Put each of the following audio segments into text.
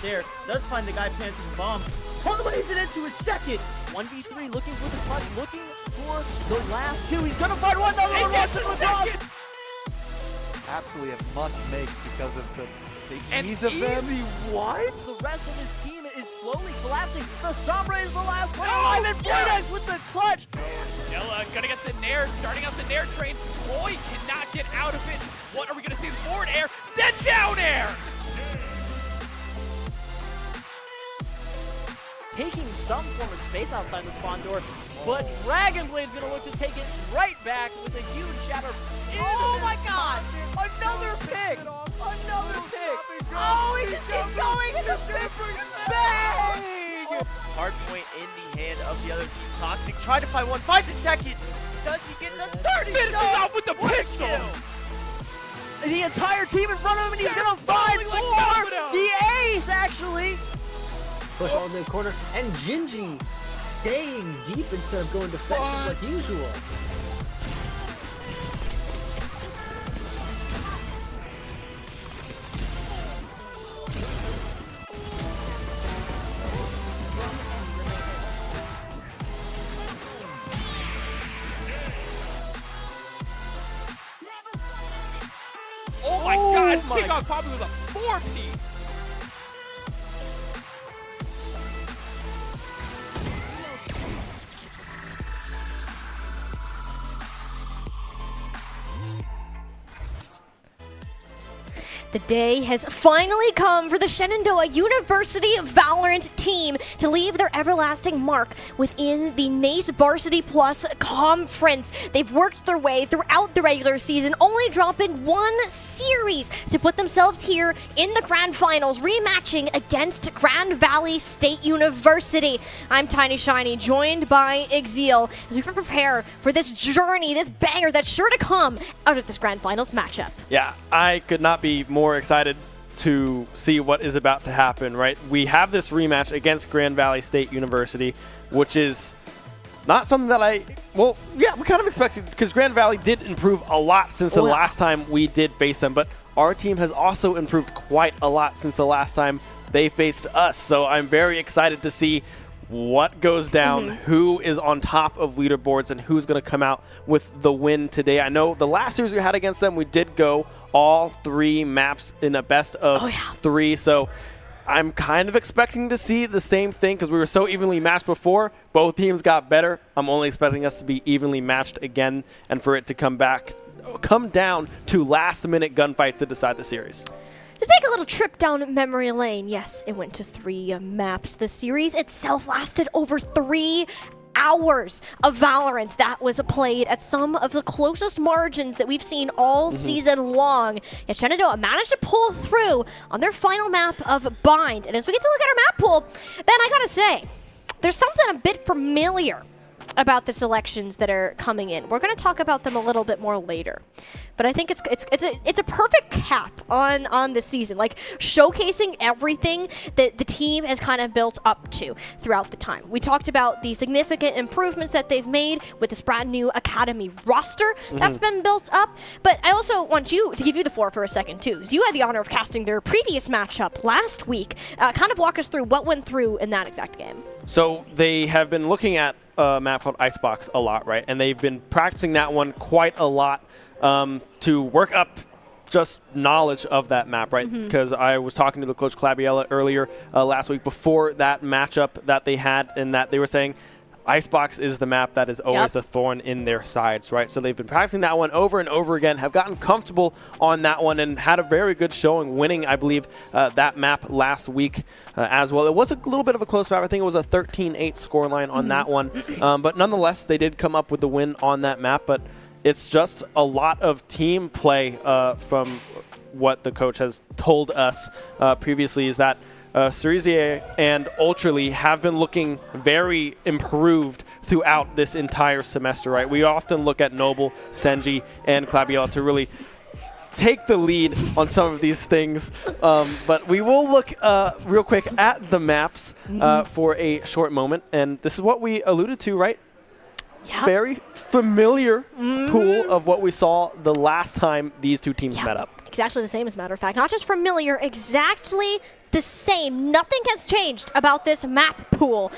there. Does find the guy planting the bomb. Parlays it into his second. 1v3 looking for the clutch, looking for the last two. He's gonna find one. Another one walks in with us. Absolutely a must-make because of the ease of easy them. What? The rest of his team is slowly collapsing. The Sombra is the last one alive, and Fluidex with the clutch. Yella gonna get the Nair, starting out the Nair train. Boy cannot get out of it. What are we gonna see? The forward air, then down air! Taking some form of space outside the spawn door, but Dragonblade's gonna look to take it right back with a huge shatter. Oh my god! Another pick! Another pick! Oh, he just keeps going and the pick bang! Hard point in the hand of the other team. Toxic tried to find one, finds a second. Does he get the third? Finishes off with the pistol! The entire team in front of him, and he's gonna find like the ace, actually! Push all the corner, and Gingy staying deep instead of going defensive like usual. Oh my gosh, Kickoff probably with a 4-piece! The day has finally come for the Shenandoah University Valorant team to leave their everlasting mark within the NACE Varsity Plus conference. They've worked their way throughout the regular season, only dropping one series to put themselves here in the grand finals, rematching against Grand Valley State University. I'm Tiny Shiny, joined by Exil, as we prepare for this journey, this banger that's sure to come out of this grand finals matchup. Yeah, I could not be more excited to see what is about to happen, right? We have this rematch against Grand Valley State University, which is not something that we kind of expected, because Grand Valley did improve a lot since the last time we did face them, but our team has also improved quite a lot since the last time they faced us. So I'm very excited to see what goes down, who is on top of leaderboards, and who's going to come out with the win today. I know the last series we had against them, we did go all 3 maps in a best of 3, so I'm kind of expecting to see the same thing, because we were so evenly matched before. Both teams got better. I'm only expecting us to be evenly matched again, and for it to come down to last-minute gunfights to decide the series. To take a little trip down memory lane, yes, it went to 3 maps. The series itself lasted over 3 hours of Valorant that was played at some of the closest margins that we've seen all season long. Yet Shenandoah managed to pull through on their final map of Bind. And as we get to look at our map pool, Ben, I gotta say, there's something a bit familiar about the selections that are coming in. We're going to talk about them a little bit more later, but I think it's a perfect cap on the season, like showcasing everything that the team has kind of built up to throughout the time. We talked about the significant improvements that they've made with this brand new academy roster that's been built up, but I also want you to give you the floor for a second too, because you had the honor of casting their previous matchup last week. Kind of walk us through what went through in that exact game. So they have been looking at a map called Icebox a lot, right? And they've been practicing that one quite a lot to work up just knowledge of that map, right? Because I was talking to the coach Clabiella earlier last week before that matchup that they had, and that they were saying Icebox is the map that is always the thorn in their sides, right? So they've been practicing that one over and over again, have gotten comfortable on that one, and had a very good showing, winning, I believe, that map last week as well. It was a little bit of a close map. I think it was a 13-8 scoreline on that one. But nonetheless, they did come up with the win on that map. But it's just a lot of team play from what the coach has told us previously, is that Cerisier and Ultraly have been looking very improved throughout this entire semester, right? We often look at Noble, Senji, and Clabiella to really take the lead on some of these things. But we will look real quick at the maps for a short moment. And this is what we alluded to, right? Yep. Very familiar pool of what we saw the last time these two teams met up. exactly the same, as a matter of fact. Not just familiar, exactly the same. Nothing has changed about this map pool.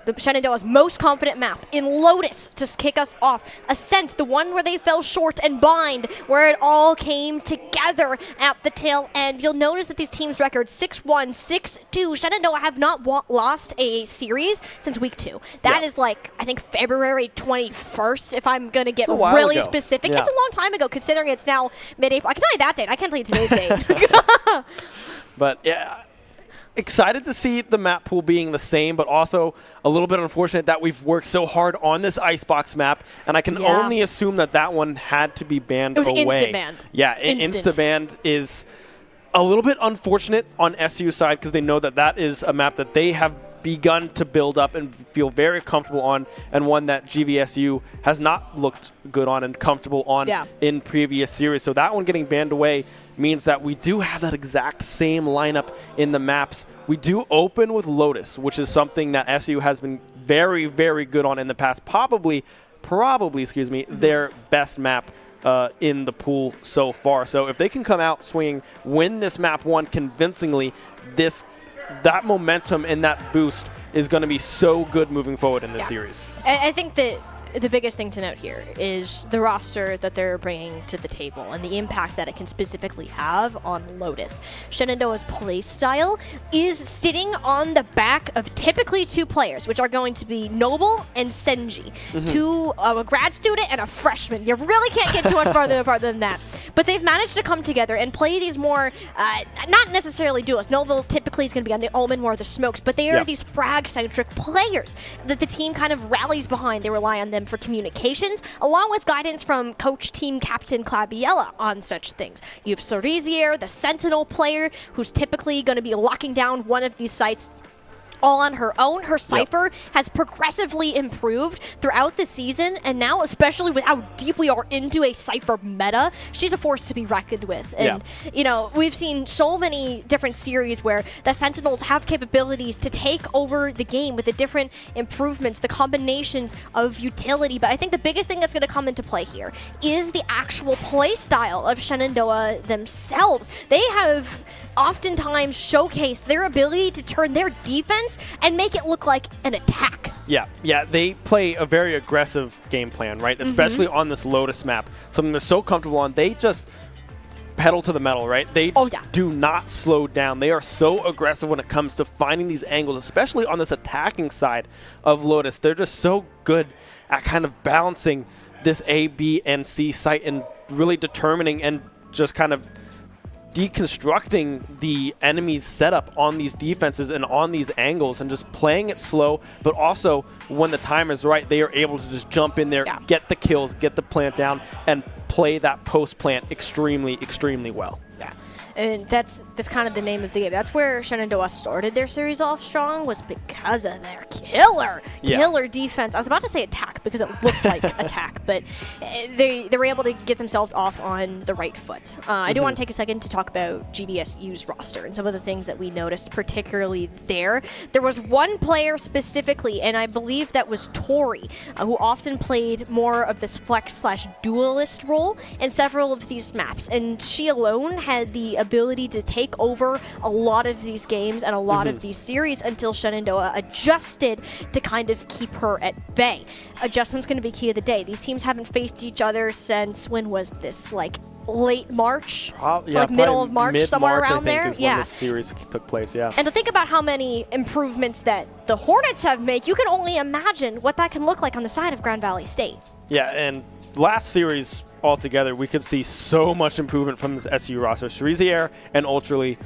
The Shenandoah's most confident map in Lotus to kick us off. Ascent, the one where they fell short, and Bind, where it all came together at the tail end. You'll notice that these teams' records 6-1, 6-2. Shenandoah have not lost a series since week 2. That is like, I think, February 21st, if I'm going to get really specific. Yeah. It's a long time ago, considering it's now mid-April. I can tell you that date. I can't tell you today's date. But yeah, excited to see the map pool being the same, but also a little bit unfortunate that we've worked so hard on this Icebox map, and I can only assume that that one had to be banned away. It was instant banned. Yeah, instant banned is a little bit unfortunate on SU side because they know that that is a map that they have begun to build up and feel very comfortable on, and one that GVSU has not looked good on and comfortable on in previous series. So that one getting banned away means that we do have that exact same lineup in the maps. We do open with Lotus, which is something that SU has been very, very good on in the past. Probably, excuse me, their best map in the pool so far. So if they can come out swinging, win this map 1 convincingly, that momentum and that boost is going to be so good moving forward in this series. I think that the biggest thing to note here is the roster that they're bringing to the table and the impact that it can specifically have on Lotus. Shenandoah's play style is sitting on the back of typically 2 players, which are going to be Noble and Senji. A grad student and a freshman. You really can't get too much farther than that. But they've managed to come together and play these more, not necessarily duos. Noble typically is going to be on the Omen, more of the smokes, but they are these frag-centric players that the team kind of rallies behind. They rely on them for communications, along with guidance from coach team captain Clabiella on such things. You have Cerisier, the Sentinel player, who's typically going to be locking down one of these sites all on her own. Her Cypher has progressively improved throughout the season, and now, especially with how deep we are into a Cypher meta, she's a force to be reckoned with. And, you know, we've seen so many different series where the Sentinels have capabilities to take over the game with the different improvements, the combinations of utility. But I think the biggest thing that's going to come into play here is the actual play style of Shenandoah themselves. They have oftentimes showcase their ability to turn their defense and make it look like an attack. Yeah, they play a very aggressive game plan, right? Especially on this Lotus map, something they're so comfortable on. They just pedal to the metal, right? They do not slow down. They are so aggressive when it comes to finding these angles, especially on this attacking side of Lotus. They're just so good at kind of balancing this A, B, and C site and really determining and just kind of deconstructing the enemy's setup on these defenses and on these angles and just playing it slow, but also when the time is right, they are able to just jump in there, get the kills, get the plant down, and play that post-plant extremely, extremely well. And that's kind of the name of the game. That's where Shenandoah started their series off strong, was because of their killer defense. I was about to say attack because it looked like attack, but they were able to get themselves off on the right foot. I do want to take a second to talk about GVSU's roster and some of the things that we noticed, particularly there. There was one player specifically, and I believe that was Tori, who often played more of this flex/duelist role in several of these maps, and she alone had the ability to take over a lot of these games and a lot of these series until Shenandoah adjusted to kind of keep her at bay. Adjustment's going to be key of the day. These teams haven't faced each other since, when was this? Like late March? Like middle of March, somewhere around there? Is when this series took place, And to think about how many improvements that the Hornets have made, you can only imagine what that can look like on the side of Grand Valley State. Yeah, and last series altogether, we could see so much improvement from this SU roster. Cerisier and Ultraly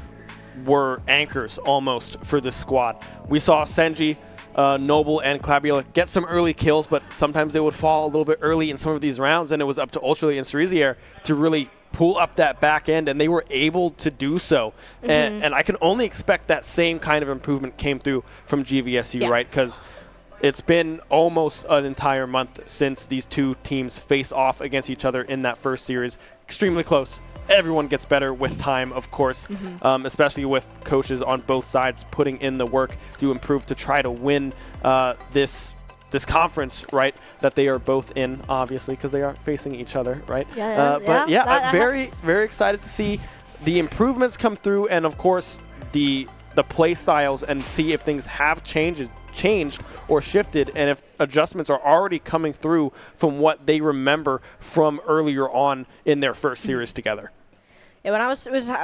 were anchors almost for this squad. We saw Senji, Noble, and Clabiola get some early kills, but sometimes they would fall a little bit early in some of these rounds, and it was up to Ultraly and Cerisier to really pull up that back end, and they were able to do so. And I can only expect that same kind of improvement came through from GVSU, right? Because it's been almost an entire month since these two teams faced off against each other in that first series. Extremely close. Everyone gets better with time, of course, especially with coaches on both sides putting in the work to improve to try to win this this conference, right, that they are both in, obviously, because they are facing each other, right? But very excited to see the improvements come through, and of course the play styles, and see if things have changed or shifted, and if adjustments are already coming through from what they remember from earlier on in their first series together. Yeah, when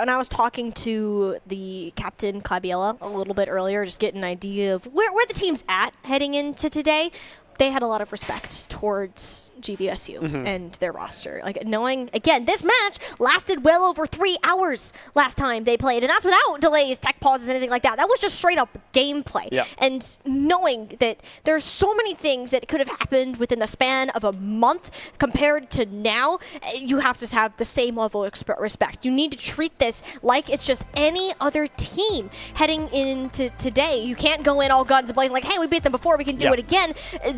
I was talking to the captain Clabiella a little bit earlier, just getting an idea of where the team's at heading into today, they had a lot of respect towards GVSU and their roster. Like, knowing, again, this match lasted well over 3 hours last time they played, and that's without delays, tech pauses, anything like that. That was just straight up gameplay. Yeah. And knowing that there's so many things that could have happened within the span of a month compared to now, you have to have the same level of respect. You need to treat this like it's just any other team heading into today. You can't go in all guns blazing like, hey, we beat them before, we can do it again.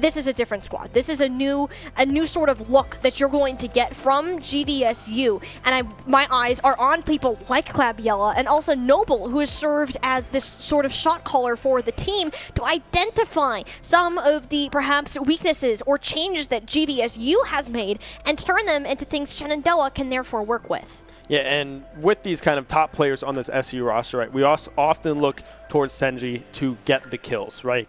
This is a different squad. This is a new sort of look that you're going to get from GVSU, and my eyes are on people like Clabiella and also Noble, who has served as this sort of shot caller for the team to identify some of the perhaps weaknesses or changes that GVSU has made and turn them into things Shenandoah can therefore work with. Yeah, and with these kind of top players on this SU roster, right, we also often look towards Senji to get the kills, right?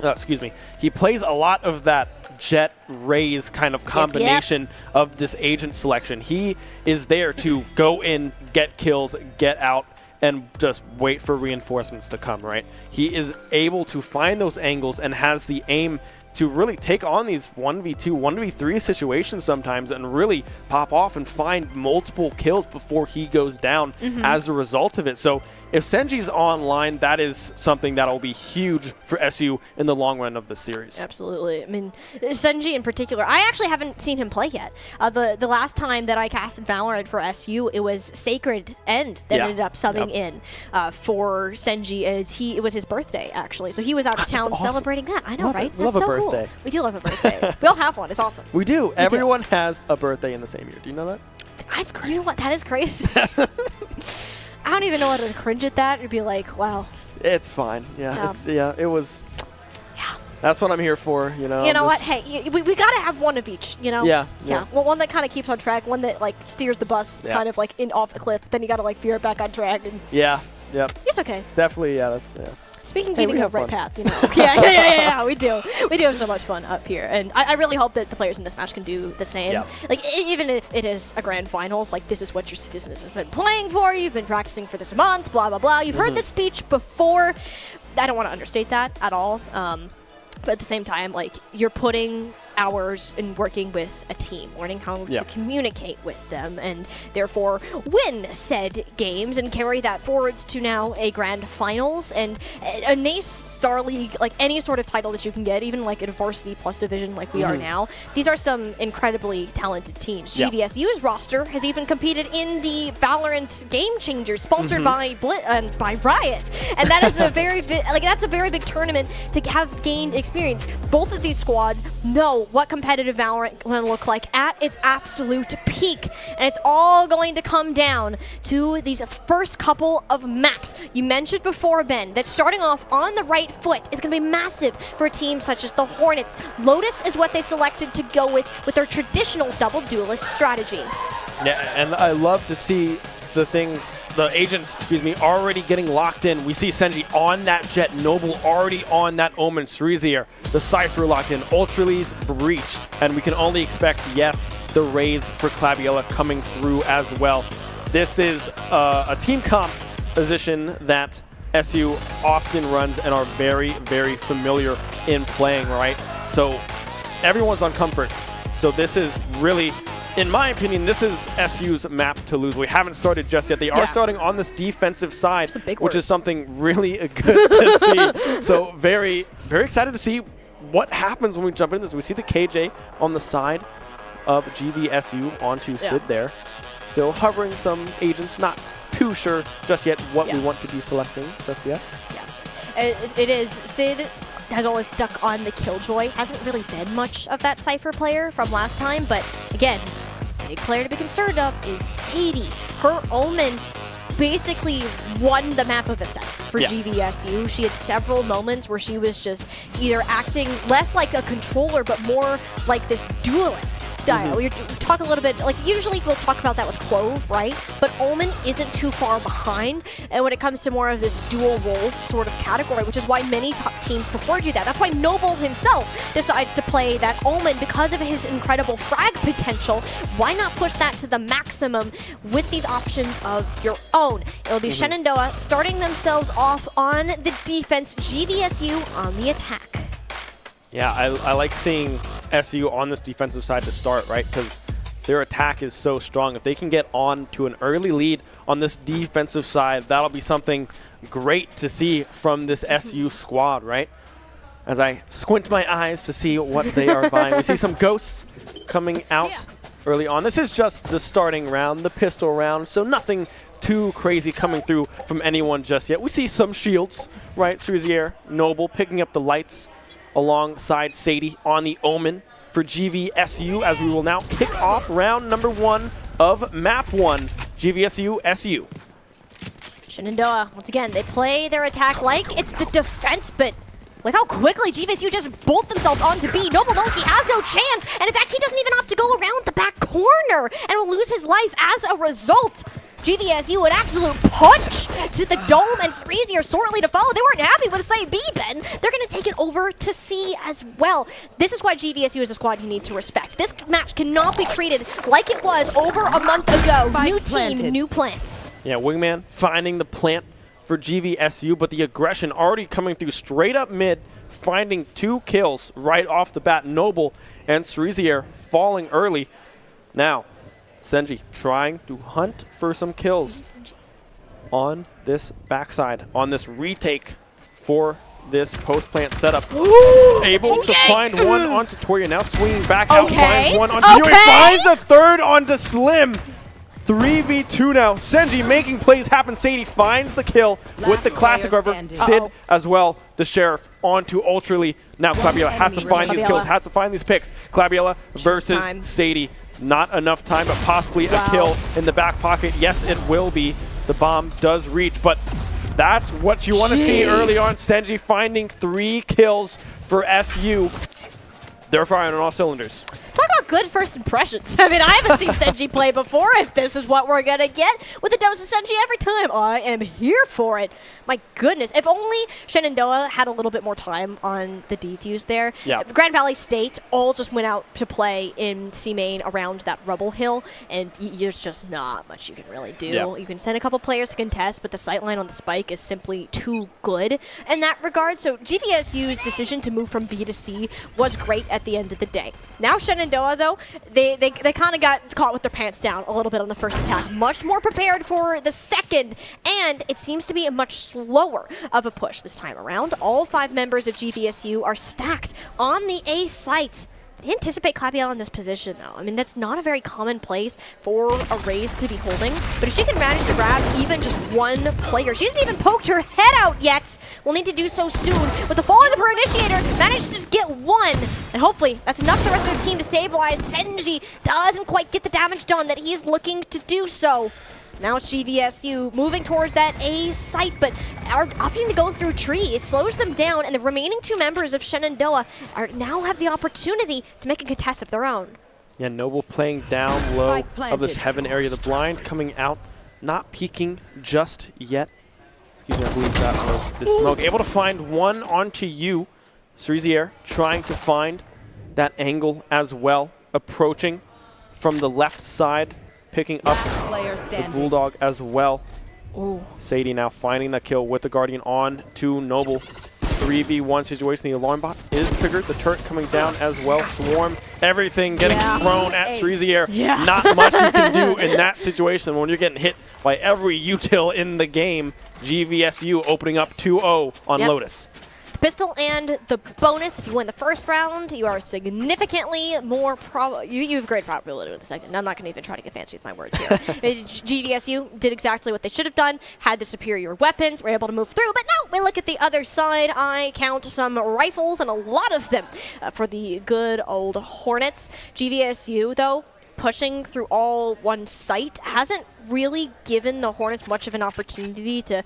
Excuse me. He plays a lot of that Jet Raze kind of combination of this agent selection. He is there to go in, get kills, get out, and just wait for reinforcements to come, right? He is able to find those angles and has the aim to really take on these 1v2, 1v3 situations sometimes and really pop off and find multiple kills before he goes down as a result of it. So if Senji's online, that is something that'll be huge for SU in the long run of the series. Absolutely. I mean, Senji in particular, I actually haven't seen him play yet. The last time that I casted Valorant for SU, it was Sacred End that ended up subbing in for Senji, as it was his birthday, actually. So he was out of town celebrating that. I know, right? That's so cool. Birthday. We do love a birthday. We all have one. It's awesome. We do. Everyone has a birthday in the same year. Do you know that? That's crazy. You know what? That is crazy. I don't even know how to cringe at that. It'd be like, wow. It's fine. Yeah. It was. Yeah. That's what I'm here for. You know. You know what? Hey, we gotta have one of each. You know. Yeah. Well, one that kind of keeps on track. One that like steers the bus kind of like off the cliff. Then you gotta like veer it back on track. And it's okay. Definitely. Yeah. Speaking of getting the right path, you know. Yeah, we do. We do have so much fun up here, and I really hope that the players in this match can do the same. Yeah. Like, even if it is a grand finals, like, this is what your citizens have been playing for. You've been practicing for this month, blah, blah, blah. You've heard the speech before. I don't want to understate that at all. But at the same time, like, you're putting hours in working with a team, learning how to communicate with them, and therefore win said games and carry that forwards to now a grand finals and a NACE Starleague, like any sort of title that you can get, even like a varsity plus division like we are now. These are some incredibly talented teams. GVSU's roster has even competed in the Valorant Game Changers, sponsored by Riot, and that is a very big tournament to have gained experience. Both of these squads know what competitive Valorant can look like at its absolute peak, and it's all going to come down to these first couple of maps. You mentioned before, Ben, that starting off on the right foot is going to be massive for teams such as the Hornets. Lotus is what they selected to go with their traditional double duelist strategy. Yeah, and I love to see the agents, already getting locked in. We see Senji on that Jet, Noble already on that Omen, Sreezier, the Cypher locked in, Ultralee's Breach, and we can only expect, the Raze for Clabiella coming through as well. This is a team composition that SU often runs and are very, very familiar in playing, right? So everyone's on comfort. So this is really, in my opinion, this is SU's map to lose. We haven't started just yet. They are starting on this defensive side, which is something really good to see. So very, very excited to see what happens when we jump into this. We see the KJ on the side of GVSU onto Sid there. Still hovering some agents, not too sure just yet what we want to be selecting just yet. Yeah, it is. Sid has always stuck on the Killjoy. Hasn't really been much of that Cypher player from last time, but again, big player to be concerned of is Sadie. Her Omen basically won the map of Ascent for Yeah. GVSU. She had several moments where she was just either acting less like a controller, but more like this duelist style. We talk a little bit, like usually we'll talk about that with Clove, right? But Omen isn't too far behind, and when it comes to more of this dual role sort of category, which is why many top teams prefer to do that. That's why Noble himself decides to play that Omen because of his incredible frag potential. Why not push that to the maximum with these options of your own? It'll be Shenandoah starting themselves off on the defense, GVSU on the attack. Yeah, I like seeing SU on this defensive side to start, right? Because their attack is so strong. If they can get on to an early lead on this defensive side, that'll be something great to see from this SU squad, right? As I squint my eyes to see what they are buying. We see some ghosts coming out early on. This is just the starting round, the pistol round, so nothing too crazy coming through from anyone just yet. We see some shields, right? Cerisier, Noble picking up the lights alongside Sadie on the Omen for GVSU, as we will now kick off round number 1 of map 1, GVSU SU. Shenandoah, once again, they play their attack like it's the defense, but look how quickly GVSU just bolt themselves onto B. Noble knows he has no chance, and in fact, he doesn't even opt to go around the back corner and will lose his life as a result. GVSU, an absolute punch to the dome, and Cerisier are shortly to follow. They weren't happy with, say, B, Ben. They're going to take it over to C as well. This is why GVSU is a squad you need to respect. This match cannot be treated like it was over a month ago. New team, new plan. Yeah, Wingman finding the plant for GVSU, but the aggression already coming through straight up mid, finding 2 kills right off the bat. Noble and Cerisier falling early. Now, Senji trying to hunt for some kills on this backside, on this retake for this post-plant setup. Able to find one onto Toria, now swinging back out, finds one onto Yuri, finds a third onto Slim. 3v2 now. Senji making plays happen. Sadie finds the kill with the classic river. Sid as well, the sheriff, onto Ultraly. Now Clabiella has to find these kills, has to find these picks. Clabiella versus Sadie. Not enough time, but possibly a kill in the back pocket. Yes, it will be. The bomb does reach, but that's what you want to see early on. Senji finding 3 kills for SU. They're firing on all cylinders. Talk about good first impressions. I mean, I haven't seen Senji play before. If this is what we're going to get with a dose of Senji every time, I am here for it. My goodness. If only Shenandoah had a little bit more time on the defuse there. Yeah. Grand Valley State all just went out to play in C-Main around that rubble hill, and there's just not much you can really do. Yeah. You can send a couple players to contest, but the sightline on the spike is simply too good in that regard. So GVSU's decision to move from B to C was great at the end of the day. Now Shenandoah, though, they kind of got caught with their pants down a little bit on the first attack. Much more prepared for the second, and it seems to be a much slower of a push this time around. All 5 members of GVSU are stacked on the A site. They anticipate Clabiella in this position, though. I mean, that's not a very common place for a Raze to be holding. But if she can manage to grab even just 1 player, she hasn't even poked her head out yet. We'll need to do so soon. With the falling of her initiator, managed to get 1. And hopefully, that's enough for the rest of the team to stabilize. Senji doesn't quite get the damage done that he's looking to do so. Now it's GVSU moving towards that A site, but are opting to go through tree. It slows them down, and the remaining 2 members of Shenandoah now have the opportunity to make a contest of their own. Yeah, Noble playing down low of this heaven area. The blind coming out, not peeking just yet. Excuse me, I believe that was the smoke. Able to find 1 onto you. Cerisier trying to find that angle as well. Approaching from the left side, picking up the Bulldog as well. Ooh. Sadie now finding that kill with the Guardian on to Noble. 3v1 situation. The alarm bot is triggered. The turret coming down as well. Swarm, everything getting thrown at Cerisier. Not much you can do in that situation when you're getting hit by every util in the game. GVSU opening up 2-0 on Lotus. Pistol and the bonus, if you win the first round, you are significantly more you have great probability with the second. I'm not going to even try to get fancy with my words here. GVSU did exactly what they should have done, had the superior weapons, were able to move through, but now we look at the other side. I count some rifles, and a lot of them for the good old Hornets. GVSU, though, pushing through all one site hasn't really given the Hornets much of an opportunity to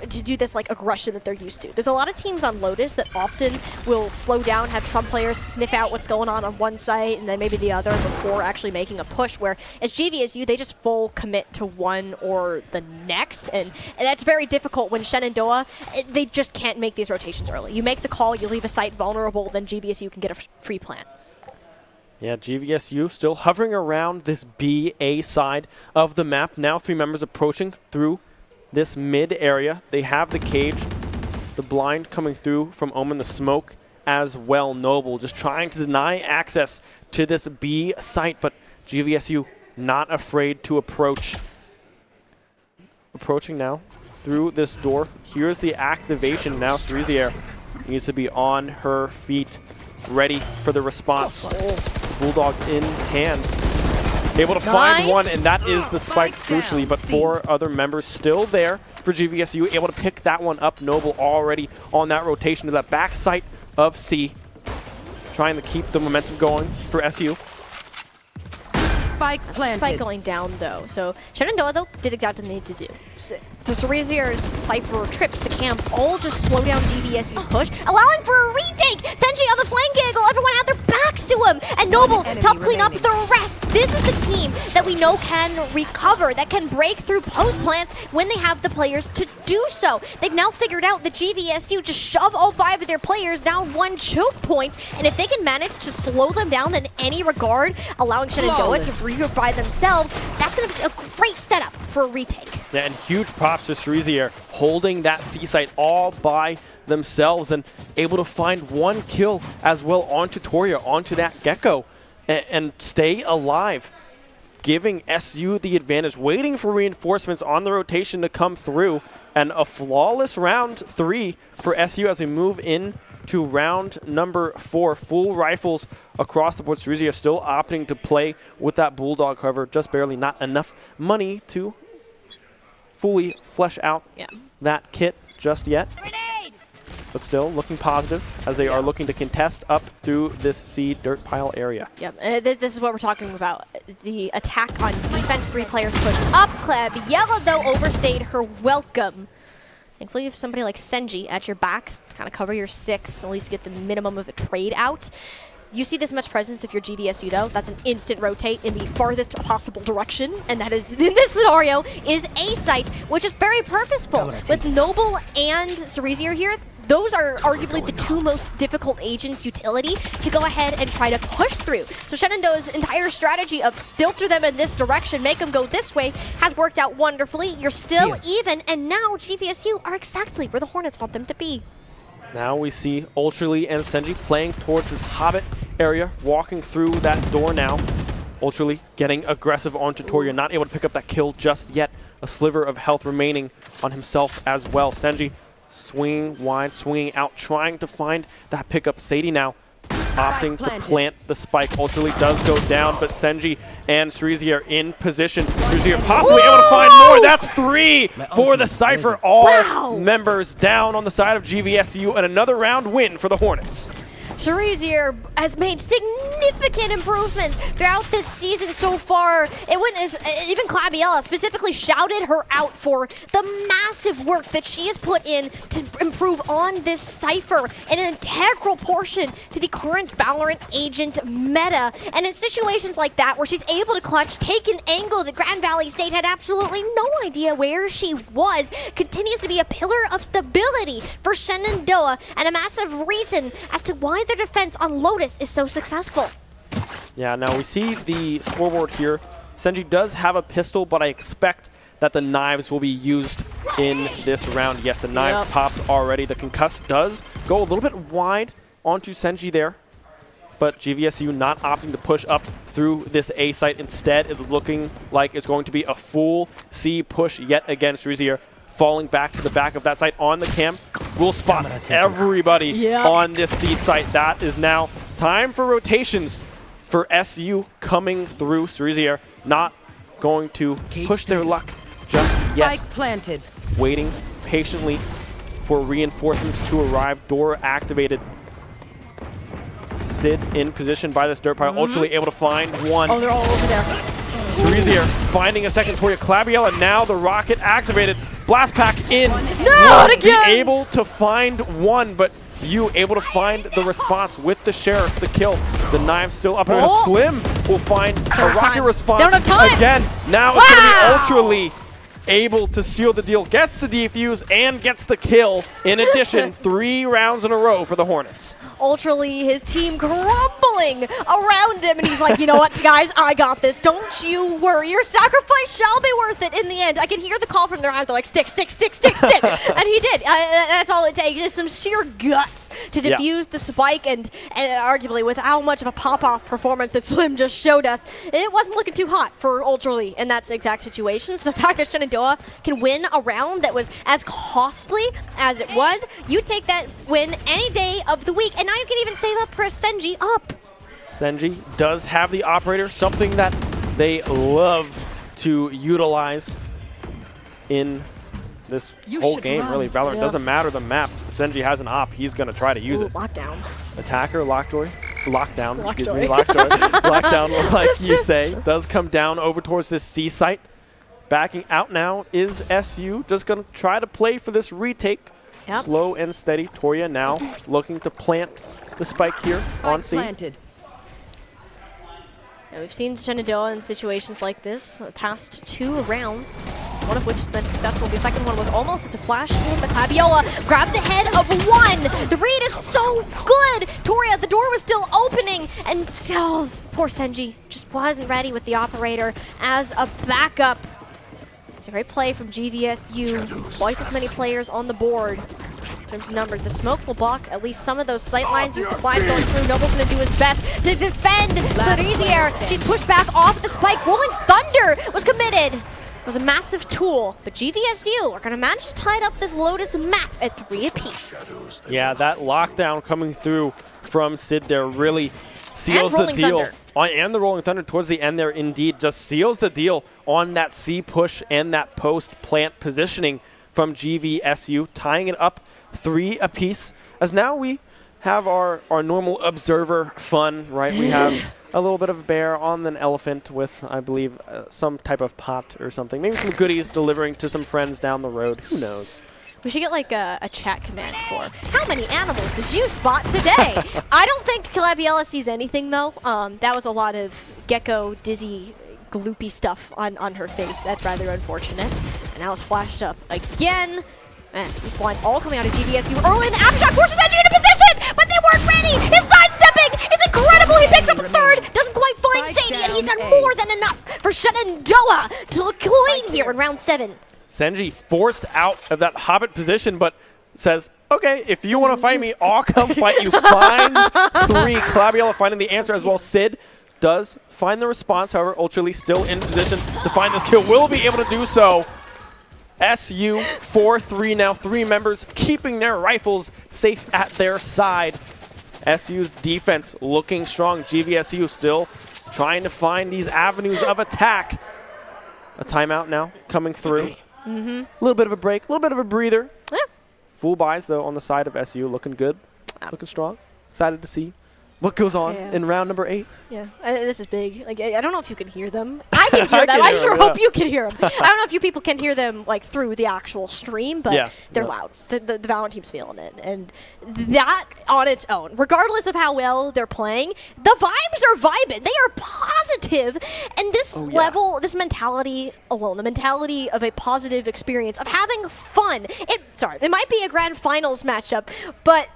do this like aggression that they're used to. There's a lot of teams on Lotus that often will slow down, have some players sniff out what's going on one site and then maybe the other before actually making a push, where as GVSU, they just full commit to one or the next, and that's very difficult when Shenandoah, they just can't make these rotations early. You make the call, you leave a site vulnerable, then GVSU can get a free plant. Yeah, GVSU still hovering around this BA side of the map. Now 3 members approaching through this mid area. They have the cage, the blind coming through from Omen, the smoke as well. Noble just trying to deny access to this B site, but GVSU not afraid to approach. Approaching now through this door. Here's the activation now. Cerezier needs to be on her feet, ready for the response. Bulldog in hand. Able to find one, and that is the spike crucially, but 4 other members still there for GVSU, able to pick that one up. Noble already on that rotation to that back site of C, trying to keep the momentum going for SU. Spike planted. Spike going down though, so Shenandoah though did exactly what they need to do. The Cerezier's Cypher trips, the camp, all just slow down GVSU's push, allowing for a retake! Senji on the flank angle, everyone had their backs to him! And Noble to help clean up the rest! This is the team that we know can recover, that can break through post plants when they have the players to do so. They've now figured out that GVSU just shove all 5 of their players down one choke point, and if they can manage to slow them down in any regard, allowing Shenandoah to regroup by themselves, that's going to be a great setup for a retake. Yeah, and huge props to Cerezier holding that C site all by themselves and able to find 1 kill as well onto Toria, onto that Gecko, and stay alive, giving SU the advantage, waiting for reinforcements on the rotation to come through, and a flawless round 3 for SU as we move in to round number 4. Full rifles across the board. Cerezier still opting to play with that Bulldog, however, just barely, not enough money to fully flesh out that kit just yet. Grenade! But still looking positive as they are looking to contest up through this C dirt pile area. Yep, this is what we're talking about. The attack on defense, 3 players push up. Yellow, though, overstayed her welcome. Thankfully, you have somebody like Senji at your back to kind of cover your 6, at least get the minimum of a trade out. You see this much presence if you're GVSU, though. That's an instant rotate in the farthest possible direction, and that is, in this scenario, is A site, which is very purposeful. With Noble and Cerezier here, those are arguably the 2 most difficult agents utility to go ahead and try to push through. So Shenandoah's entire strategy of filter them in this direction, make them go this way, has worked out wonderfully. You're still even, and now GVSU are exactly where the Hornets want them to be. Now we see Ultraly and Senji playing towards his Hobbit area, walking through that door now. Ultraly getting aggressive onto Toria, not able to pick up that kill just yet. A sliver of health remaining on himself as well. Senji swinging wide, swinging out, trying to find that pickup. Sadie now opting to plant the spike. Ultraly does go down, but Senji and Cerezier in position. Cerezier possibly able to find more. That's 3 for the Cypher. All members down on the side of GVSU, and another round win for the Hornets. Cerezier has made significant improvements throughout this season so far. It went as even Claviella specifically shouted her out for the massive work that she has put in to improve on this Cypher, an integral portion to the current Valorant agent meta. And in situations like that where she's able to clutch, take an angle that Grand Valley State had absolutely no idea where she was, continues to be a pillar of stability for Shenandoah and a massive reason as to why their defense on Lotus is so successful. Yeah, now we see the scoreboard here. Senji does have a pistol, but I expect that the knives will be used in this round. Yes, the knives popped already. The concuss does go a little bit wide onto Senji there, but GVSU not opting to push up through this A site. Instead, it's looking like it's going to be a full C push yet again. Cerezier falling back to the back of that site on the camp. We'll spot everybody on this C site. That is now time for rotations for SU coming through. Cerezier not going to push their luck just yet. Spike planted. Waiting patiently for reinforcements to arrive. Door activated. Sid in position by this dirt pile. Ultrally able to find one. Oh, they're all over there. Cerezier finding a second for you. Clabiella now the rocket activated. Blast pack in. Not again! Be able to find one, but you able to find the response with the Sheriff, the kill. The knife still up. Oh. Slim will find a rocket time. response They don't have time. again. Now it's going to be Ultrally able to seal the deal. Gets the defuse and gets the kill. In addition, 3 rounds in a row for the Hornets. Ultrally, his team crumbling around him, and he's like, you know what, guys, I got this. Don't you worry. Your sacrifice shall be worth it in the end. I can hear the call from their eyes. They're like, stick, stick, stick, stick, stick. And he did. That's all it takes is some sheer guts to defuse the spike, and arguably with how much of a pop-off performance that Slim just showed us, it wasn't looking too hot for Ultrally in that exact situation. So the fact that Shenandoah can win a round that was as costly as it was, you take that win any day of the week. And now you can even save up for a Senji up. Senji does have the operator, something that they love to utilize in this whole game, really. Valorant doesn't matter the map. If Senji has an op, he's going to try to use it. Lockdown. Attacker, lockdown, excuse me, lockdown, like you say, does come down over towards this C site. Backing out now is SU, just going to try to play for this retake. Yep. Slow and steady. Toria now looking to plant the spike here on C. Planted. Now we've seen Shenandoah in situations like this the past 2 rounds, one of which has been successful. The second one was almost as a flash in, but Clabiola grabbed the head of one. The read is so good. Toria, the door was still opening, and poor Senji just wasn't ready with the operator as a backup. It's a great play from GVSU. Twice as many players on the board. In terms of numbers, the smoke will block at least some of those sight lines. You've got going through. Noble's going to do his best to defend Cerezier. She's pushed back off the spike. Rolling Thunder was committed. It was a massive tool, but GVSU are going to manage to tie up this Lotus map at 3 apiece. Yeah, that lockdown coming through from Sid there really seals the deal. Thunder. And the Rolling Thunder towards the end there indeed just seals the deal on that C push and that post plant positioning from GVSU, tying it up 3 apiece. As now we have our normal observer fun, right? We have a little bit of a bear on an elephant with, I believe, some type of pot or something. Maybe some goodies delivering to some friends down the road. Who knows? We should get like a chat command for how many animals did you spot today? I don't think Clabiella sees anything though. That was a lot of gecko, dizzy, gloopy stuff on her face. That's rather unfortunate. And now it's flashed up again. Man, these blinds all coming out of GVSU early in the aftershock. Forces Edgy into position, but they weren't ready. His sidestepping is incredible. He picks up a third, doesn't quite find Sadie, and he's done more than enough for Shenandoah to look clean here in round 7. Senji forced out of that Hobbit position, but says, okay, if you want to fight me, I'll come fight you. Finds 3. Clabiella finding the answer as well. Sid does find the response, however, Ultrally still in position to find this kill. Will be able to do so. SU 4-3 now. 3 members keeping their rifles safe at their side. SU's defense looking strong. GVSU still trying to find these avenues of attack. A timeout now coming through. A little bit of a break, a little bit of a breather. Yeah. Full buys, though, on the side of SU. Looking good, looking strong. Excited to see what goes on in round number 8. Yeah, this is big. Like, I don't know if you can hear them. I can hear them. I sure hope you can hear them. I don't know if you people can hear them like through the actual stream, but they're loud. The Valorant team's feeling it, and that on its own, regardless of how well they're playing, the vibes are vibing. They are positive, and this level, this mentality alone, the mentality of a positive experience of having fun. It might be a grand finals matchup, but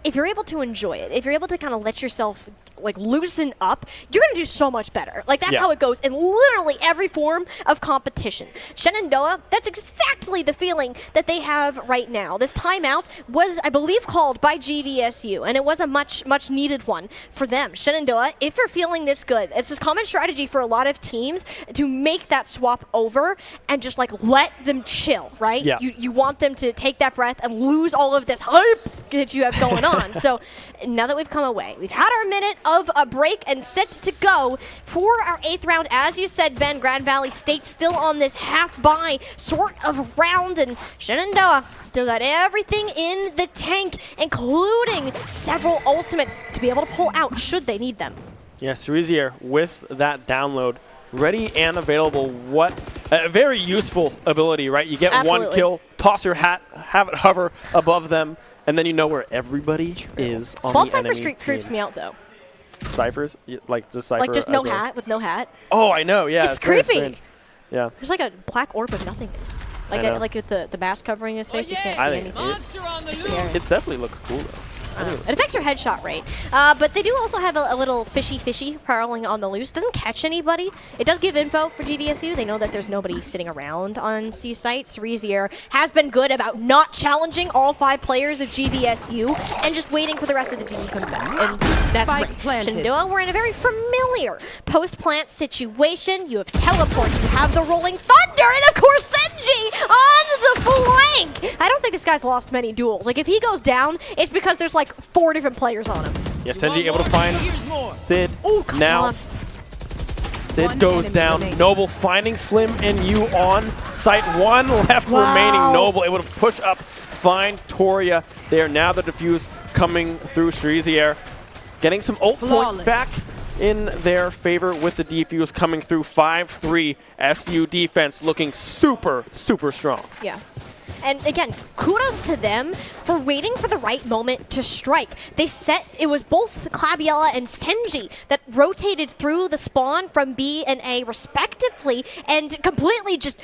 if you're able to enjoy it, if you're able to kind of let yourself like loosen up, you're going to do so much better. Like that's how it goes in literally every form of competition. Shenandoah, that's exactly the feeling that they have right now. This timeout was, I believe, called by GVSU, and it was a much needed one for them. Shenandoah, if you're feeling this good, it's this common strategy for a lot of teams to make that swap over and just like let them chill, right? Yeah. You want them to take that breath and lose all of this hype that you have going on. So now that we've come away, we've had our minute of a break and set to go for our 8th round. As you said, Ben, Grand Valley State still on this half-buy sort of round, and Shenandoah still got everything in the tank, including several ultimates to be able to pull out should they need them. Yeah, Cerisier with that download, ready and available. What a very useful ability, right? You get Absolutely. one kill, toss your hat, have it hover above them, and then you know where everybody is on Bald the Cypher enemy creeps team. me out, though. Ciphers? Like just Cypher? Like just no as a- hat, with no hat. Oh, I know, yeah. It's very creepy. strange. Yeah. There's like a black orb of nothingness. I know. Like with the mask covering his face, you can't see I think anything. it definitely looks cool, though. It affects your headshot rate. But they do also have a little fishy prowling on the loose. Doesn't catch anybody. It does give info for GVSU. They know that there's nobody sitting around on C site. Cerisier has been good about not challenging all 5 players of GVSU and just waiting for the rest of the team to come back. And that's great. Shenandoah, we're in a very familiar post-plant situation. You have teleports, you have the rolling thunder, and of course Senji on the flank! I don't think this guy's lost many duels. Like if he goes down, it's because there's like 4 different players on him. Yeah, Senji able to find Sid. Oh, come now. on. Sid goes down. Noble finding Slim and you on site. 1 left remaining. Noble able to push up, find Toria there. Now the defuse coming through Cerisier. Getting some ult points back in their favor with the defuse coming through. 5-3 SU defense looking super, super strong. Yeah. And again, kudos to them for waiting for the right moment to strike. They set, it was both Clabiella and Senji that rotated through the spawn from B and A respectively and completely just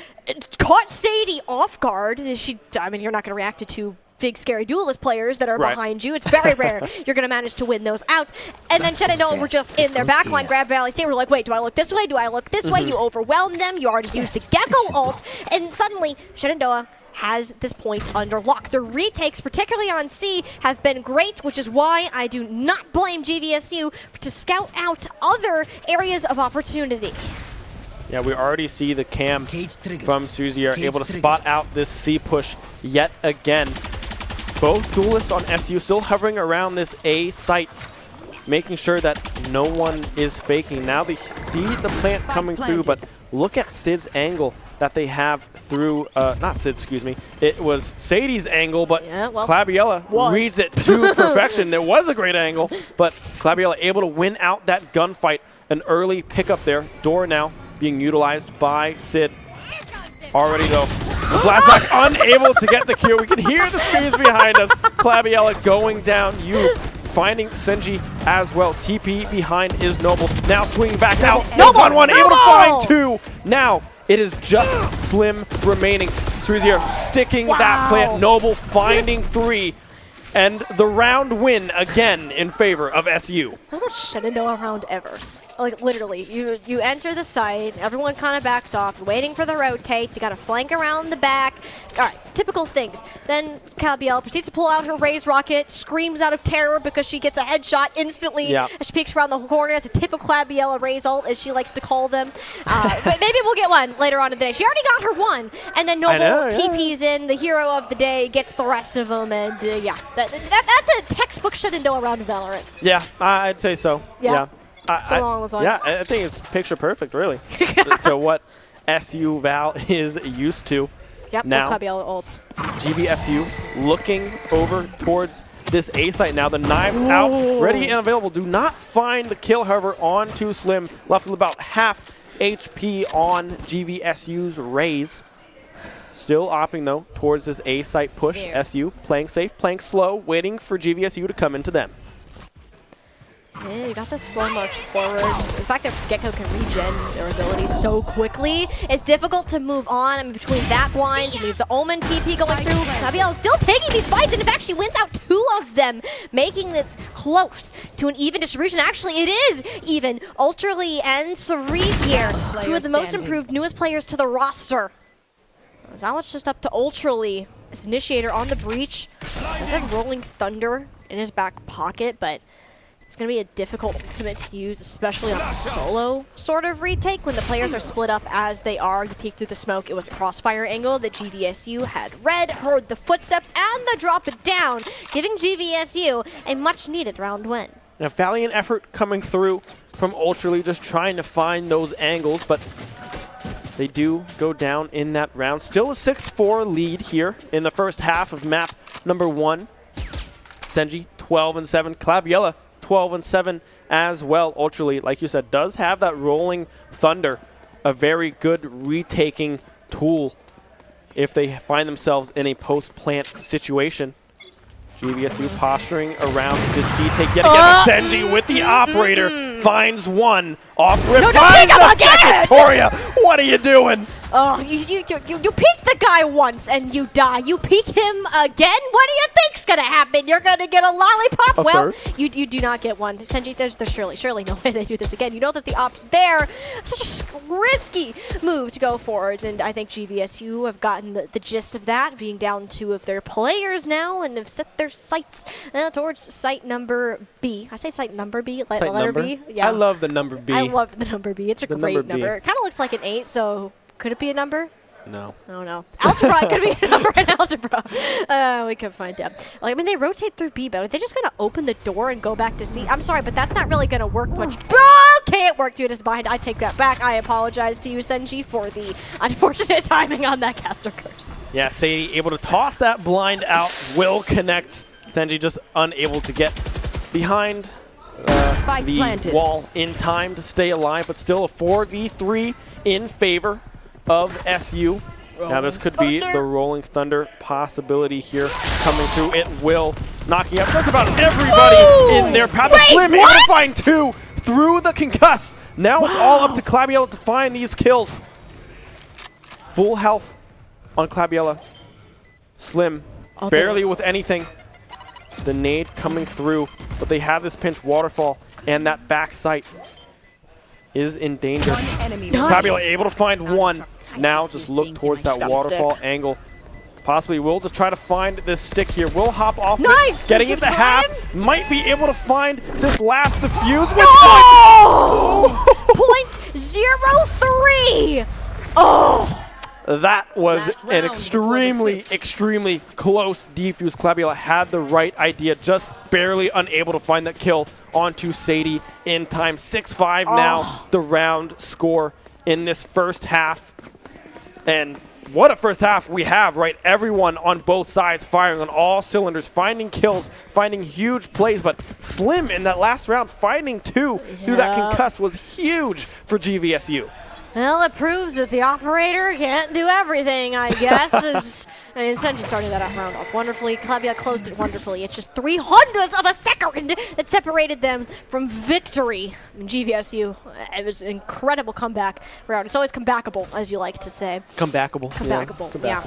caught Sadie off guard. I mean, you're not going to react to 2 big scary duelist players that are behind you. It's very rare you're going to manage to win those out. And then Shenandoah were just in their backline. Grand Valley State were like, wait, do I look this way? Do I look this way? You overwhelm them. You already used the Gecko ult. And suddenly, Shenandoah has this point under lock. The retakes, particularly on C, have been great, which is why I do not blame GVSU to scout out other areas of opportunity. Yeah, we already see the cam from Cerisier able to spot out this C push yet again. Both duelists on SU still hovering around this A site, making sure that no one is faking. Now they see the plant coming through, but look at Sid's angle that they have through, not Sid, excuse me. It was Sadie's angle, but Clabiella reads it to perfection. There was a great angle, but Clabiella able to win out that gunfight. An early pickup there. Door now being utilized by Sid. Already though, the Blastback unable to get the kill. We can hear the screams behind us. Clabiella going down. You finding Senji as well. TP behind is Noble. Now swinging back out. Noble 1-1 able to find 2. Now it is just Slim remaining. Cerisier sticking that plant. Noble finding 3. And the round win again in favor of SU. That's the most Shenandoah round ever. Like literally, you enter the site, everyone kind of backs off, you're waiting for the rotate, you got to flank around the back. All right, typical things. Then Clabiella proceeds to pull out her raise rocket, screams out of terror because she gets a headshot instantly as she peeks around the corner. That's a typical Clabiella raise ult, as she likes to call them. But maybe we'll get one later on in the day. She already got her one, and then Noble TP's in, the hero of the day, gets the rest of them, and that's a textbook Shenandoah round of Valorant. Yeah, I'd say so. Yeah. Along those lines. Yeah, I think it's picture perfect, really, to what SU Val is used to. Yep, now, Clabiella ults. GVSU looking over towards this A site now. The knives out, ready and available. Do not find the kill, however, on to Slim. Left with about half HP on GVSU's raise. Still opting, though, towards this A site push. SU playing safe, playing slow, waiting for GVSU to come into them. Yeah, you got the slow march forward. The fact that Gecko can regen their abilities so quickly, it's difficult to move on. I mean, between that blind and the Omen TP going through, Clabiella still taking these fights, and in fact, she wins out 2 of them, making this close to an even distribution. Actually, it is even. Ultraly and Cerise here, 2 of the most improved, newest players to the roster. Now it's just up to Ultraly. As initiator on the breach, does have Rolling Thunder in his back pocket, but it's going to be a difficult ultimate to use, especially on a solo sort of retake when the players are split up as they are. You peek through the smoke. It was a crossfire angle that GVSU had read, heard the footsteps, and the drop it down, giving GVSU a much-needed round win. A valiant effort coming through from Ultraleague, just trying to find those angles, but they do go down in that round. Still a 6-4 lead here in the first half of map number 1. Senji 12-7, Clabiella 12-7 as well. Ultraleague, like you said, does have that rolling thunder, a very good retaking tool if they find themselves in a post-plant situation. GVSU posturing around to see take yet again. Senji with the operator finds one off rip. No, finds pick him the again! second. Toria, what are you doing? Oh, you peek the guy once and you die. You peek him again? What do you think's gonna happen? You're gonna get a lollipop? A Well, third? you do not get one. Senji, there's surely no way they do this again. You know that the op's there. Such a risky move to go forwards, and I think GVSU have gotten the gist of that, being down 2 of their players now, and have set their sights towards site number B. I say site number B, like the Site letter number? B. Yeah. I love the number B. I love the number B. It's a The great number B. number. It kind of looks like an 8, so could it be a number? No. Oh no. Algebra could be a number in algebra. We could find out. Like, I mean, they rotate through B, but are they just going to open the door and go back to C? I'm sorry, but that's not really going to work much. Okay, it worked. Dude is behind. I take that back. I apologize to you, Senji, for the unfortunate timing on that caster curse. Yeah, Sadie able to toss that blind out, will connect. Senji just unable to get behind the wall in time to stay alive, but still a 4v3 in favor of SU. Now this could be the Rolling Thunder possibility here coming through. It will, knocking out just about everybody in their path. Wait, Slim able what? to find 2 through the concuss. Now it's all up to Clabiella to find these kills. Full health on Clabiella. Slim, barely with anything. The nade coming through, but they have this pinch waterfall, and that back sight is in danger. Clabiella able to find 1. Now just look towards that waterfall angle. Possibly will just try to find this stick here. Will hop off Nice! it, getting There's into some half. time. Might be able to find this last defuse with Oh! .03! Oh! That was an extremely close defuse. Clabiella had the right idea, just barely unable to find that kill onto Sadie in time. 6-5 now, the round score in this first half. And what a first half we have, right? Everyone on both sides firing on all cylinders, finding kills, finding huge plays. But Slim in that last round, finding 2 through that concuss was huge for GVSU. Well, it proves that the operator can't do everything, I guess. I mean, Senji started that round off wonderfully. Clabiella closed it wonderfully. It's just 300ths of a second that separated them from victory. I mean, GVSU, it was an incredible comeback round. It's always comebackable, as you like to say. Comebackable. Comebackable, yeah.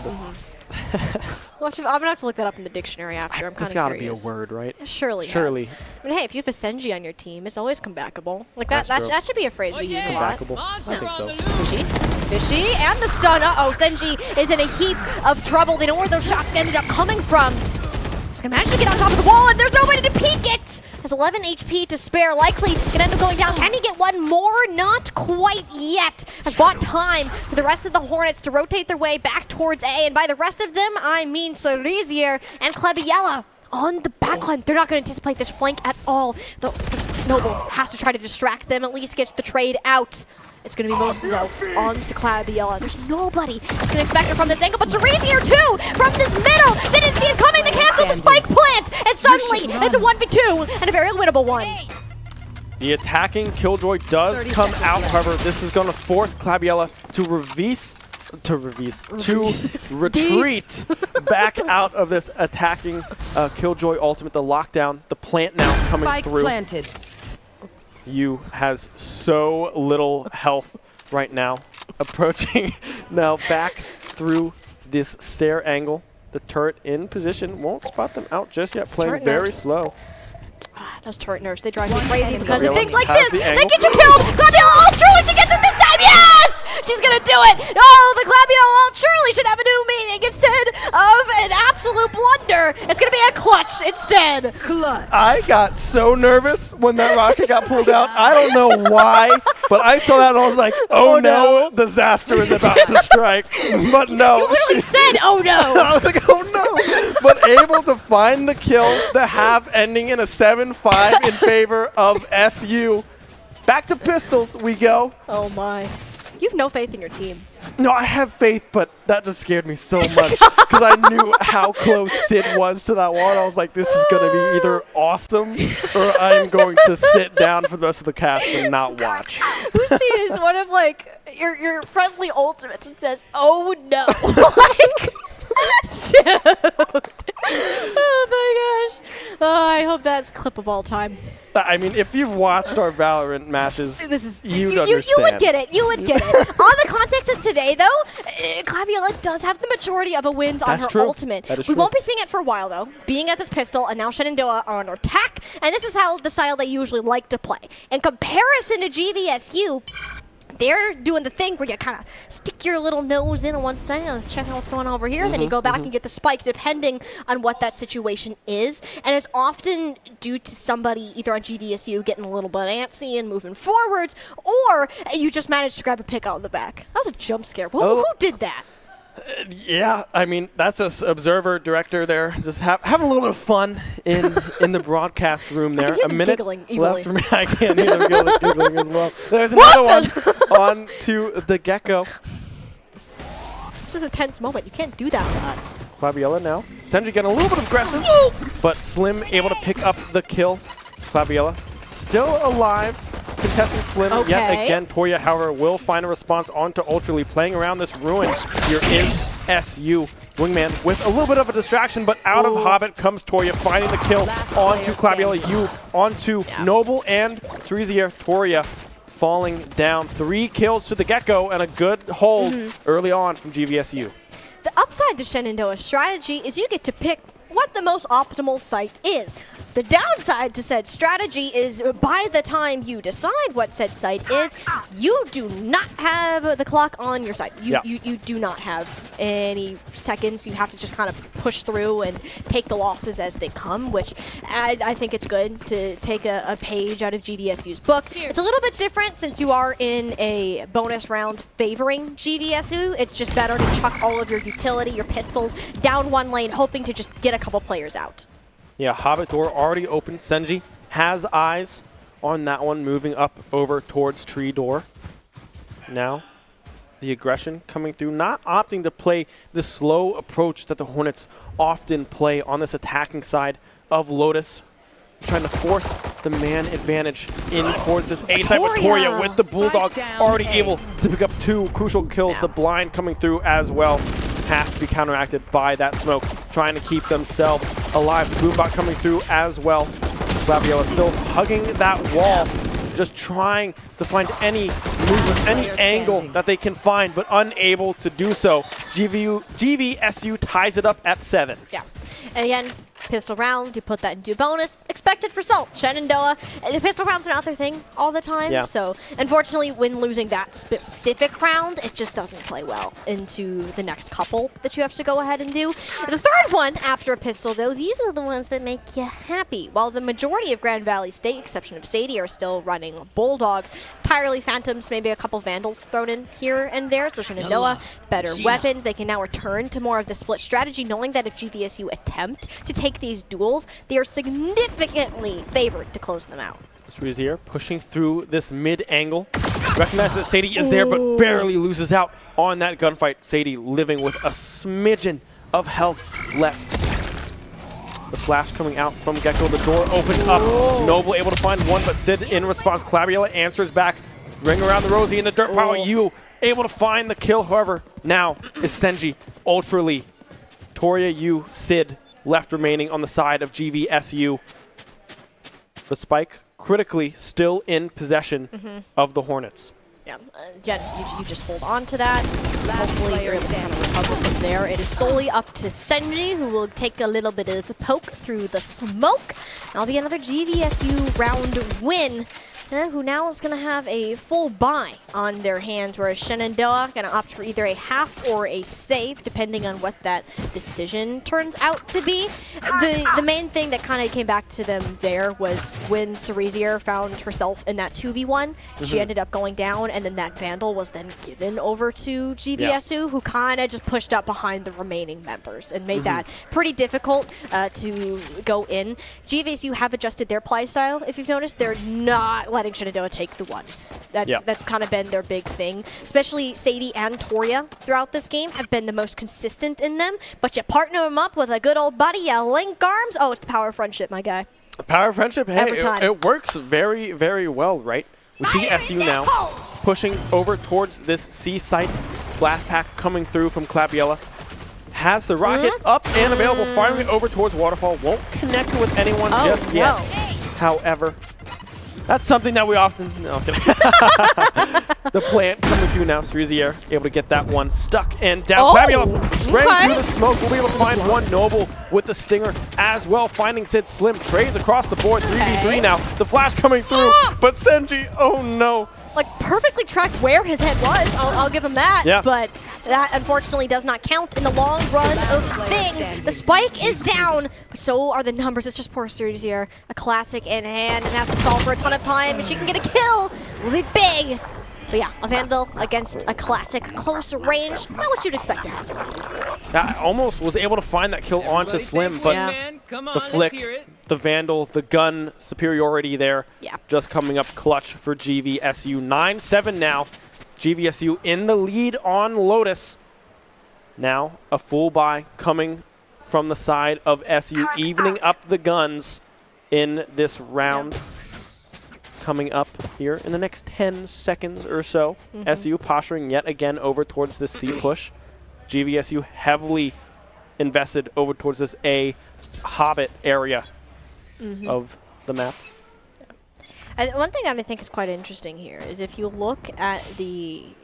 I'm going to have to look that up in the dictionary after. I'm kind It's of got to curious. be a word, right? Surely. Surely. Has. I mean, hey, if you have a Senji on your team, it's always comebackable. Like that That's true. that should be a phrase we use a lot. Comebackable. I think so. Fishy, and the stun. Uh-oh, Senji is in a heap of trouble. They know where those shots ended up coming from. He's gonna manage to get on top of the wall, and there's nobody to peek it! Has 11 HP to spare, likely gonna end up going down. Can he get one more? Not quite yet. Has bought time for the rest of the Hornets to rotate their way back towards A, and by the rest of them, I mean Cerezier and Clabiella on the backline. They're not gonna anticipate this flank at all. The Noble has to try to distract them, at least gets the trade out. It's going to be mostly, though, on to Clabiella. There's nobody that's going to expect it from this angle, but Cerezier, too, from this middle. They didn't see it coming. They canceled the spike plant, and suddenly it's a 1v2 and a very winnable one. The attacking Killjoy does come out, however, this is going to force Clabiella to retreat back out of this attacking Killjoy ultimate. The lockdown, the plant now coming through. You has so little health right now. Approaching now back through this stair angle. The turret in position. Won't spot them out just yet. Playing Turret very nerfs. slow. Those turret nerfs, they drive me crazy because of Clabiella things like has this. the They angle. get you killed. Clabiella ult, truly, she gets it this time. Yes! She's going to do it. Oh, the Clabiella ult surely should have a new meaning instead of an absolute blunder. It's going to be a clutch instead. I got so nervous when that rocket got pulled out. I don't know why. But I saw that and I was like, oh no, disaster is about to strike. But no. You literally said, oh no. I was like, oh no. But able to find the kill, the half ending in a 7-5 in favor of SU. Back to pistols we go. Oh my. You have no faith in your team. No, I have faith, but that just scared me so much because I knew how close Sid was to that wall. I was like, this is going to be either awesome or I'm going to sit down for the rest of the cast and not watch. Lucy is one of like your friendly ultimates and says, oh no. Like, dude. Oh my gosh. Oh, I hope that's a clip of all time. I mean, if you've watched our Valorant matches, you'd understand. You would get it. You would get it. On the context of today, though, Claviola does have the majority of the wins on her ultimate. That is we true. won't be seeing it for a while, though, being as its pistol, and now Shenandoah are on attack, and this is how the style they usually like to play. In comparison to GVSU, they're doing the thing where you kind of stick your little nose in on one side, let's check out what's going on over here, then you go back and get the spike depending on what that situation is. And it's often due to somebody either on GVSU getting a little bit antsy and moving forwards, or you just managed to grab a pick out of the back. That was a jump scare. Who did that? Yeah, I mean, that's just observer director there. Just have a little bit of fun in the broadcast room there. I can hear them giggling left for me. I can't hear them giggling as well. There's another one on to the Gecko. This is a tense moment. You can't do that to us. Claviola now. Senji getting a little bit aggressive, but Slim able to pick up the kill. Claviola still alive. Contesting Slim yet again. Toya, however, will find a response onto Ultraly, playing around this ruin. Here is SU. Wingman with a little bit of a distraction, but out of Hobbit comes Toya, finding the kill onto Claviola. Onto Noble and Cerezier. Toya falling down. 3 kills to the Gecko and a good hold early on from GVSU. The upside to Shenandoah's strategy is you get to pick what the most optimal site is. The downside to said strategy is by the time you decide what said site is, you do not have the clock on your side. You do not have any seconds. You have to just kind of push through and take the losses as they come, which I think it's good to take a page out of GVSU's book. It's a little bit different since you are in a bonus round favoring GVSU. It's just better to chuck all of your utility, your pistols, down one lane, hoping to just get a couple players out. Yeah, Hobbit door already open. Senji has eyes on that one, moving up over towards tree door. Now, the aggression coming through, not opting to play the slow approach that the Hornets often play on this attacking side of Lotus. Trying to force the man advantage in towards this A side with Toya with the Bulldog already able to pick up 2 crucial kills. The blind coming through as well has to be counteracted by that smoke, trying to keep themselves alive. The Boombot coming through as well. Claviola still hugging that wall, just trying to find any movement, any angle that they can find, but unable to do so. GVSU ties it up at 7. Yeah. And again, pistol round, you put that into bonus. Expected result. Shenandoah, the pistol rounds are not their thing all the time. So unfortunately, when losing that specific round, it just doesn't play well into the next couple that you have to go ahead and do. The third one after a pistol, though, these are the ones that make you happy. While the majority of Grand Valley State, exception of Sadie, are still running Bulldogs, entirely Phantoms, maybe a couple Vandals thrown in here and there. So Shenandoah, better weapons. They can now return to more of the split strategy, knowing that if GVSU attempt to take these duels, they are significantly favored to close them out. Cerezier here, pushing through this mid angle. Recognize that Sadie is there, but barely loses out on that gunfight. Sadie living with a smidgen of health left. The flash coming out from Gecko, the door opened up. Noble able to find one, but Sid in response. Claviola answers back. Ring around the Rosie in the dirt pile. You able to find the kill, however, now is Senji, Ultraly, Toria, you, Sid, left remaining on the side of GVSU. The spike critically still in possession of the Hornets. Yeah, again, you just hold on to that. Hopefully you're able to kind of recover from there. It is solely up to Senji, who will take a little bit of the poke through the smoke. That'll be another GVSU round win who now is going to have a full buy on their hands, whereas Shenandoah going to opt for either a half or a save, depending on what that decision turns out to be. The main thing that kind of came back to them there was when Cerezier found herself in that 2v1, she ended up going down, and then that Vandal was then given over to GVSU, who kind of just pushed up behind the remaining members and made that pretty difficult to go in. GVSU have adjusted their play style, if you've noticed. They're not letting Shenandoah take the ones. That's kind of been their big thing. Especially Sadie and Toria throughout this game have been the most consistent in them. But you partner them up with a good old buddy, you link arms. Oh, it's the power of friendship, my guy. Power of friendship, hey, Every time. it works very, very well, right? We see SU now pushing over towards this C site. Blast pack coming through from Clabiella. Has the rocket up and available, firing it over towards Waterfall. Won't connect with anyone just yet. However, that's something that we often... No, I'm kidding. The plant coming through now. Cerezier able to get that one stuck and down. Clabiella spraying through the smoke. We'll be able to find one Noble with the stinger as well. Finding Sid Slim. Trades across the board. 3v3 now. The flash coming through. But Senji, oh no. Like, perfectly tracked where his head was. I'll give him that. Yeah. But that, unfortunately, does not count in the long run of things. The spike is down, but so are the numbers. It's just poor Cerezier. A classic in hand and has to stall for a ton of time. If she can get a kill, will be big. But yeah, a Vandal against a classic close range. Not what you'd expect to happen. I almost was able to find that kill onto Slim, but the flick, the Vandal, the gun superiority there, just coming up clutch for GVSU. 9-7 now. GVSU in the lead on Lotus. Now a full buy coming from the side of SU, evening up the guns in this round. Coming up here in the next 10 seconds or so. SU posturing yet again over towards this C push. GVSU heavily invested over towards this A Hobbit area of the map. And one thing that I think is quite interesting here is if you look at the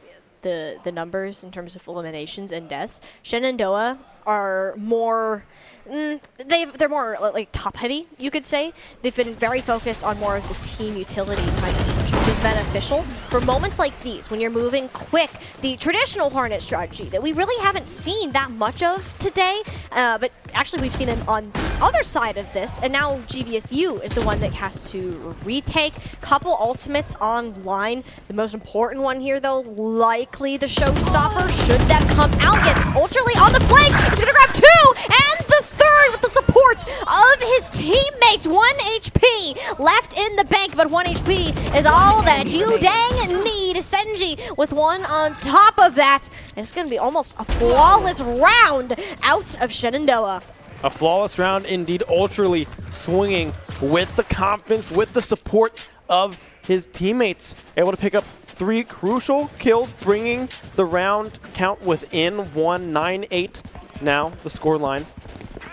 numbers in terms of eliminations and deaths, Shenandoah are more they're more like top heavy, you could say. They've been very focused on more of this team utility kind of push, which is beneficial for moments like these when you're moving quick. The traditional Hornet strategy that we really haven't seen that much of today, but actually we've seen it on the other side of this, and now GVSU is the one that has to retake. Couple ultimates online. The most important one here, though, likely the showstopper. Should that come out yet? Ultrally on the flank. He's gonna grab two, and the third with the support of his teammates. 1 HP left in the bank, but 1 HP is all that you dang need. Senji with one on top of that. It's gonna be almost a flawless round out of Shenandoah. A flawless round indeed. Ultrally swinging with the confidence, with the support of his teammates. Able to pick up 3 crucial kills, bringing the round count within 1-9-8 now, the scoreline.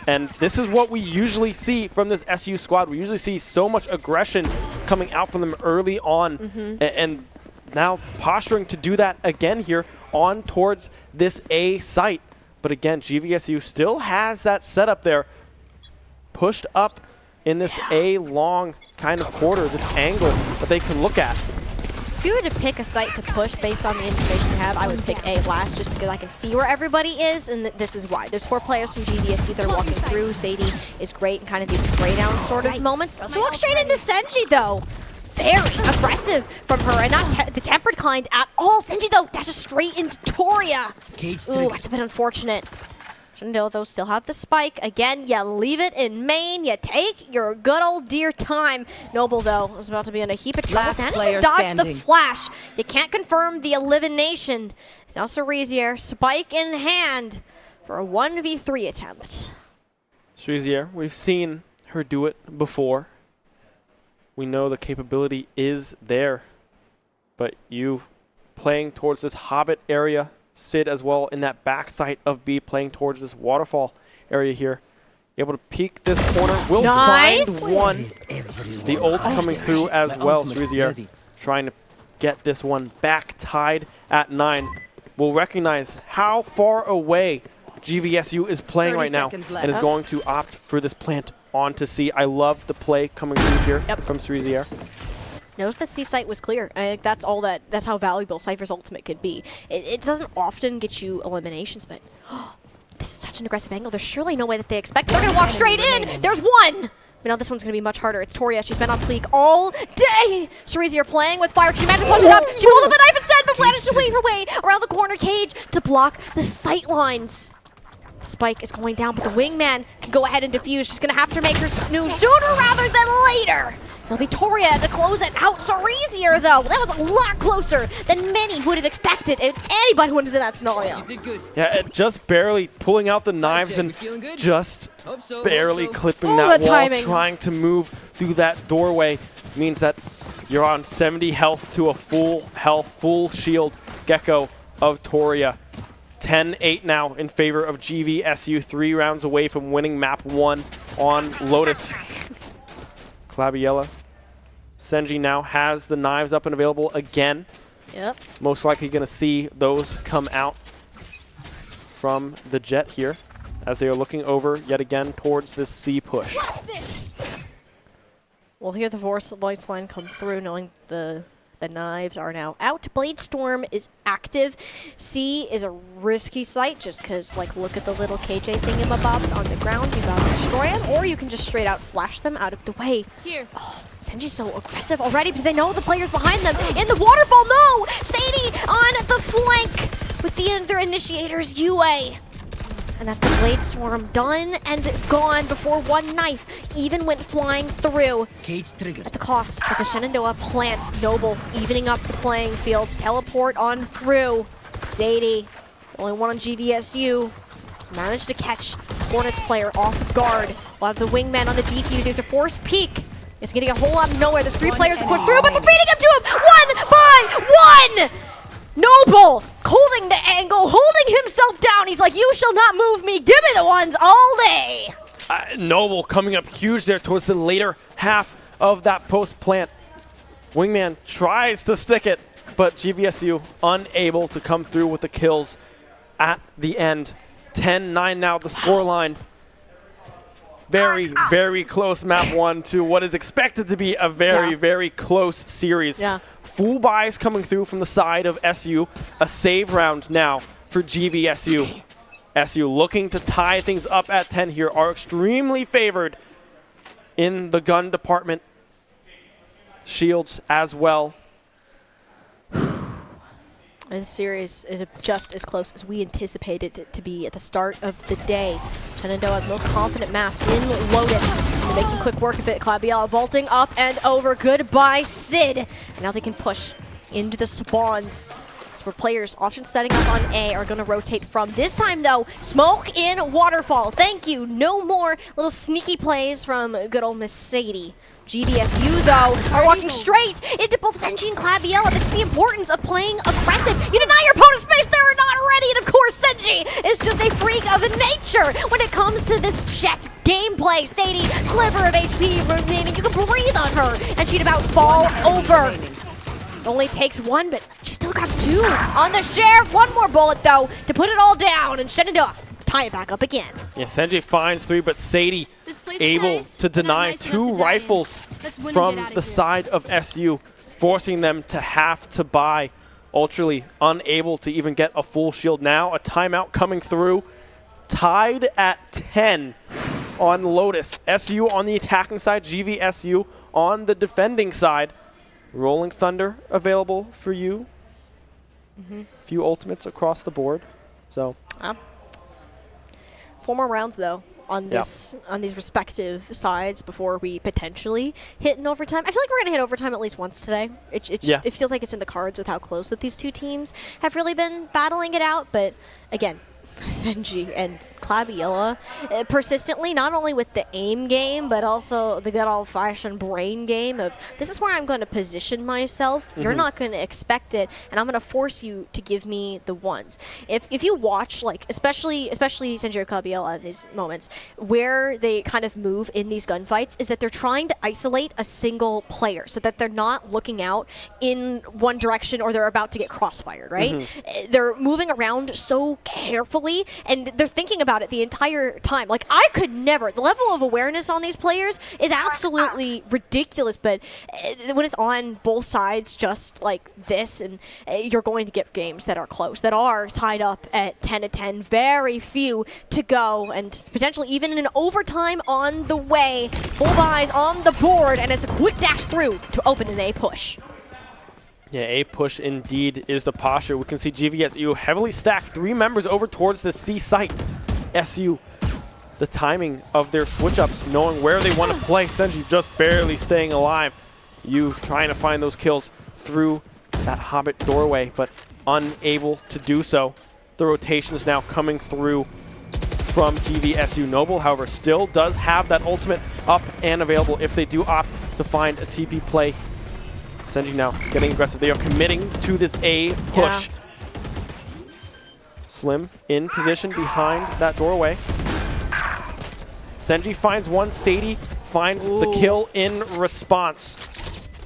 And this is what we usually see from this SU squad. We usually see so much aggression coming out from them early on. And now posturing to do that again here on towards this A site. But again, GVSU still has that setup there, pushed up in this A long kind of quarter, this angle that they can look at. If you were to pick a site to push based on the information you have, I would pick A last just because I can see where everybody is, and this is why. There's 4 players from GVSU that are walking through. Sadie is great in kind of these spray down sort of moments. So walk straight into Senji, though. Very aggressive from her, and not the tempered kind at all. Senji, though, dashes straight into Toria. Ooh, that's a bit unfortunate. Shenandoah, though, still have the spike. Again, you leave it in main. You take your good old dear time. Noble, though, is about to be in a heap of trouble. Managed to dodge the flash. You can't confirm the elimination. It's now Cerezier, spike in hand for a 1v3 attempt. Cerezier, we've seen her do it before. We know the capability is there. But you playing towards this Hobbit area, Sid as well in that backside of B, playing towards this waterfall area here. Able to peek this corner. Will find one. The ult coming through as well. Cerezier trying to get this one back tied at 9. We'll recognize how far away GVSU is playing right now and is going to opt for this plant onto C. I love the play coming through here from Cerezier. knows the C site was clear. I think that's how valuable Cypher's ultimate could be. It doesn't often get you eliminations, but this is such an aggressive angle. There's surely no way that they expect. They're gonna walk straight in. There's one. But now this one's gonna be much harder. It's Toria. She's been on fleek all day. Cerezy are playing with fire. She manages to push it up. She pulls out the knife instead, but manages to weave her way around the corner cage to block the sight lines. Spike is going down, but the wingman can go ahead and defuse. She's gonna have to make her snooze sooner rather than later. It'll be Toria to close it out. Cerezier, though, that was a lot closer than many would have expected if anybody was in that scenario. Yeah, just barely pulling out the knives and just barely clipping Oh, that the wall, timing. trying to move through that doorway means that you're on 70 health to a full health, full shield Gecko of Toria. 10-8 now in favor of GVSU, 3 rounds away from winning map 1 on Lotus. Claviella. Senji now has the knives up and available again. Yep. Most likely going to see those come out from the Jet here as they are looking over yet again towards this C push. We'll hear the voice line come through, knowing the knives are now out. Blade Storm is active. C is a risky site just because, like, look at the little KJ thingamabobs on the ground. You gotta destroy them, or you can just straight out flash them out of the way. Here. Oh, Senji's so aggressive already because they know the players behind them. In the waterfall, no! Sadie on the flank with the other initiators, UA. And that's the Blade Storm done and gone before one knife even went flying through. Cage triggered. At the cost of the Shenandoah plants. Noble evening up the playing field. Teleport on through. Sadie, the only one on GVSU, managed to catch Hornets player off guard. We'll have the wingman on the defuse. You have to force peek. It's getting a whole lot of nowhere. There's 3 players to push through, but they're beating him to him 1 by 1! Noble holding the angle, holding himself down. He's like, you shall not move me. Give me the ones all day. Noble coming up huge there towards the later half of that post plant. Wingman tries to stick it, but GVSU unable to come through with the kills at the end. 10-9 now the scoreline. Very, very close map 1 to what is expected to be a very, very close series. Yeah. Full buys coming through from the side of SU. A save round now for GVSU. SU looking to tie things up at 10 here, are extremely favored in the gun department. Shields as well. This series is just as close as we anticipated it to be at the start of the day. Shenandoah's most confident map in Lotus. They're making quick work of it. Claviella vaulting up and over. Goodbye, Sid. And now they can push into the spawns. That's where players often setting up on A are going to rotate from. This time, though, smoke in Waterfall. Thank you. No more little sneaky plays from good old Miss Sadie. GVSU, though, are walking straight into both Senji and Claviella. This is the importance of playing aggressive. You deny your opponent's space, they're not ready. And of course, Senji is just a freak of nature when it comes to this Jet gameplay. Sadie, sliver of HP remaining. You can breathe on her, and she'd about fall over. It only takes 1, but she still got 2 on the share. 1 more bullet, though, to put it all down, and Shenandoah tie it back up again. Yeah, Senji finds 3, but Sadie able to deny 2 rifles from the side of SU, forcing them to have to buy. Ultrally unable to even get a full shield now. A timeout coming through. Tied at 10 on Lotus. SU on the attacking side, GVSU on the defending side. Rolling Thunder available for you. Few ultimates across the board. So 4 more rounds, though, on this on these respective sides before we potentially hit an overtime. I feel like we're going to hit overtime at least once today. It feels like it's in the cards with how close that these 2 teams have really been battling it out. But, again, Senji and Claviella persistently, not only with the aim game, but also the good old-fashioned brain game of, this is where I'm going to position myself. You're not going to expect it, and I'm going to force you to give me the ones. If you watch, like, especially Senji or Claviella in these moments, where they kind of move in these gunfights is that they're trying to isolate a single player so that they're not looking out in one direction or they're about to get crossfired, right? They're moving around so carefully mentally, and they're thinking about it the entire time. Like, I could never. The level of awareness on these players is absolutely ridiculous, but when it's on both sides just like this, and you're going to get games that are close, that are tied up at 10-10, very few to go, and potentially even in an overtime on the way. Full buys on the board, and it's a quick dash through to open an A push. Yeah, A push indeed is the posture. We can see GVSU heavily stacked 3 members over towards the C site. SU, the timing of their switch-ups, knowing where they want to play. Senji just barely staying alive. You trying to find those kills through that Hobbit doorway, but unable to do so. The rotations now coming through from GVSU. Noble, however, still does have that ultimate up and available if they do opt to find a TP play. Senji now getting aggressive. They are committing to this A push. Yeah. Slim in position behind that doorway. Senji finds one. Sadie finds the kill in response.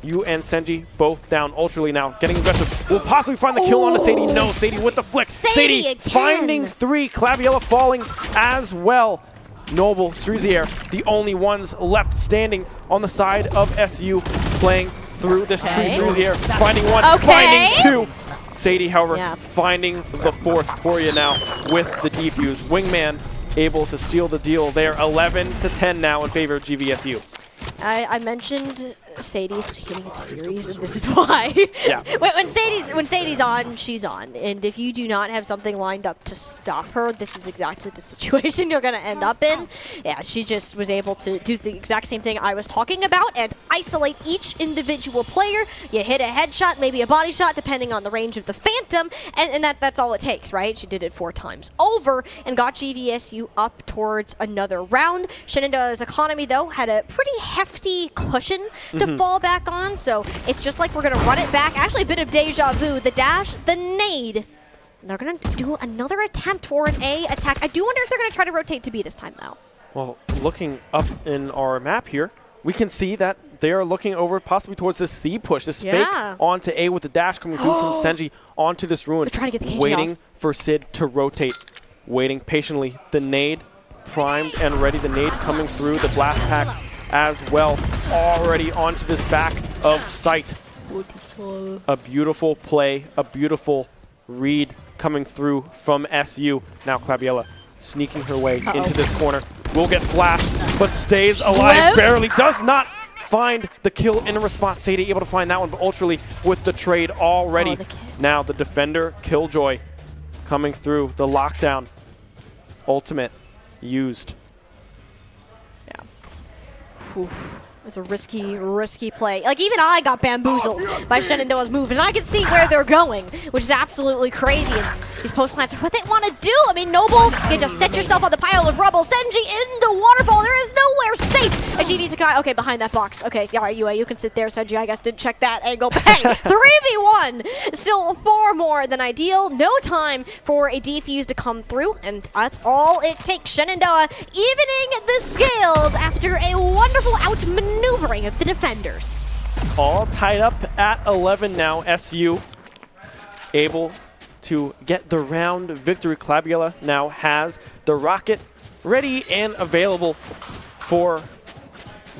You and Senji both down. Ultrally now getting aggressive. Will possibly find the kill onto Sadie. No, Sadie with the flick. Sadie finding 3. Claviella falling as well. Noble, Strezier, the only ones left standing on the side of SU, playing through this tree. Strezier finding 1, finding 2. Sadie, however, finding the 4th. Toria now with the defuse. Wingman able to seal the deal there. 11-10 now in favor of GVSU. I mentioned Sadie at the beginning of the series, and this is why. Yeah. when Sadie's on, she's on. And if you do not have something lined up to stop her, this is exactly the situation you're going to end up in. Yeah, she just was able to do the exact same thing I was talking about and isolate each individual player. You hit a headshot, maybe a body shot, depending on the range of the Phantom, and that's all it takes, right? She did it 4 times over and got GVSU up towards another round. Shenandoah's economy, though, had a pretty hefty cushion to fall back on, so it's just like we're going to run it back. Actually, a bit of deja vu. The dash, the nade. They're going to do another attempt for an A attack. I do wonder if they're going to try to rotate to B this time, though. Well, looking up in our map here, we can see that they are looking over possibly towards this C push, this fake onto A with the dash coming through from Senji onto this ruin. They're trying to get the KG waiting off. for Sid to rotate, waiting patiently. The nade primed and ready. The nade coming through, the blast packs as well, already onto this back of sight. A beautiful play, a beautiful read coming through from SU. Now Claviella sneaking her way into this corner. Will get flashed, but stays alive barely. Does not find the kill in response. Sadie able to find that one, but Ultrally with the trade already. Now the defender, Killjoy, coming through. The lockdown ultimate used. It's a risky play. Like, even I got bamboozled by Shenandoah's move, and I can see where they're going, which is absolutely crazy. And these post lines are what they want to do. I mean, Noble, you just set yourself on the pile of rubble. Senji in the waterfall. There is nowhere safe. And GV Sakai, okay, behind that box. Okay, all right, you can sit there. Senji, I guess, didn't check that angle. Bang! 3v1. Still far more than ideal. No time for a defuse to come through, and that's all it takes. Shenandoah evening the scales after a wonderful outmaneuvering of the defenders. All tied up at 11 now. SU able to get the round victory. Claviella now has the rocket ready and available for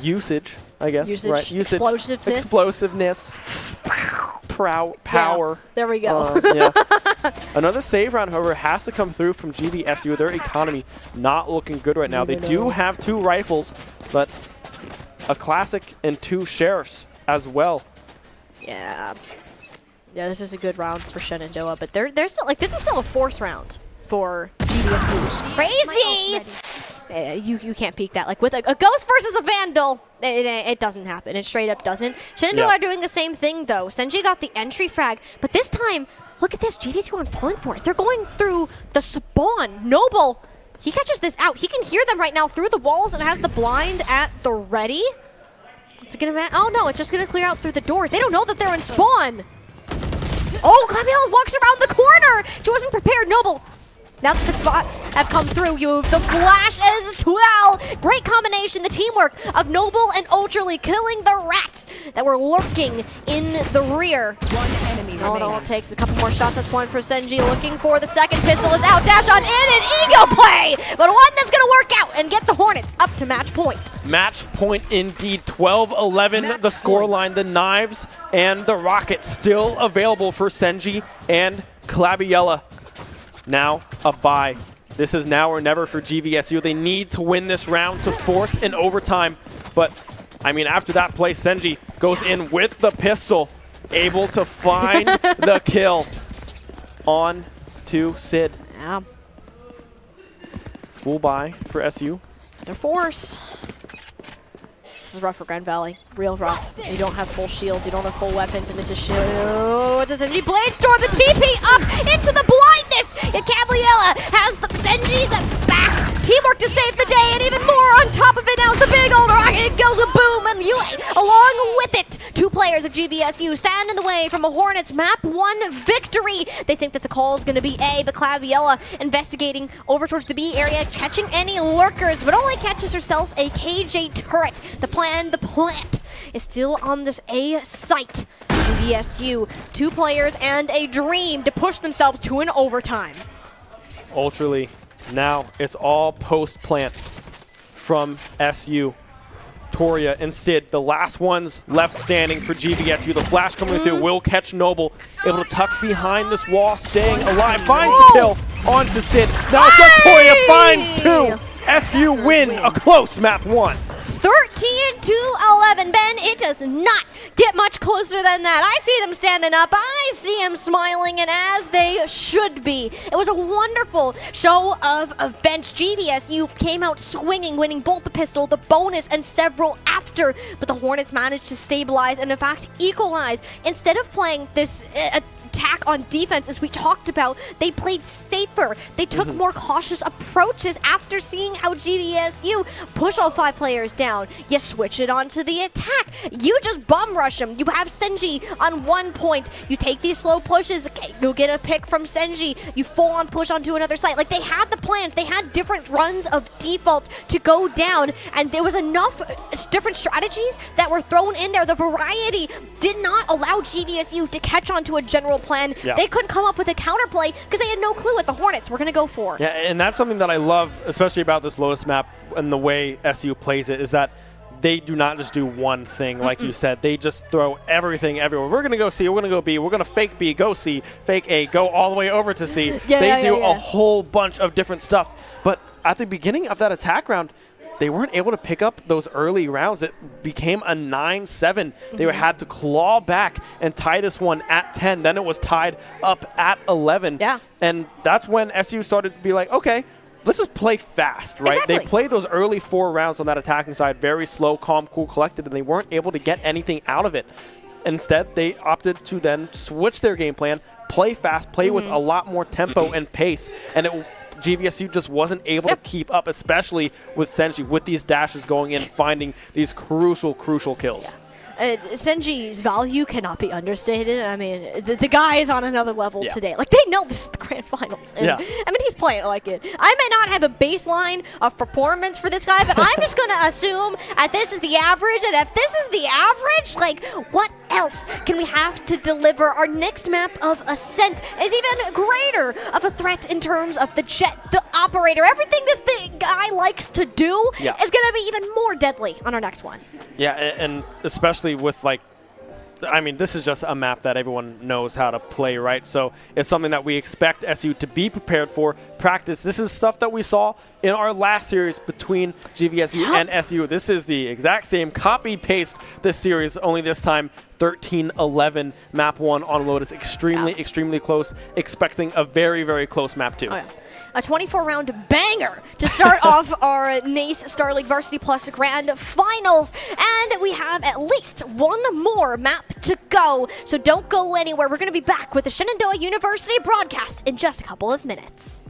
usage, I guess. Right? Usage. Explosiveness. Power. Yeah, there we go. Another save round, however, has to come through from GVSU. Their economy not looking good right now. They do have 2 rifles, but a classic and 2 sheriffs as well. Yeah, this is a good round for Shenandoah, but they're still like, this is still a force round for GVSU, which is crazy. You can't peek that. Like, with a ghost versus a vandal, it doesn't happen. It straight up doesn't. Shenandoah are doing the same thing though. Senji got the entry frag, but this time, look at this. GVSU aren't pulling for it. They're going through the spawn. Noble, he catches this out. He can hear them right now through the walls and has the blind at the ready. Is it gonna? Oh no, it's just gonna clear out through the doors. They don't know that they're in spawn. Oh, Claviella walks around the corner. She wasn't prepared. Noble Now that the spots have come through, you have the flash as well. Great combination, the teamwork of Noble and Ultrally killing the rats that were lurking in the rear. One enemy All in all, remaining. it takes a couple more shots. That's one for Senji, looking for the second pistol is out. Dash on in and ego play, but one that's gonna work out and get the Hornets up to match point. Match point indeed, 12-11 the scoreline. The knives and the rockets still available for Senji and Claviella. Now a bye. This is now or never for GVSU. They need to win this round to force an overtime. But, I mean, after that play, Senji goes in with the pistol, able to find the kill on to Sid. Yeah, Full bye for SU. another force. This is rough for Grand Valley. Real rough. You don't have full shields, you don't have full weapons, and it's a shield. It's a Senji Blade Storm, the TP up into the blindness! And Gabriella has the Senji's back. Teamwork to save the day, and even more on top of it now. The big old rocket goes a boom, and you along with it. Two players of GVSU stand in the way from a Hornets map 1 victory. They think that the call is going to be A, but Claviella investigating over towards the B area, catching any lurkers, but only catches herself a KJ turret. The plant is still on this A site. GVSU, 2 players and a dream to push themselves to an overtime. Ultrally, now it's all post-plant from SU. Toria and Sid, the last ones left standing for GVSU. The flash coming through will catch Noble, able to tuck behind this wall, staying alive, finds the kill onto Sid. Now it's up, Toria finds 2. SU win a close map 1. 13-11, Ben, it does not get much closer than that. I see them standing up, I see them smiling, and as they should be. It was a wonderful show of events. GVSU came out swinging, winning both the pistol, the bonus, and several after, but the Hornets managed to stabilize and in fact equalize. Instead of playing this attack on defense, as we talked about, they played safer. They took more cautious approaches after seeing how GVSU push all 5 players down. You switch it onto the attack. You just bum rush them. You have Senji on 1 point. You take these slow pushes. Okay, you'll get a pick from Senji. You full on push onto another site. Like, they had the plans. They had different runs of default to go down, and there was enough different strategies that were thrown in there. The variety did not allow GVSU to catch on to a general plan. Yeah. They couldn't come up with a counterplay because they had no clue what the Hornets were going to go for. Yeah, and that's something that I love, especially about this Lotus map and the way SU plays it, is that they do not just do one thing, like you said. They just throw everything everywhere. We're going to go C, we're going to go B, we're going to fake B, go C, fake A, go all the way over to C. They do a whole bunch of different stuff. But at the beginning of that attack round, they weren't able to pick up those early rounds. It became a 9-7. They had to claw back and tie this one at 10. Then it was tied up at 11. Yeah. And that's when SU started to be like, okay, let's just play fast, right? Exactly. They played those early 4 rounds on that attacking side very slow, calm, cool, collected, and they weren't able to get anything out of it. Instead, they opted to then switch their game plan, play fast, play with a lot more tempo and pace, and GVSU just wasn't able to keep up, especially with Senji, with these dashes going in, finding these crucial kills. Senji's value cannot be understated. I mean, the guy is on another level today. Like, they know this is the grand finals. And, I mean, he's playing it like it. I may not have a baseline of performance for this guy, but I'm just going to assume that this is the average. And if this is the average, like, what else can we have to deliver? Our next map of Ascent is even greater of a threat in terms of the jet, the operator. Everything this guy likes to do is going to be even more deadly on our next one. Yeah, and especially with, like, I mean, this is just a map that everyone knows how to play, right? So it's something that we expect SU to be prepared for, practice. This is stuff that we saw in our last series between GVSU and SU. This is the exact same copy-paste this series, only this time 13-11 map 1 on Lotus. Extremely close, expecting a very close map 2. A 24-round banger to start off our NACE Starleague Varsity Plus Grand Finals. And we have at least one more map to go. So don't go anywhere. We're going to be back with the Shenandoah University broadcast in just a couple of minutes.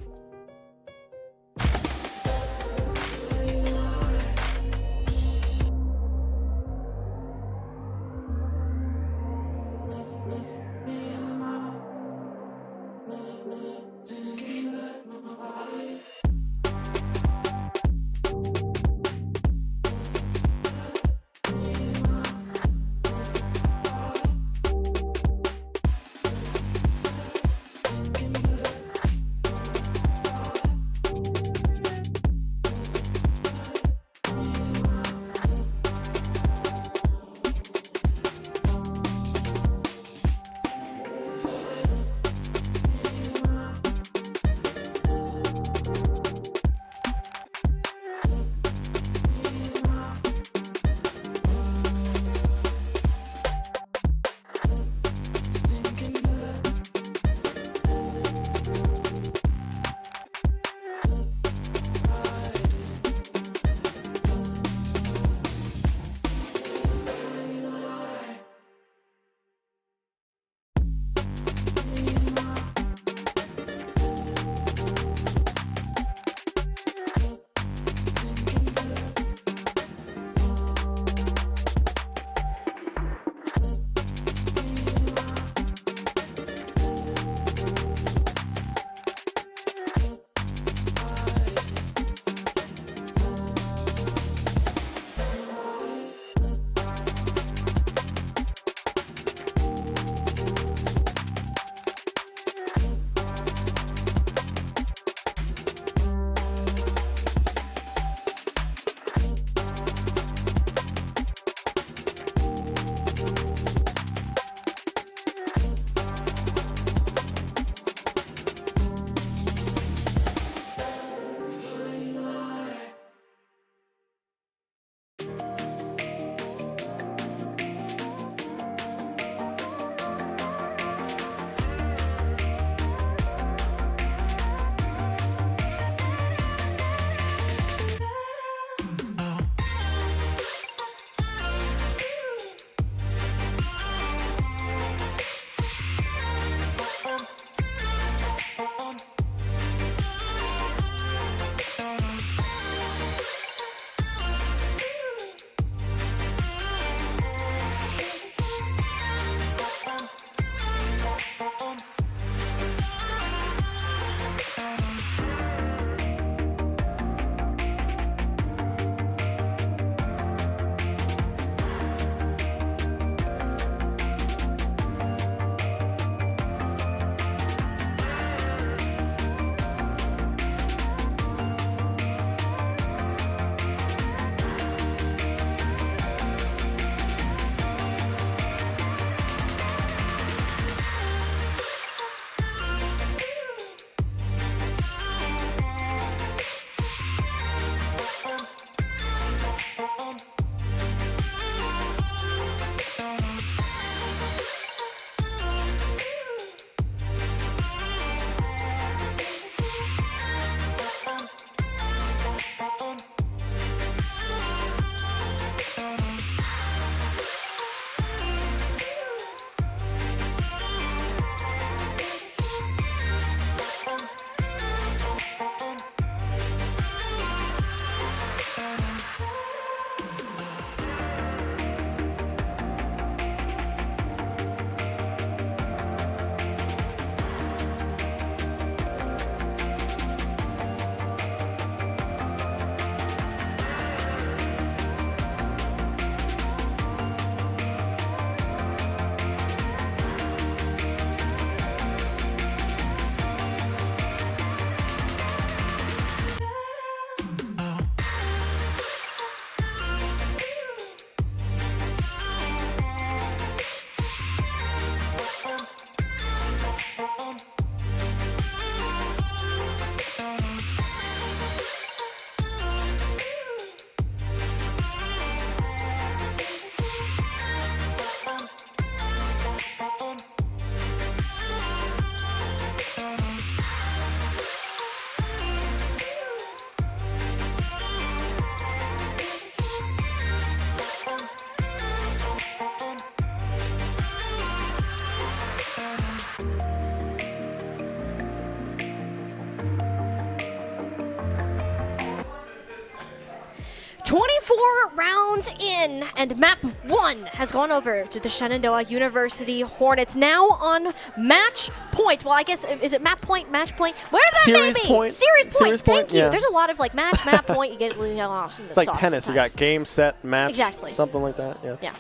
rounds in, and map 1 has gone over to the Shenandoah University Hornets. Now on match point. Well, I guess, is it map point, match point? Where did that may be? Point. Series point. Thank you. Yeah. There's a lot of like match, map point. You get lost in the It's like sauce tennis. sometimes. You got game, set, match, Exactly. something like that. Yeah. Yeah.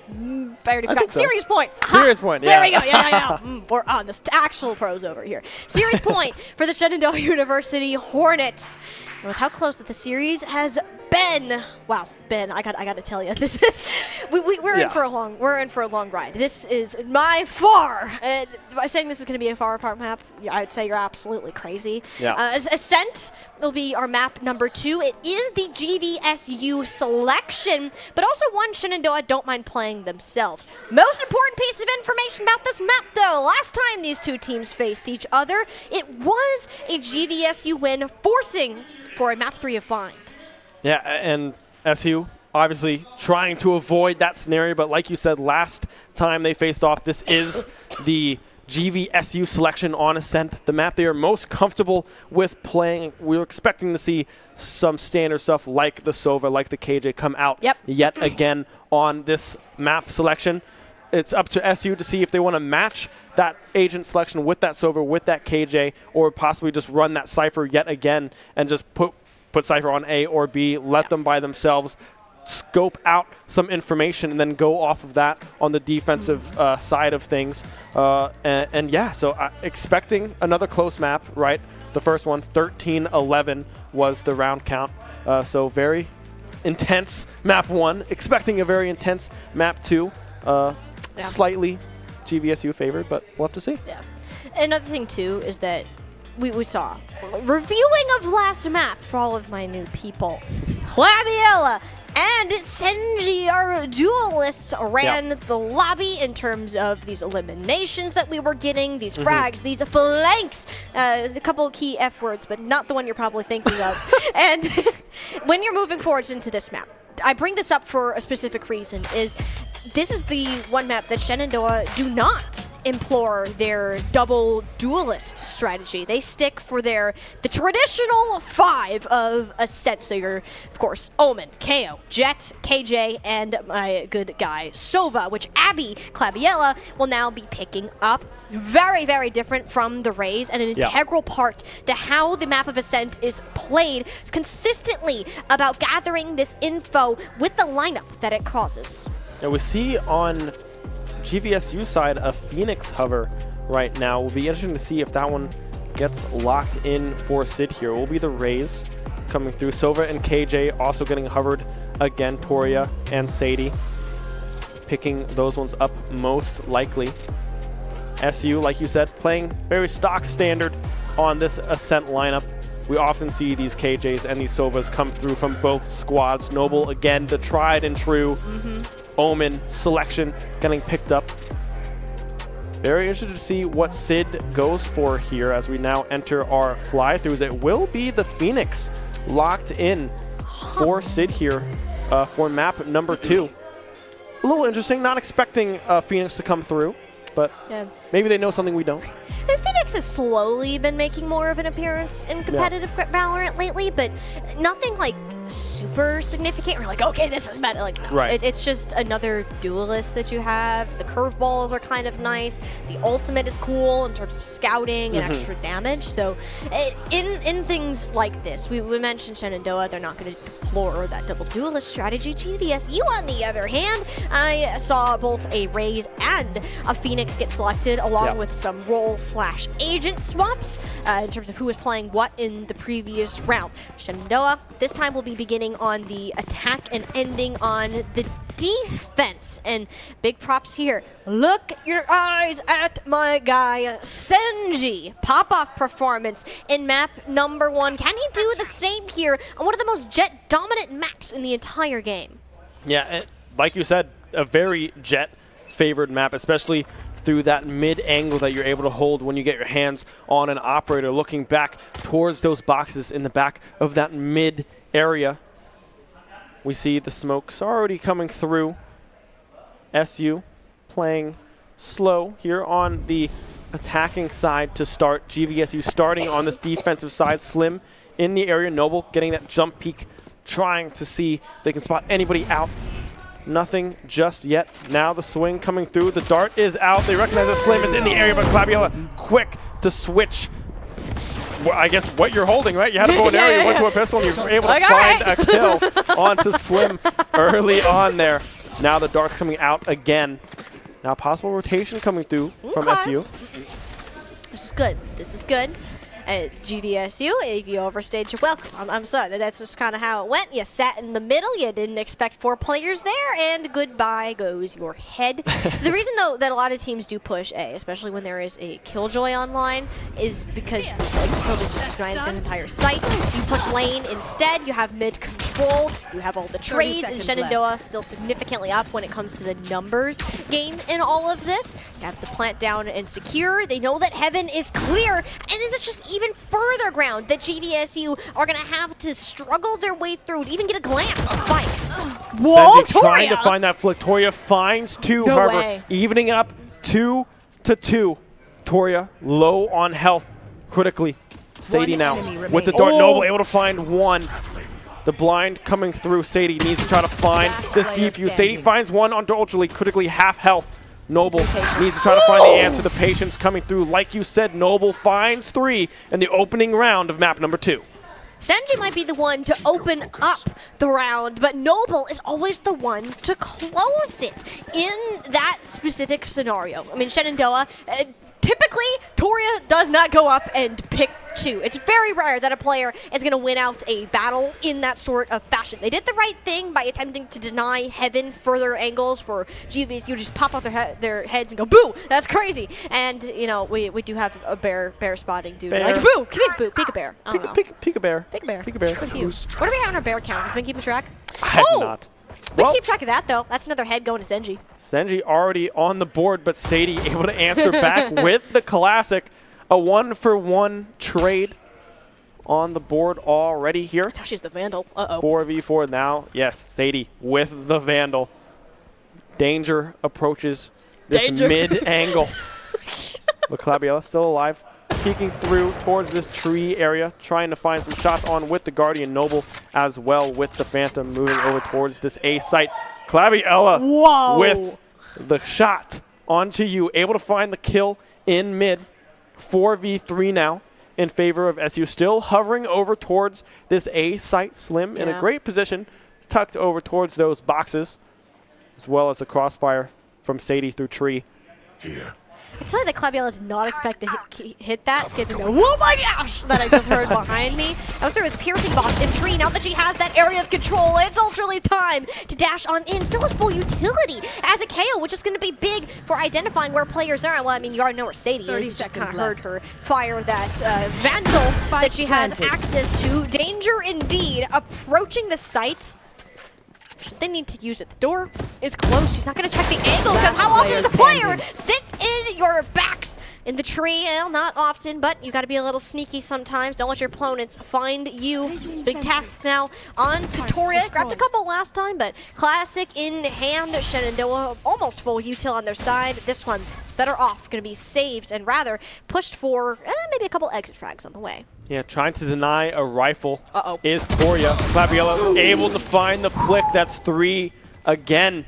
I already I forgot. think so. Series point. Series point, There yeah. we go. Yeah. We're on this actual pros over here. Series point for the Shenandoah University Hornets. And with how close that the series has been, wow, Ben, I got to tell you, this is we're in for a long ride. This is by far. By saying this is going to be a far apart map, I'd say you're absolutely crazy. Yeah. Ascent will be our map number 2. It is the GVSU selection, but also one Shenandoah don't mind playing themselves. Most important piece of information about this map, though, last time these two teams faced each other, it was a GVSU win, forcing for a map 3 of bind. Yeah, and SU obviously trying to avoid that scenario, but like you said, last time they faced off, this is the GVSU selection on Ascent, the map they are most comfortable with playing. We were expecting to see some standard stuff like the Sova, like the KJ come out yet again on this map selection. It's up to SU to see if they want to match that agent selection with that Sova, with that KJ, or possibly just run that Cypher yet again and just put Cypher on A or B, let them by themselves, scope out some information, and then go off of that on the defensive side of things. And yeah, so expecting another close map, right? The first one, 13-11 was the round count. So very intense map 1, expecting a very intense map 2. Slightly GVSU favored, but we'll have to see. Yeah. Another thing, too, is that we saw reviewing of last map for all of my new people. Claviella and Senji, our duelists, ran the lobby in terms of these eliminations that we were getting, these frags, these flanks, a couple of key F words, but not the one you're probably thinking of. And when you're moving forward into this map, I bring this up for a specific reason, is this is the one map that Shenandoah do not implore their double duelist strategy. They stick for the traditional 5 of Ascent. So you're, of course, Omen, KO, Jet, KJ, and my good guy Sova, which Abby Claviella will now be picking up. Very, very different from the Rays, and an integral part to how the map of Ascent is played. It's consistently about gathering this info with the lineup that it causes. And we see on GVSU side a Phoenix hover right now. Will be interesting to see if that one gets locked in for Sid here. Will be the Rays coming through. Sova and KJ also getting hovered again. Toria and Sadie picking those ones up most likely. SU, like you said, playing very stock standard on this Ascent lineup. We often see these KJs and these Sovas come through from both squads. Noble, again, the tried and true Omen selection getting picked up. Very interested to see what Sid goes for here as we now enter our fly-throughs. It will be the Phoenix locked in for Sid here for map number 2. A little interesting, not expecting Phoenix to come through, but maybe they know something we don't. And Phoenix has slowly been making more of an appearance in competitive Valorant lately, but nothing like super significant. We're like, okay, this is meta. Like, no. It's just another duelist that you have. The curveballs are kind of nice. The ultimate is cool in terms of scouting and extra damage. So in things like this, we mentioned Shenandoah. They're not going to deplore that double duelist strategy. GVSU, on the other hand, I saw both a Raze and a Phoenix get selected, along with some role/agent swaps in terms of who was playing what in the previous round. Shenandoah this time will be beginning on the attack and ending on the defense. And big props here. Look your eyes at my guy, Senji. Pop-off performance in map number 1. Can he do the same here on one of the most jet-dominant maps in the entire game? Yeah, like you said, a very jet-favored map, especially through that mid-angle that you're able to hold when you get your hands on an operator, looking back towards those boxes in the back of that mid area. We see the smokes already coming through. SU playing slow here on the attacking side to start. GVSU starting on this defensive side. Slim in the area. Noble getting that jump peek trying to see if they can spot anybody out. Nothing just yet. Now the swing coming through. The dart is out. They recognize that Slim is in the area, but Clabiola quick to switch. Well, I guess what you're holding, right? You had to go in an area, you went to a pistol, and you were able to find a kill onto Slim early on there. Now the dart's coming out again. Now possible rotation coming through from SU. This is good. This is good. GVSU, if you overstayed your welcome. I'm sorry, that's just kind of how it went. You sat in the middle, you didn't expect 4 players there, and goodbye goes your head. The reason, though, that a lot of teams do push A, especially when there is a Killjoy online, is because like, Killjoy just destroys the entire site. You push lane instead, you have mid control, you have all the trades, and Shenandoah still significantly up when it comes to the numbers game in all of this. You have the plant down and secure. They know that heaven is clear, and this is just even further ground that GVSU are going to have to struggle their way through to even get a glance at Spike. Whoa, Senji trying to find that flick. Toria finds 2, No however, way. evening up 2-2. Toria low on health, critically. Sadie now with the dart. Noble able to find 1. The blind coming through. Sadie needs to try to find this defuse. Sadie finds 1 onto Ultra League, critically half health. Noble needs to try to find the answer. The patience coming through. Like you said, Noble finds 3 in the opening round of map number 2. Senji might be the one to open up the round, but Noble is always the one to close it in that specific scenario. I mean, Shenandoah, typically, Toria does not go up and pick 2. It's very rare that a player is going to win out a battle in that sort of fashion. They did the right thing by attempting to deny Heaven further angles for GVSU to just pop off their heads and go, boo, that's crazy. And, you know, we do have a bear spotting dude. Like, boo, come here, boo, peek a bear. Peek a bear. Peek a bear. Peek a bear. So cute. What are we having our bear count? Have we been keeping track? I have not. We keep track of that, though. That's another head going to Senji. Senji already on the board, but Sadie able to answer back with the classic. A 1-for-1 trade on the board already here. Now she's the Vandal. 4v4 now. Yes, Sadie with the Vandal. Danger approaches this mid-angle. But Clabiola still alive. Peeking through towards this tree area, trying to find some shots on with the Guardian Noble as well with the Phantom moving over towards this A site. Clabiola with the shot onto you, able to find the kill in mid. 4v3 now in favor of SU, still hovering over towards this A site. Slim in a great position, tucked over towards those boxes, as well as the crossfire from Sadie through tree. Here. I can tell you that Clabiola did not expect to hit that. Given the, oh my gosh, that I just heard behind me. I was there with Piercing Box in tree. Now that she has that area of control, it's Ultra League's time to dash on in. Still has full utility as a KO, which is going to be big for identifying where players are. Well, I mean, you already know where Sadie is. You just kind of heard her fire that Vandal that she has access to. Danger indeed, approaching the site. Should they need to use it? The door is closed. She's not going to check the angle because how often does the player sit in your backs in the tree? Well, not often, but you got to be a little sneaky sometimes. Don't let your opponents find you. Big tax now on Toria. Grabbed a couple last time, but classic in hand. Shenandoah almost full util on their side. This one is better off. Going to be saved and rather pushed for maybe a couple exit frags on the way. Yeah, trying to deny a rifle is Toria. Clabiola able to find the flick. That's 3 again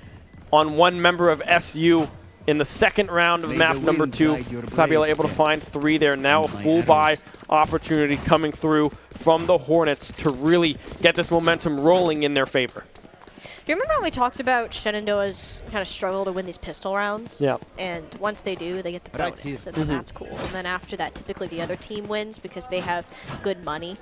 on 1 member of SU in the second round of map number 2. Clabiola able to find 3 there. Now a full buy opportunity coming through from the Hornets to really get this momentum rolling in their favor. Do you remember when we talked about Shenandoah's kind of struggle to win these pistol rounds? Yeah. And once they do, they get the bonus, and then that's cool. And then after that, typically the other team wins because they have good money.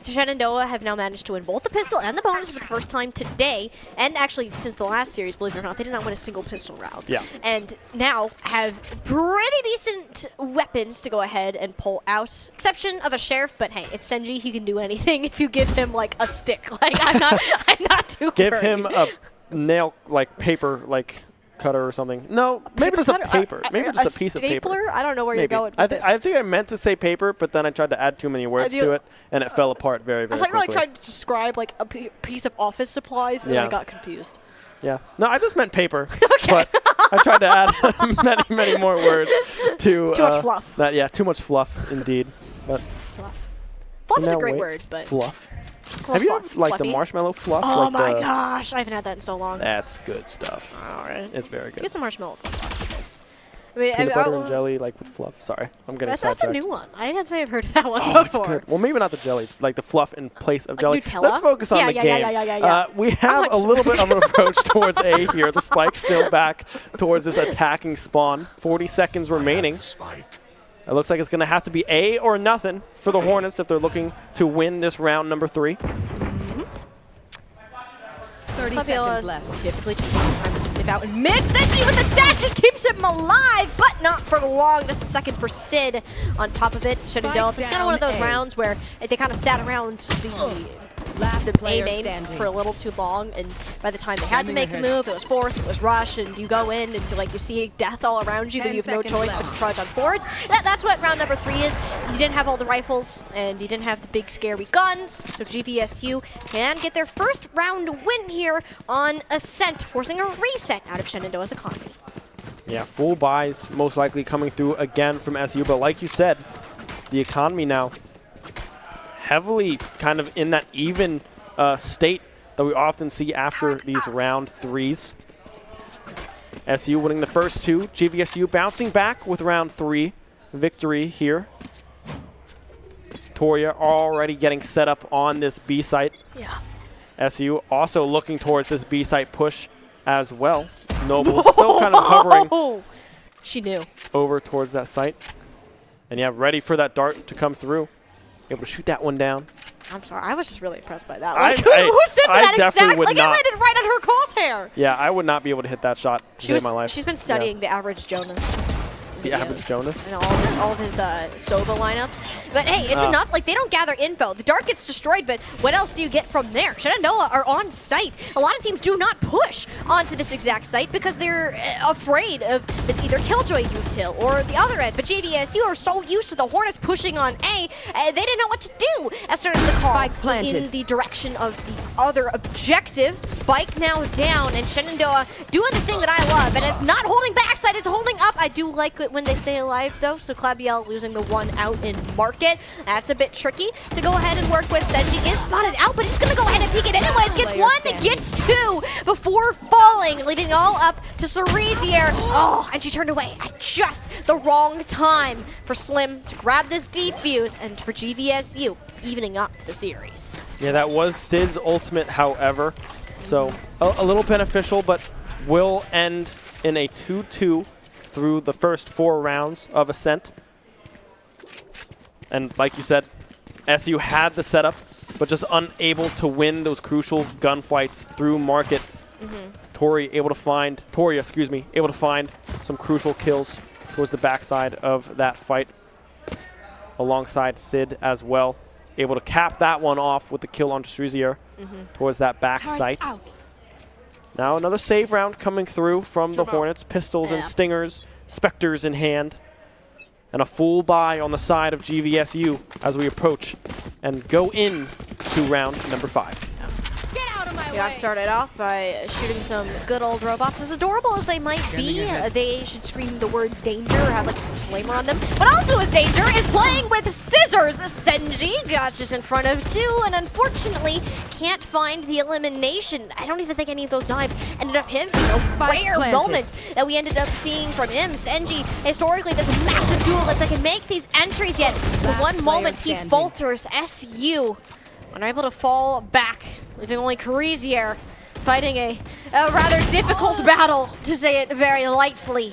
Shenandoah have now managed to win both the pistol and the bonus for the first time today. And actually, since the last series, believe it or not, they did not win a single pistol round. Yeah. And now have pretty decent weapons to go ahead and pull out. Exception of a sheriff, but hey, it's Senji. He can do anything if you give him like a stick. Like I'm not too Give worried. him a nail, like paper, like cutter or something. No, maybe just a paper. Maybe just a piece of paper. Stapler? I don't know where Maybe. you're going with I think I meant to say paper, but then I tried to add too many words to it, and it fell apart very, very I thought you were like quickly. trying to describe like a piece of office supplies, and I got confused. Yeah. No, I just meant paper. But I tried to add many, many more words to... Too much fluff. Yeah, too much fluff, indeed. But Fluff. Fluff is a great word, but... Fluff. Have you had like the marshmallow fluff? Oh like my the, gosh, I haven't had that in so long. That's good stuff. All right. It's very good. Get some marshmallow fluff, guys. I mean, Peanut butter and jelly, like with fluff. Sorry, I'm getting That's a sidetracked. new one. I can't say I've heard of that one Oh, before. it's good. Well, maybe not the jelly, like the fluff in place of jelly. Nutella? Let's focus on the game. We have a little bit of an approach towards A here. The spike still back towards this attacking spawn. 40 seconds remaining. It looks like it's going to have to be A or nothing for the Hornets if they're looking to win this round number 3. 30 seconds left. Typically just takes some time to sniff out in mid. Senji with the dash, it keeps him alive, but not for long. This is second for Sid on top of it. Shenandoah. It's kind of one of those rounds where they kind of sat around the A main for a little too long, and by the time they had to make a move, it was forced, it was rush, and you go in and like you see death all around you, but you have no choice but to trudge on forwards. That's what round number 3 is. You didn't have all the rifles, and you didn't have the big scary guns, so GVSU can get their first round win here on Ascent, forcing a reset out of Shenandoah's economy. Yeah, full buys most likely coming through again from SU, but like you said, the economy now heavily kind of in that even state that we often see after these round 3s. SU winning the first 2. GVSU bouncing back with round 3 victory here. Toria already getting set up on this B site. Yeah. SU also looking towards this B site push as well. Noble still kind of hovering She knew. over towards that site. And yeah, ready for that dart to come through. Able to shoot that one down. I'm sorry, I was just really impressed by that. I- Like, who sent I that definitely exact? would Like, not. it landed right on her crosshair. Yeah, I would not be able to hit that shot to save my life. She's been studying the average Jonas. The average videos Jonas? and all of his Sova lineups. But hey, it's enough. Like, they don't gather info. The dart gets destroyed, but what else do you get from there? Shenandoah are on site. A lot of teams do not push onto this exact site because they're afraid of this either Killjoy util or the other end. But JVSU are so used to the Hornets pushing on A, they didn't know what to do as soon as the call was in the direction of the other objective. Spike now down, and Shenandoah doing the thing that I love, and it's not holding backside, it's holding up. I do like it when they stay alive, though, so Clabiel losing the one out in market. That's a bit tricky to go ahead and work with. Senji is spotted out, but he's going to go ahead and peek it anyways. Gets one, gets 2 before falling, leaving it all up to Cerisier. Oh, and she turned away at just the wrong time for Slim to grab this defuse, and for GVSU evening up the series. Yeah, that was Sid's ultimate, however. So a little beneficial, but will end in a 2-2 through the first 4 rounds of Ascent. And like you said, SU had the setup, but just unable to win those crucial gunfights through market. Toria able to find some crucial kills towards the backside of that fight, alongside Sid as well. Able to cap that one off with the kill on Struzier towards that back site. Now another save round coming through from the Hornets. Pistols and Stingers, Spectres in hand. And a full buy on the side of GVSU as we approach and go in to round number 5. Yeah, started off by shooting some good old robots. As adorable as they might be, they should scream the word danger or have like a disclaimer on them. What also is danger is playing with scissors. Senji got just in front of 2 and unfortunately can't find the elimination. I don't even think any of those knives ended up hitting. A rare moment that we ended up seeing from him. Senji, historically this massive duelist that can make these entries, yet the one moment he falters. SU unable to fall back, leaving only Cerisier fighting a rather difficult battle, to say it very lightly.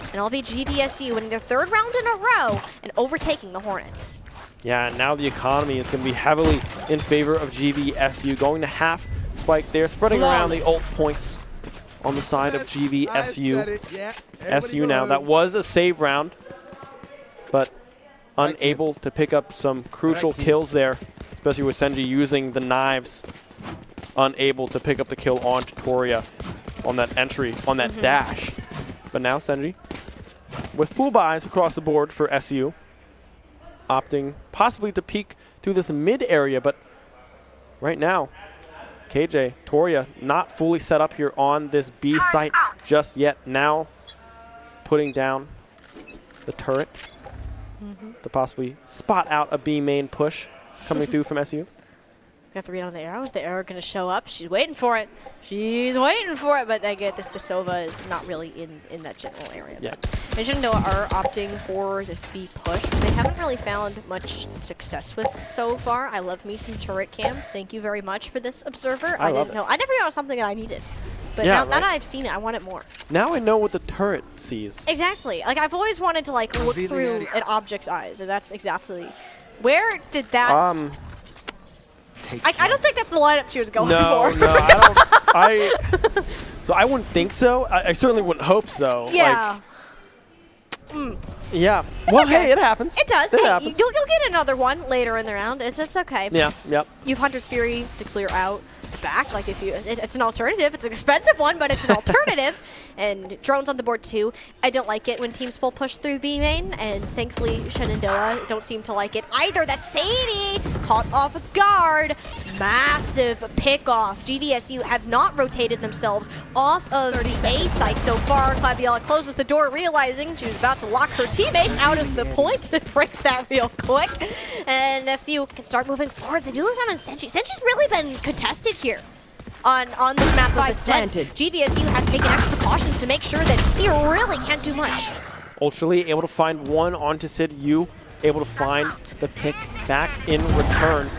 And it'll be GVSU winning their 3rd round in a row and overtaking the Hornets. Yeah, now the economy is going to be heavily in favor of GVSU. Going to half Spike there, spreading around the ult points on the side of GVSU. SU now, that was a save round, but unable to pick up some crucial kills there, especially with Senji using the knives. Unable to pick up the kill on Toria on that entry, on that dash. But now Senji, with full buys across the board for SU, opting possibly to peek through this mid area, but right now, KJ, Toria not fully set up here on this B site just yet. Now putting down the turret to possibly spot out a B main push coming through from SU. Got the read on the arrow. Is the arrow going to show up? She's waiting for it. She's waiting for it, but I get this. The Sova is not really in that general area. Yeah. And Shenandoah are opting for this B push, which they haven't really found much success with so far. I love me some turret cam. Thank you very much for this, Observer. I love didn't know. I never knew it was something that I needed. But Yeah, now right. that I've seen it, I want it more. Now I know what the turret sees. Exactly. Like, I've always wanted to, like, look through an object's eyes, and that's exactly... Where did that... I don't think that's the lineup she was going No, for. no, I don't. So I wouldn't think so. I certainly wouldn't hope so. Yeah. Yeah. Well, okay. hey, it happens. It does. It Hey, happens. you'll get another one later in the round. It's okay. Yeah. Yep. You have Hunter's Fury to clear out back. Like, if you, it's an alternative. It's an expensive one, but it's an alternative. And drones on the board too. I don't like it when teams full push through B main, and thankfully Shenandoah don't seem to like it either. That's Sadie caught off guard. Massive pick off. GVSU have not rotated themselves off of the A site so far. Claviella closes the door, realizing she was about to lock her teammates out of the point. Breaks that real quick. And SU can start moving forward. They do lose out on Senji. Senji's really been contested here on this map of Ascent. GVSU have taken extra precautions to make sure that he really can't do much. Ultraly able to find one onto Sid. You able to find the pick back in return.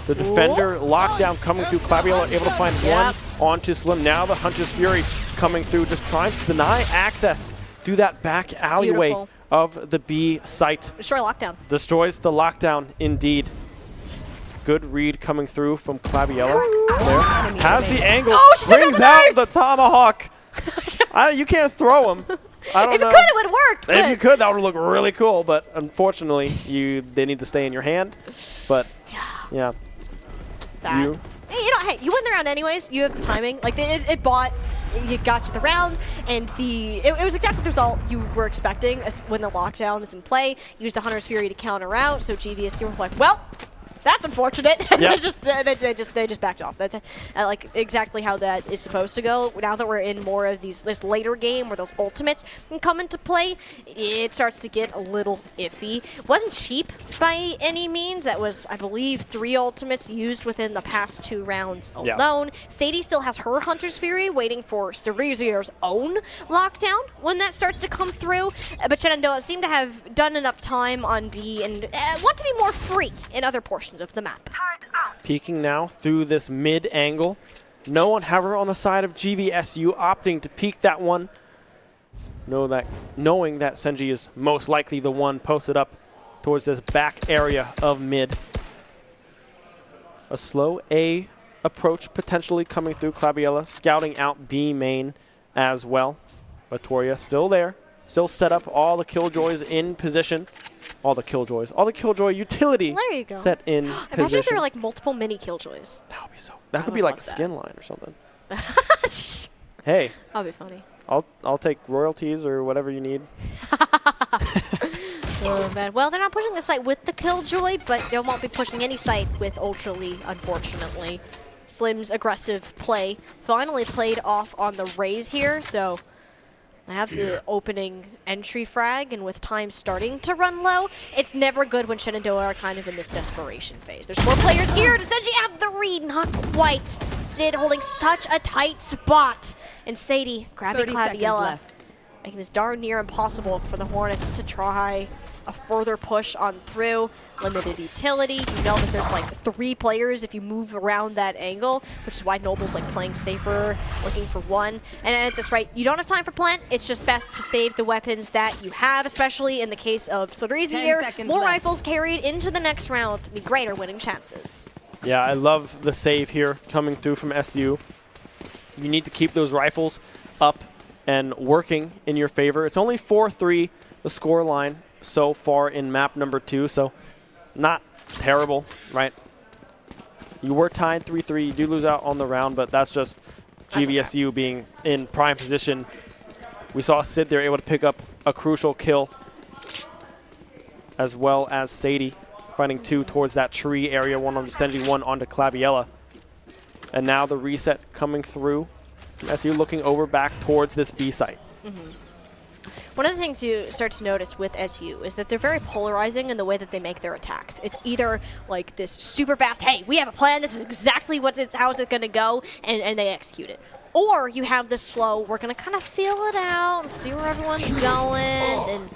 The defender lockdown coming through. Claviella able to find one onto Slim. Now the Hunter's Fury coming through, just trying to deny access through that back alleyway Beautiful. of the B site. Destroy lockdown. Destroys the lockdown indeed. Good read coming through from Claviella. There. Has the angle. Oh, she took out brings the out knife! the tomahawk. You can't throw him. I don't If know. it could, it would work. If you could, that would look really cool, but unfortunately, they need to stay in your hand. But, yeah. Hey, you win the round anyways. You have the timing. Like, it bought, you got you the round, and it was exactly the result you were expecting when the lockdown is in play. Use the Hunter's Fury to counter out, so GVSU were like, well, that's unfortunate. And Yep. they just backed off. Like exactly how that is supposed to go. Now that we're in more of this later game where those ultimates can come into play, it starts to get a little iffy. Wasn't cheap by any means. That was, I believe, 3 ultimates used within the past 2 rounds alone. Sadie still has her Hunter's Fury waiting for Cerezia's own lockdown when that starts to come through. But Shenandoah seem to have done enough time on B and want to be more free in other portions of the map. Peeking now through this mid angle. No one, however, on the side of GVSU opting to peek that one. Knowing that Senji is most likely the one posted up towards this back area of mid. A slow A approach potentially coming through. Claviella scouting out B main as well. Latoria still there. Still set up all the Killjoys in position. All the Killjoy utility There you go. set in Imagine if position. there were like multiple mini Killjoys. That would be so. That I could would be like a love that. skin line or something. Hey, That'd be funny. I'll take royalties or whatever you need. Oh man. Well, they're not pushing the site with the Killjoy, but they won't be pushing any site with Ultraly, unfortunately. Slim's aggressive play finally played off on the Raze here, so they have the opening entry frag, and with time starting to run low, it's never good when Shenandoah are kind of in this desperation phase. There's 4 players here. Does Senji have the read? Not quite. Sid holding such a tight spot, and Sadie grabbing 30 seconds Claviella, left. making this darn near impossible for the Hornets to try a further push on through. Limited utility. You know that there's like 3 players if you move around that angle, which is why Noble's like playing safer, looking for 1. And at this rate, you don't have time for plant. It's just best to save the weapons that you have, especially in the case of Sodrizi 10 here. seconds More left. rifles carried into the next round to be greater winning chances. Yeah, I love the save here coming through from SU. You need to keep those rifles up and working in your favor. It's only 4-3, the score line so far in map number 2, so not terrible, right? You were tied 3-3. You do lose out on the round, but that's just GVSU being in prime position. We saw Sid there able to pick up a crucial kill, as well as Sadie finding 2 towards that tree area, 1 onto Senji, 1 onto Claviella. And now the reset coming through from SU, looking over back towards this B site. One of the things you start to notice with SU is that they're very polarizing in the way that they make their attacks. It's either like this super fast, hey, we have a plan, this is exactly how it's going to go, and they execute it. Or you have this slow, we're going to kind of feel it out and see where everyone's going, and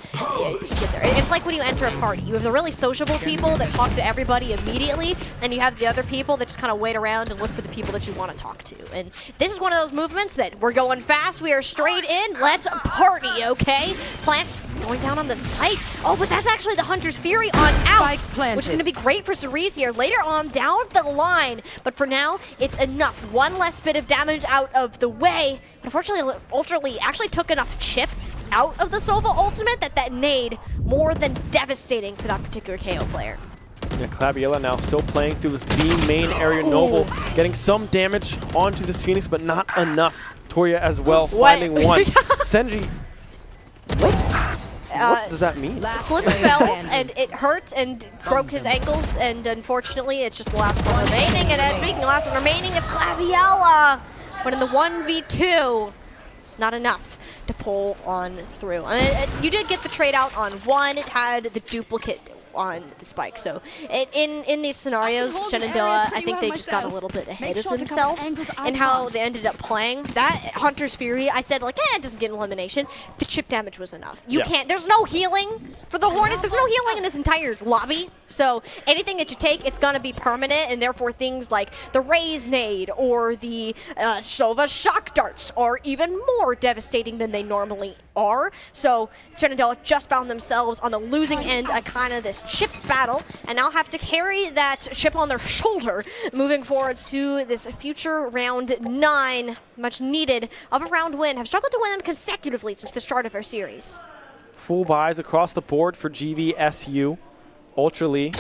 just get there. It's like when you enter a party. You have the really sociable people that talk to everybody immediately, and you have the other people that just kind of wait around and look for the people that you want to talk to. And this is one of those movements that we're going fast, we are straight in, let's party, okay? Plants going down on the site. Oh, but that's actually the Hunter's Fury on out, which is going to be great for Cerise here later on down the line. But for now, it's enough. One less bit of damage out of the way. Unfortunately, Ultra Lee actually took enough chip out of the Sova ultimate that nade more than devastating for that particular KO player. Yeah, Claviella now still playing through this B main area. Noble getting some damage onto this Phoenix, but not enough. Toria as well, finding one. Senji. What does that mean? Slip fell and it hurt and broke his ankles, and unfortunately it's just the last one remaining. And speaking of last one remaining, it's Claviella. But in the 1v2, it's not enough to pull on through. You did get the trade out on one. It had the duplicate on the spike. So in these scenarios, Shenandoah, I think they just got a little bit ahead of themselves in how they ended up playing. That Hunter's Fury, I said, like, it doesn't get an elimination. The chip damage was enough. You can't, there's no healing for the Hornet. There's no healing in this entire lobby. So anything that you take, it's going to be permanent, and therefore things like the Raze Nade or the Sova Shock Darts are even more devastating than they normally are. So Shenandoah just found themselves on the losing end of kind of this chip battle, and now have to carry that chip on their shoulder moving forwards to this future round 9, much needed of a round win. Have struggled to win them consecutively since the start of our series. Full buys across the board for GVSU. Ultra Lee,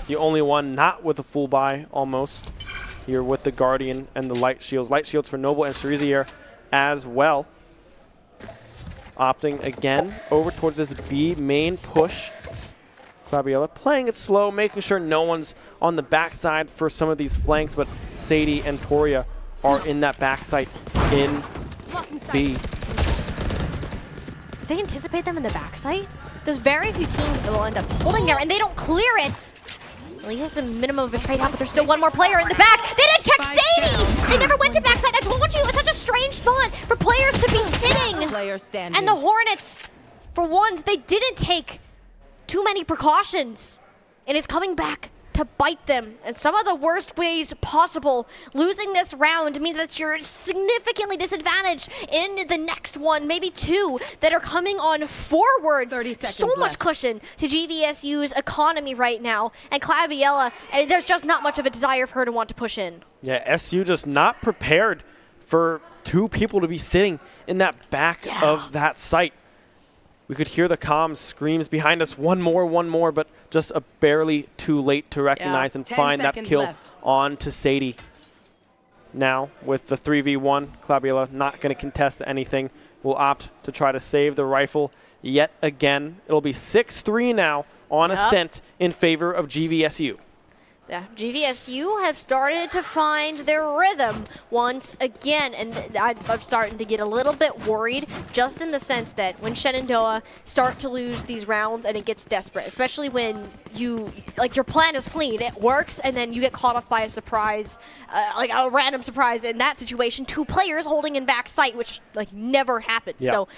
the only one not with a full buy almost here with the Guardian and the Light Shields. Light Shields for Noble and Cerizier as well. Opting again over towards this B main push. Claviella playing it slow, making sure no one's on the backside for some of these flanks, but Sadie and Toria are in that backside in B. They anticipate them in the backside? There's very few teams that will end up holding there, and they don't clear it. At least it's a minimum of a trade out, but there's still one more player in the back. They didn't check Sadie! They never went to backside. I told you, it's such a strange spot for players to be sitting. And the Hornets, for once, they didn't take too many precautions, and it's coming back to bite them in some of the worst ways possible. Losing this round means that you're significantly disadvantaged in the next one, maybe two that are coming on forwards. 30 seconds so much left. cushion to GVSU's economy right now, and Claviella, there's just not much of a desire for her to want to push in. Yeah, SU just not prepared for two people to be sitting in that back of that site. We could hear the comms screams behind us, one more, but just a barely too late to recognize and 10 find that seconds kill left. on to Sadie. Now, with the 3v1, Claviella not going to contest anything. Will opt to try to save the rifle yet again. It'll be 6-3 now on Ascent in favor of GVSU. Yeah, GVSU have started to find their rhythm once again, and I'm starting to get a little bit worried, just in the sense that when Shenandoah start to lose these rounds and it gets desperate, especially when your plan is clean, it works, and then you get caught off by a surprise, like a random surprise in that situation, two players holding in back sight, which never happens. Yeah. So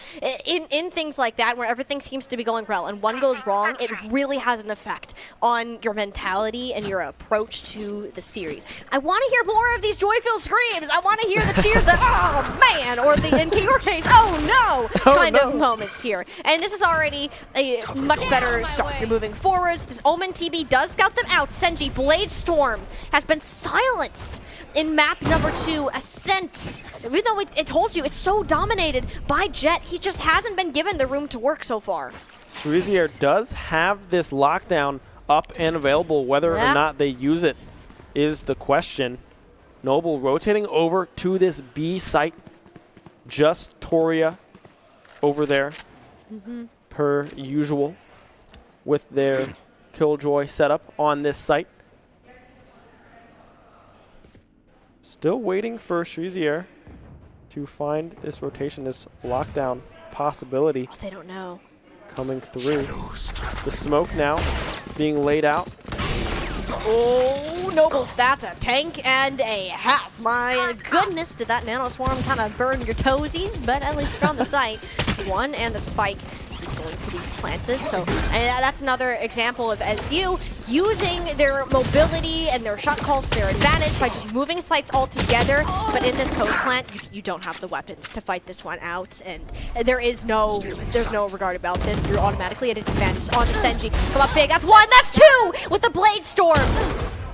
in things like that, where everything seems to be going well and one goes wrong, it really has an effect on your mentality and your approach to the series. I want to hear more of these joy-filled screams. I want to hear the cheers, the oh man, or the, in your case, oh no, kind of moments here. And this is already a much better start. You're moving forwards. This Omen TB does scout them out. Senji, Blade Storm has been silenced in map number 2, Ascent. Even though it told you it's so dominated by Jet, he just hasn't been given the room to work so far. Cerizier does have this lockdown up and available. Whether or not they use it is the question. Noble rotating over to this B site. Just Toria over there, per usual, with their Killjoy setup on this site. Still waiting for Cerizier to find this rotation, this lockdown possibility Oh, they don't know. coming through. The smoke now being laid out. Oh, Noble, that's a tank and a half. My goodness, did that Nano Swarm kind of burn your toesies? But at least found the site. One, and the spike is going to be planted. So and that's another example of SU using their mobility and their shot calls to their advantage by just moving sites all together. But in this post plant, you don't have the weapons to fight this one out, and there's no regard about this. You're automatically at a disadvantage on Senji. Come up big. That's one. That's two with the Blade Storm.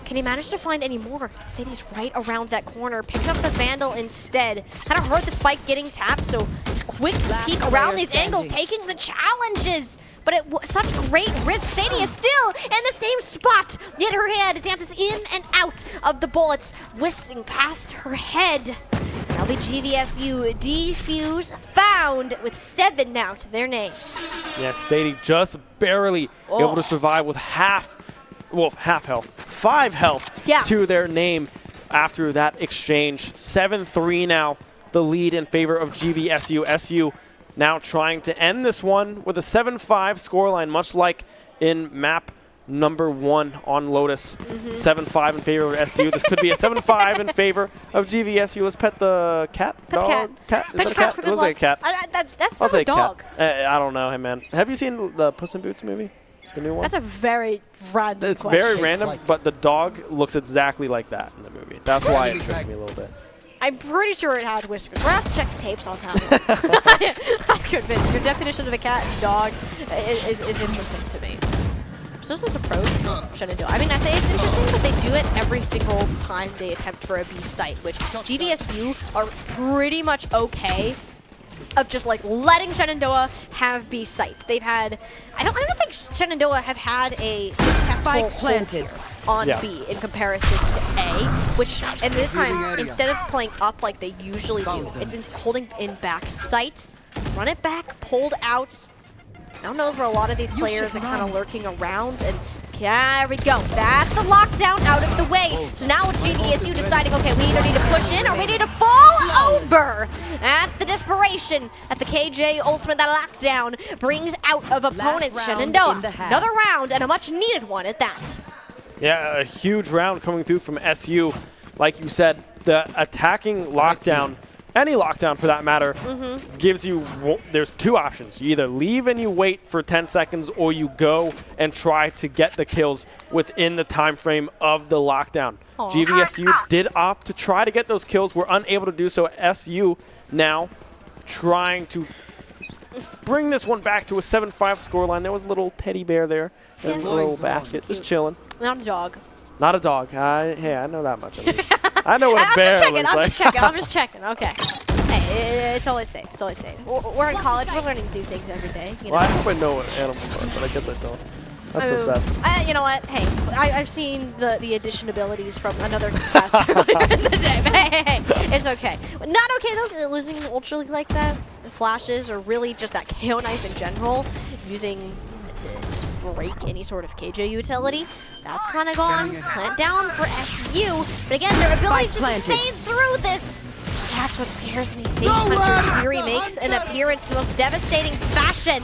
Can he manage to find any more? Sadie's right around that corner. Picks up the Vandal instead. Kind of heard the spike getting tapped, so it's quick peek around these angles, taking the challenges. But it was such great risk. Sadie is still in the same spot, yet her head dances in and out of the bullets, whisking past her head. Now the GVSU defuse found with 7 now to their name. Yeah, Sadie just barely able to survive with half health, 5 health to their name after that exchange. 7-3 now, the lead in favor of GVSU. SU now trying to end this one with a 7-5 scoreline, much like in map number 1 on Lotus. 7-5 in favor of SU. This could be a 7-5 in favor of GVSU. Let's pet the cat. Pet the cat. Pet the cat for good luck. Like a cat. That's I'll not a take dog. Cat. I don't know, hey man. Have you seen the Puss in Boots movie? The new one? That's a very random It's question. very random, but the dog looks exactly like that in the movie. That's why it tricked me a little bit. I'm pretty sure it had whiskers. We're going to have to check the tapes on that one. I'm convinced. Your definition of a cat and dog is interesting to me. So is this approach from Shenandoah? I mean, I say it's interesting, but they do it every single time they attempt for a B site, which GVSU are pretty much okay of just like letting Shenandoah have B site. They've had, I don't think Shenandoah have had a successful hold here on B in comparison to A, which, and this time, instead of playing up like they usually do, it's holding in back sight, run it back, pulled out. Now knows where a lot of these players are kind of lurking around, and there we go. That's the lockdown out of the way. So now with GVSU deciding, okay, we either need to push in or we need to fall over. That's the desperation that the KJ Ultimate, that lockdown, brings out of opponents. Shenandoah. Another round, and a much needed one at that. Yeah, a huge round coming through from SU. Like you said, the attacking lockdown, any lockdown for that matter, gives you, there's 2 options. You either leave and you wait for 10 seconds, or you go and try to get the kills within the time frame of the lockdown. GVSU did opt to try to get those kills, were unable to do so. SU now trying to bring this one back to a 7-5 scoreline. There was a little teddy bear there, and a little basket, just chilling. Not a dog. Not a dog. Hey, I know that much at least. I know what a bear looks like. I'm just checking. Okay. Hey, it's always safe. It's always safe. We're in college. We're learning new things every day. You know? Well, I hope I know what animals are, but I guess I don't. That's so sad. You know what? Hey, I've seen the addition abilities from another class earlier in the day. But hey, it's okay. Not okay though. Losing the Ultra League like that, the flashes, or really just that KO knife in general, using to break any sort of KJ utility. That's kind of gone. Plant down for SU. But again, their ability to sustain through this. That's what scares me. Sadie's Hunter Fury makes an appearance in the most devastating fashion.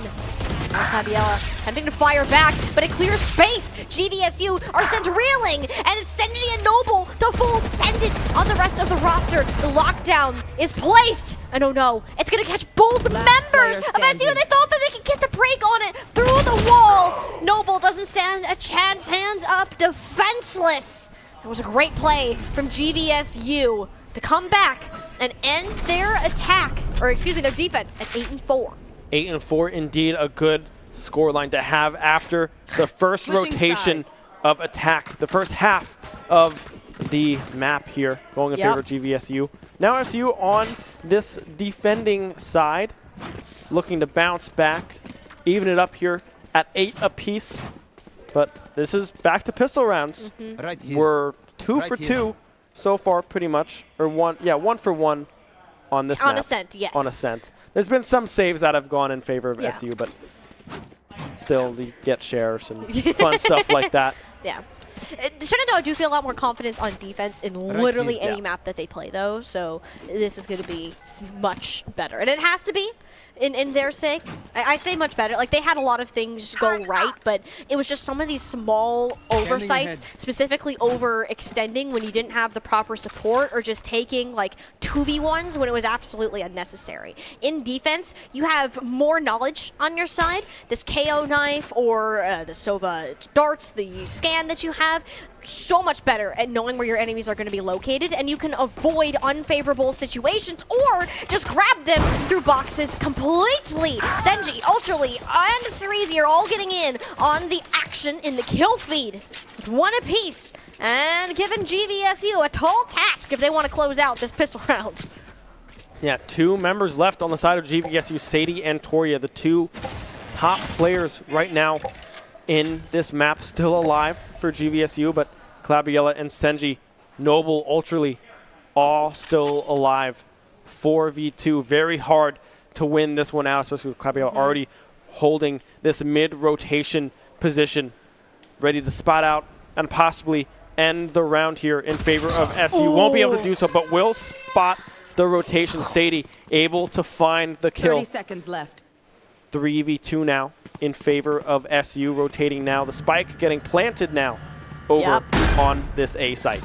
Fabiella attempting to fire back, but it clears space. GVSU are sent reeling, and it's Senji and Noble to full send it on the rest of the roster. The lockdown is placed, and oh no, it's gonna catch both members of SU. They thought that they could get the break on it through the wall. Noble doesn't stand a chance, hands up, defenseless. It was a great play from GVSU to come back and end their attack, or excuse me, their defense at 8-4. 8-4, indeed, a good scoreline to have after the first rotation of attack, the first half of the map here, going in favor of GVSU. Now SU on this defending side, looking to bounce back, even it up here at 8 apiece. But this is back to pistol rounds. We're 2 for 2 so far, pretty much, or 1 for 1. On this map. On Ascent, yes. On Ascent. There's been some saves that have gone in favor of SU, but still, you get shares and fun stuff like that. Yeah. Shenandoah do feel a lot more confidence on defense in literally any map that they play, though, so this is going to be much better. And it has to be, in their sake. I say much better. Like, they had a lot of things go right, but it was just some of these small oversights, specifically overextending when you didn't have the proper support, or just taking like 2v1s when it was absolutely unnecessary. In defense, you have more knowledge on your side. This KO knife or the Sova darts, the scan that you have, so much better at knowing where your enemies are going to be located, and you can avoid unfavorable situations or just grab them through boxes completely. Senji, Ultraly, and Cerezi are all getting in on the action in the kill feed with one apiece, and giving GVSU a tall task if they want to close out this pistol round. Yeah, 2 members left on the side of GVSU, Sadie and Toria, the 2 top players right now in this map, still alive for GVSU, but Clabiella and Senji, Noble, Ultraly, all still alive. 4v2, very hard to win this one out, especially with Clabiella already holding this mid-rotation position, ready to spot out and possibly end the round here in favor of SU. Won't be able to do so, but will spot the rotation. Sadie able to find the kill. 30 seconds left. 3v2 now in favor of SU, rotating now. The spike getting planted now over on this A site.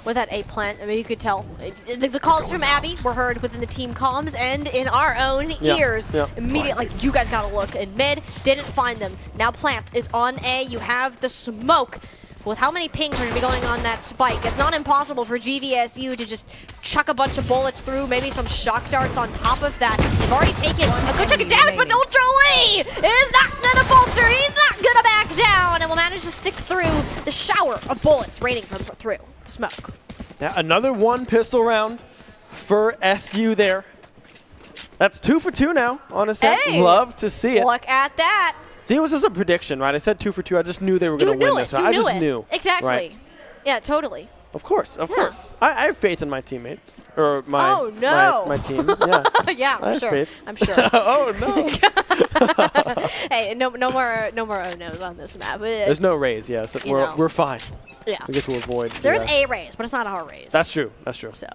With that A plant, I mean, you could tell. The calls from Abby were heard within the team comms and in our own ears. Immediately, like, you guys gotta look. In mid, didn't find them. Now plant is on A. You have the smoke. With how many pings are going to be going on that spike, it's not impossible for GVSU to just chuck a bunch of bullets through, maybe some shock darts on top of that. They've already taken a good chunk of damage, but Ultraly is not going to falter. He's not going to back down, and will manage to stick through the shower of bullets raining from through the smoke. Now, another 1 pistol round for SU there. That's 2 for 2 now on a set. Hey, love to see it. Look at that. See, it was just a prediction, right? I said 2 for 2. I just knew they were going to win this round. I just knew. Exactly. Right? Yeah, totally. Of course, of course. I have faith in my teammates. Or my, my team. Yeah. Yeah, I have sure. faith. I'm sure. Oh, no. Hey, no more oh-nos on this map. There's no raise, yeah. So we're fine. Yeah. We get to avoid. There's a raise, but it's not our raise. That's true. That's true. So,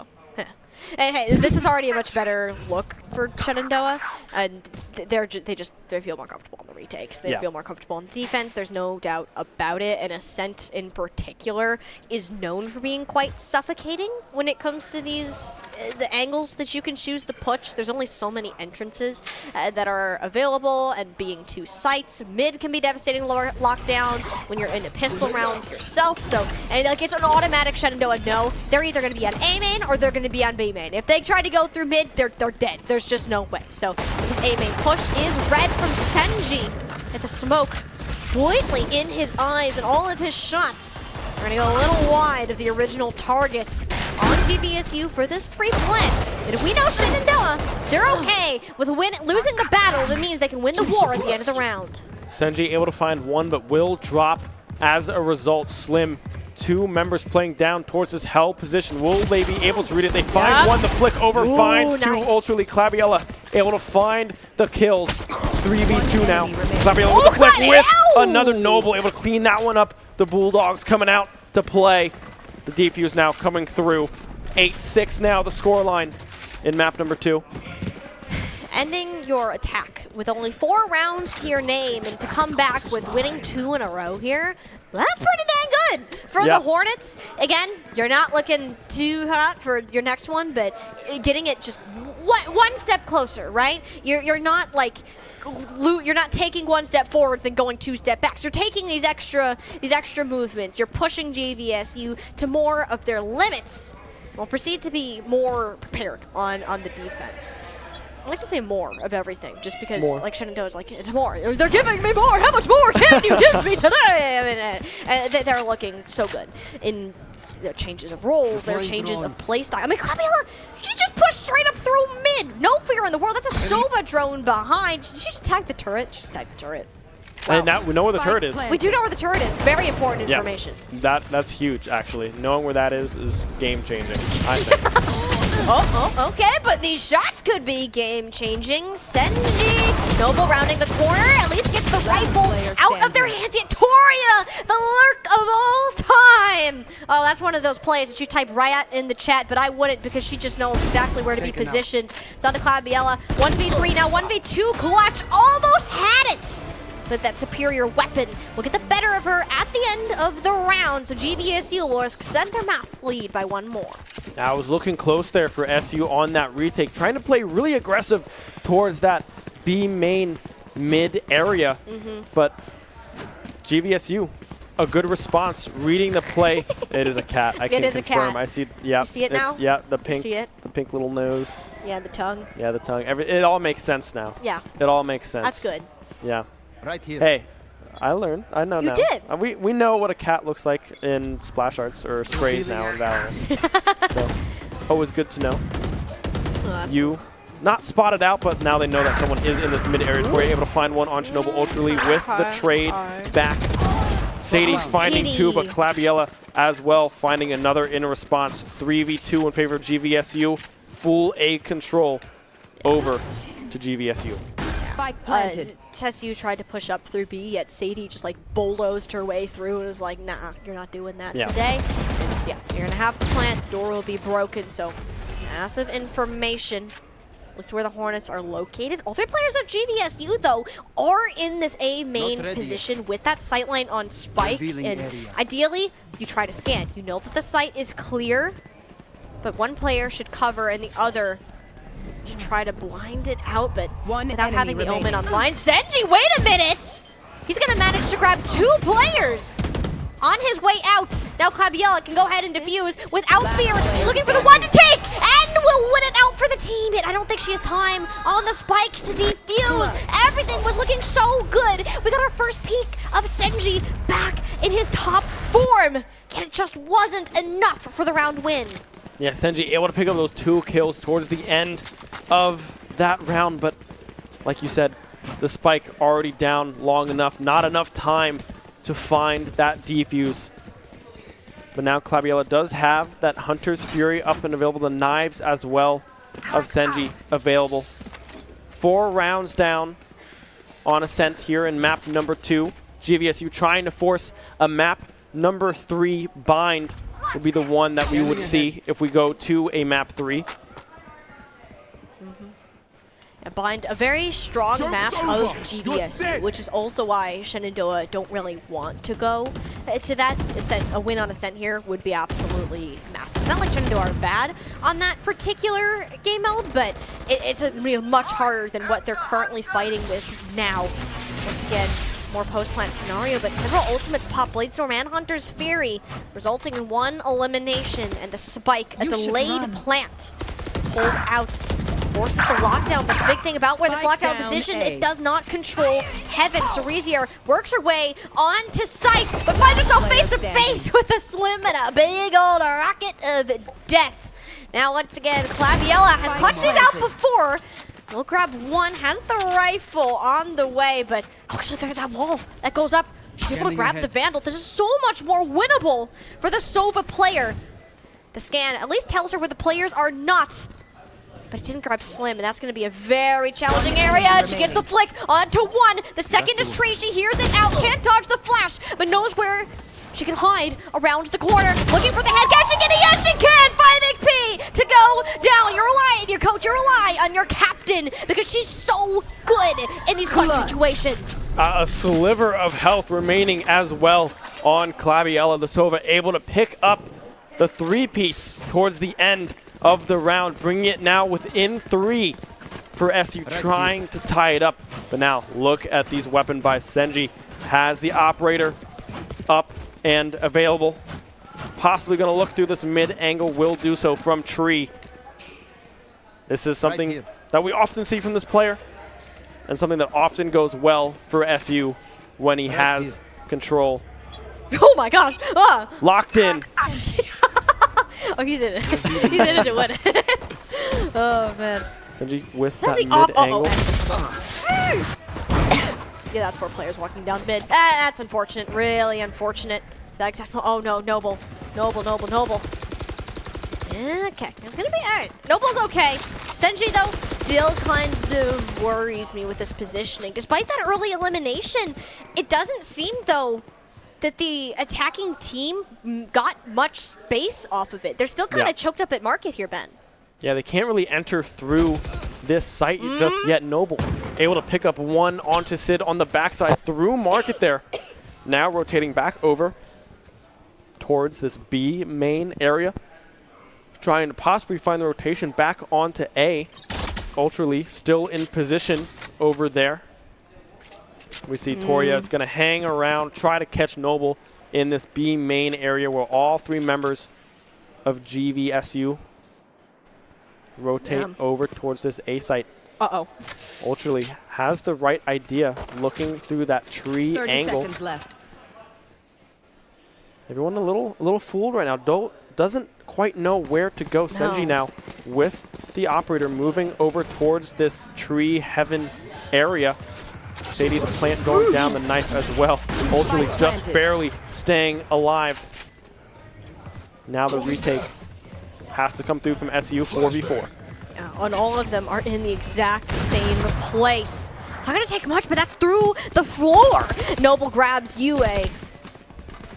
and hey, this is already a much better look for Shenandoah, and they feel more comfortable on the retakes. They feel more comfortable on the defense. There's no doubt about it. And Ascent in particular is known for being quite suffocating when it comes to these the angles that you can choose to push. There's only so many entrances that are available, and being 2 sites, mid can be devastating lockdown when you're in a pistol round yourself. So, and like, it's an automatic Shenandoah no. They're either going to be on A main or they're going to be on B main. If they try to go through mid, they're dead. There's just no way. So this A main push is red from Senji. At the smoke completely in his eyes, and all of his shots are going to go a little wide of the original targets on GVSU for this free plant. And if we know Shenandoah, they're okay with losing the battle. That means they can win the war at the end of the round. Senji able to find 1, but will drop as a result. Slim, 2 members playing down towards this hell position. Will they be able to read it? They find 1. The flick over finds 2. Ultraly. Clabiella able to find the kills. 3v2 now. Clabiella with the flick with another Noble, able to clean that one up. The Bulldogs coming out to play. The defuse now coming through. 8-6 now, the scoreline in map number 2. Ending your attack with only 4 rounds to your name, and to come back with winning 2 in a row here, that's pretty dang good for the Hornets. Again, you're not looking too hot for your next one, but getting it just one step closer, right? You're not like you're not taking 1 step forward then going 2 step backs. You're taking these extra movements. You're pushing GVSU to more of their limits. We'll proceed to be more prepared on the defense. I like to say more of everything, just because like Shenandoah's like, it's more. They're giving me more. How much more can you give me today? I mean, they're looking so good in their changes of roles, their changes of playstyle. I mean, Clabiella, she just pushed straight up through mid. No fear in the world. That's a Sova drone behind. She just tagged the turret. She just tagged the turret. And now we know where the turret is. We do know where the turret is. Very important information. That's huge, actually. Knowing where that is game-changing, I think. Okay, but these shots could be game-changing. Senji, Noble rounding the corner, at least gets the rifle out of their hands. Yet Toria, the lurk of all time, time. Oh, that's one of those plays that you type right in the chat, but I wouldn't because she just knows exactly where to be positioned. It's on to Clabiella. 1v3 now, 1v2. Clutch almost had it. But that superior weapon will get the better of her at the end of the round. So GVSU will extend their map lead by one more. Now, I was looking close there for SU on that retake, trying to play really aggressive towards that B main mid area. But GVSU, a good response, reading the play. It is a cat. I can is a confirm. cat. I see. Yeah. You see it now? Yeah, the pink. You see it? The pink little nose. Yeah, the tongue. Yeah, the tongue. It all makes sense now. Yeah. It all makes sense. That's good. Yeah. Right here. Hey, I learned. I know You now. did. We know what a cat looks like in splash arts or sprays now in Valorant. So, always good to know. You not spotted out, but now they know that someone is in this mid area. We're able to find one on Chernobyl Ultra League with the trade back. Sadie finding two, but Clabiella as well finding another in response. 3v2 in favor of GVSU. Full A control over to GVSU. Spike planted. TSU tried to push up through B, yet Sadie just like bulldozed her way through and was like, nah, you're not doing that today. And yeah, you're gonna have to plant, the door will be broken, so massive information. Let's see where the Hornets are located. All 3 players of GVSU, though, are in this A main position with that sightline on Spike. And ideally, you try to scan. You know that the site is clear, but one player should cover and the other should try to blind it out, but without having the Omen online. Senji, wait a minute! He's gonna manage to grab 2 players on his way out. Now Clabiella can go ahead and defuse without fear. She's looking for the one to take and will win it out for the team. Yet I don't think she has time on the spikes to defuse. Everything was looking so good. We got our first peek of Senji back in his top form. Yet it just wasn't enough for the round win. Yeah, Senji able to pick up those 2 kills towards the end of that round, but like you said, the spike already down long enough, not enough time to find that defuse. But now Clabiella does have that Hunter's Fury up and available, the knives as well of Senji available. 4 rounds down on Ascent here in map number 2. GVSU trying to force a map number 3 bind will be the one that we would see if we go to a map 3. Bind a very strong map of GVSU, which is also why Shenandoah don't really want to go to that. A win on Ascent here would be absolutely massive. It's not like Shenandoah are bad on that particular game mode, but it's going to be much harder than what they're currently fighting with now. Once again, more post-plant scenario, but several ultimates pop. Bladestorm and Hunter's Fury, resulting in 1 elimination, and the spike, a delayed plant, pulled out. Forces the lockdown, but the big thing about where this lockdown position, it does not control Heaven. So Rezier works her way onto site, but finds herself face to face with a Slim and a big old rocket of death. Now once again, Clabiella has clutched these out before. Will grab one, has the rifle on the way, but actually look at that wall that goes up. She's able to grab the Vandal. This is so much more winnable for the Sova player. The scan at least tells her where the players are not. But it didn't grab Slim, and that's going to be a very challenging area. She gets the flick onto 1. The second is Tree. She hears it out, can't dodge the flash, but knows where she can hide around the corner. Looking for the head. Can she get it? Yes, she can! 5 HP to go down. You rely on your coach. You rely on your captain because she's so good in these clutch situations. A sliver of health remaining as well on Clabiella. The Sova able to pick up the 3-piece towards the end of the round, bringing it now within 3 for SU, trying to tie it up. But now look at these weapon by Senji. Has the operator up and available. Possibly going to look through this mid angle, will do so from Tree. This is something that we often see from this player, and something that often goes well for SU when he has control. Oh my gosh! Ah. Locked in. Oh, he's in it. He's in it to win it. Oh, man. Senji with That's that mid angle. Yeah, that's 4 players walking down mid. That's unfortunate. Really unfortunate. That exact. Oh, no. Noble. Noble. Okay. It's going to be all right. Noble's okay. Senji, though, still kind of worries me with this positioning. Despite that early elimination, it doesn't seem, though, that the attacking team got much space off of it. They're still kind of choked up at market here, Ben. Yeah, they can't really enter through this site just yet. Noble able to pick up one onto Sid on the backside through market there. Now rotating back over towards this B main area. Trying to possibly find the rotation back onto A. Ultraleaf still in position over there. We see Toria is going to hang around, try to catch Noble in this B main area where all three members of GVSU rotate over towards this A site. Ultraleaf has the right idea, looking through that tree 30 angle. seconds left. Everyone a little fooled right now. Doesn't quite know where to go. Senji now with the operator moving over towards this tree heaven area. Sadie the plant going down the knife as well. Ultraleaf just barely staying alive. Now the retake has to come through from SU 4v4. And all of them are in the exact same place. It's not going to take much, but that's through the floor. Noble grabs UA.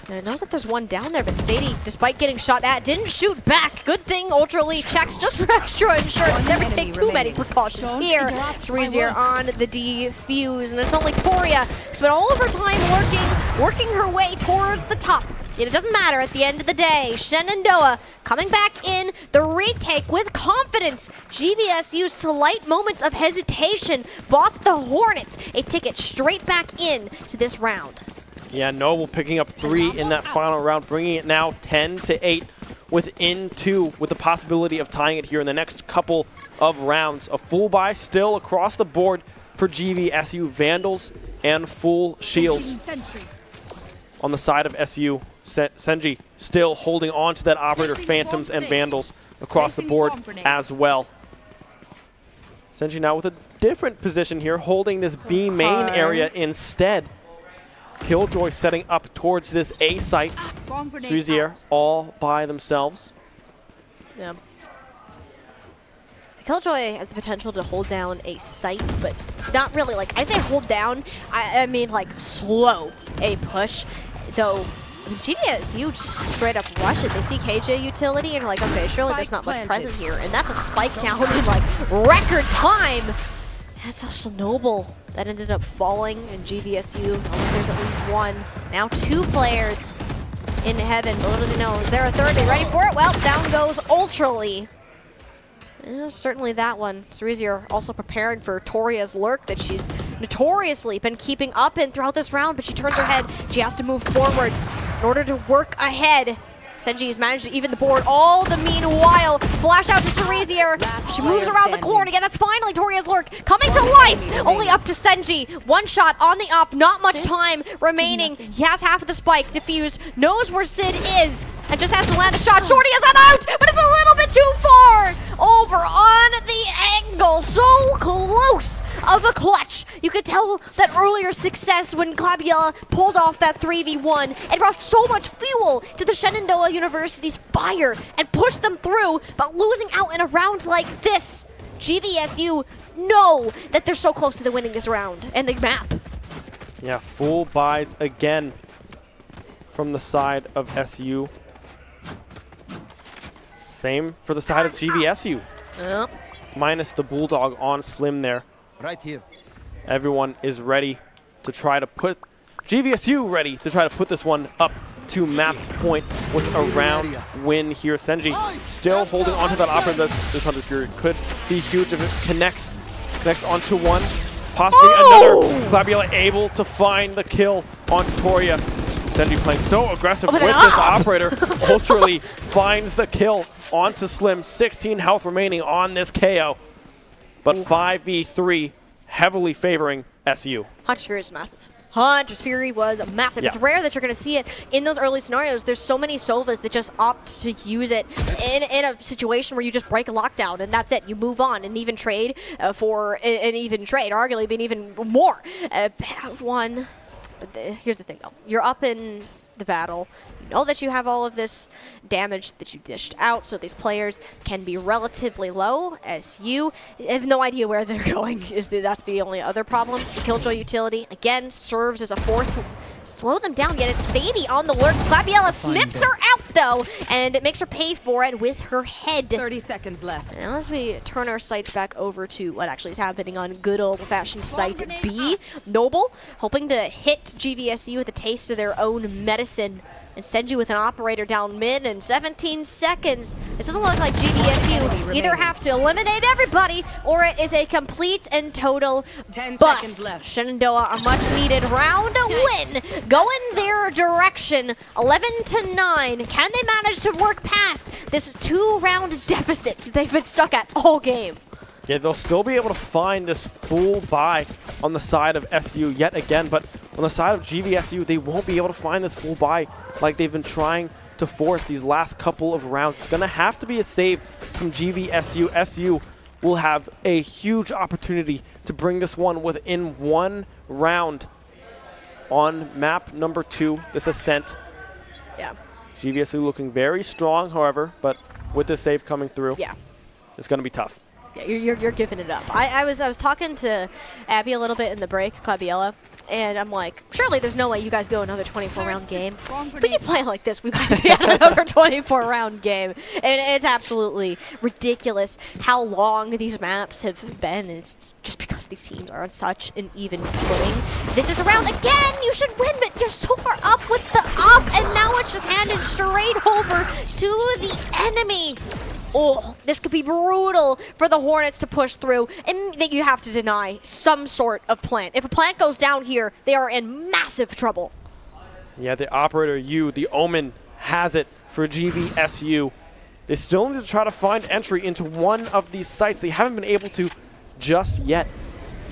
It knows that there's one down there, but Sadie, despite getting shot at, didn't shoot back. Good thing Ultraleaf checks just for extra insurance. Never take too many precautions here. Shreezier on the defuse, and it's only Toria who spent all of her time working her way towards the top. Yet it doesn't matter at the end of the day. Shenandoah coming back in the retake with confidence. GVSU's slight moments of hesitation bought the Hornets a ticket straight back in to this round. Yeah, Noble picking up 3 in that final round, bringing it now 10-8 within 2, with the possibility of tying it here in the next couple of rounds. A full buy still across the board for GVSU. Vandals and full shields. On the side of SU, Senji still holding on to that operator. Phantoms and Vandals across the board as well. Senji now with a different position here, holding this B main area instead. Killjoy setting up towards this A site. Shreezier all by themselves. Yeah. Killjoy has the potential to hold down a site, but not really. Like, I say hold down, I mean like slow a push. Though GVSU just straight up rush it. They see KJ utility and are like, okay, surely there's not much present here. And that's a spike down in like record time. That's also Noble that ended up falling in GVSU. There's at least one. Now 2 players in heaven. But little do they know, is there a third? They ready for it? Well, down goes Ultraleaf. Certainly that one. Shreezier also preparing for Toria's lurk that she's notoriously been keeping up in throughout this round, but she turns her head. She has to move forwards in order to work ahead. Senji has managed to even the board all the meanwhile. Flash out to Shreezier. She moves around the corner again. That's finally Toria's lurk coming to life. Only up to Senji. One shot on the up. Not much time remaining. He has half of the spike defused. Knows where Sid is. And just has to land the shot. Shorty is out, but it's a little bit too far. Over on the angle. So close of a clutch. You could tell that earlier success when Clabia pulled off that 3v1. It brought so much fuel to the Shenandoah University's fire and pushed them through, but losing out in a round like this, GVSU know that they're so close to the winning this round and the map. Yeah, full buys again from the side of SU. Same for the side of GVSU. Minus the Bulldog on Slim there. Right here. Everyone is ready to try to put GVSU ready to try to put this one up to map point with a round win here. Senji still holding onto that operator. This Hunter's Fury could be huge if it connects onto one. Possibly another. Clabiola able to find the kill onto Toria. Senji playing so aggressive with this operator. Ultraleaf finds the kill onto Slim. 16 health remaining on this KO. But 5v3 heavily favoring SU. Hunter's Fury is massive. Hunter's Fury was massive. Yeah. It's rare that you're going to see it in those early scenarios. There's so many Sovas that just opt to use it in a situation where you just break a lockdown and that's it. You move on and even trade for an even trade, arguably being even more. One. But here's the thing, though. You're up in the battle. know that you have all of this damage that you dished out, so these players can be relatively low. SU have no idea where they're going. That's the only other problem. The Killjoy utility, again, serves as a force to slow them down, yet it's Sadie on the lurk. Claviella snips her out, though, and it makes her pay for it with her head. 30 seconds left. Now as we turn our sights back over to what actually is happening on good old-fashioned site B, Noble, hoping to hit GVSU with a taste of their own medicine and send you with an operator down mid in 17 seconds. It doesn't look like GVSU either have to eliminate everybody or it is a complete and total 10 bust. seconds left. Shenandoah, a much-needed round win, going their direction, 11-9. Can they manage to work past this 2-round deficit they've been stuck at all game? Yeah, they'll still be able to find this full buy on the side of SU yet again, but on the side of GVSU, they won't be able to find this full buy like they've been trying to force these last couple of rounds. It's going to have to be a save from GVSU. SU will have a huge opportunity to bring this one within 1 round on map number 2, this Ascent. Yeah. GVSU looking very strong, however, but with this save coming through, Yeah. it's going to be tough. Yeah, you're giving it up. I was talking to Abby a little bit in the break, Claviella, and I'm like, surely there's no way you guys go another 24-round game. If we keep playing like this, we might be at another 24-round game. And it's absolutely ridiculous how long these maps have been. And it's just because these teams are on such an even footing. This is a round again. You should win, but you're so far up with the up, and now it's just handed straight over to the enemy. Oh, this could be brutal for the Hornets to push through, and that you have to deny some sort of plant. If a plant goes down here, they are in massive trouble. Yeah, the operator U, the Omen, has it for GVSU. They still need to try to find entry into one of these sites. They haven't been able to just yet.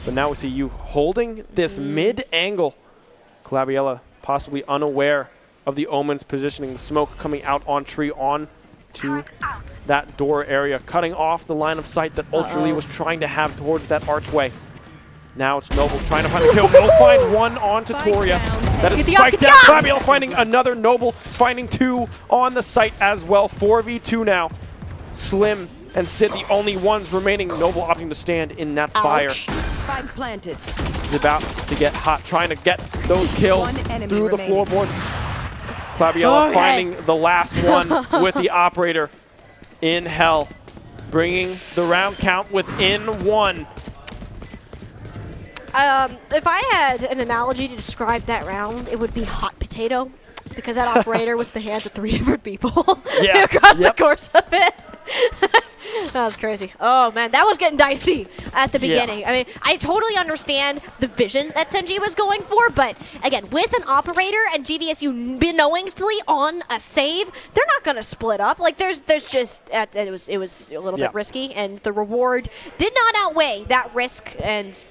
But now we see you holding this mid-angle. Claviella possibly unaware of the Omen's positioning. The smoke coming out on tree on to that door area, cutting off the line of sight that Ultra was trying to have towards that archway. Now it's Noble trying to find a kill. Will find one on Tutoria. That is spiked down. Claviella finding another. Noble finding 2 on the site as well. 4v2 now. Slim and Sid the only ones remaining. Noble opting to stand in that fire. Spike planted. He's about to get hot, trying to get those kills through the floorboards. Claviella finding the last one with the operator in hell, bringing the round count within 1. If I had an analogy to describe that round, it would be hot potato, because that operator was the hands of 3 different people across the course of it. That was crazy. Oh, man, that was getting dicey at the beginning. I mean, I totally understand the vision that Senji was going for, but again, with an operator and GVSU knowingly on a save, they're not going to split up. Like, there's just, it was a little bit risky, and the reward did not outweigh that risk, and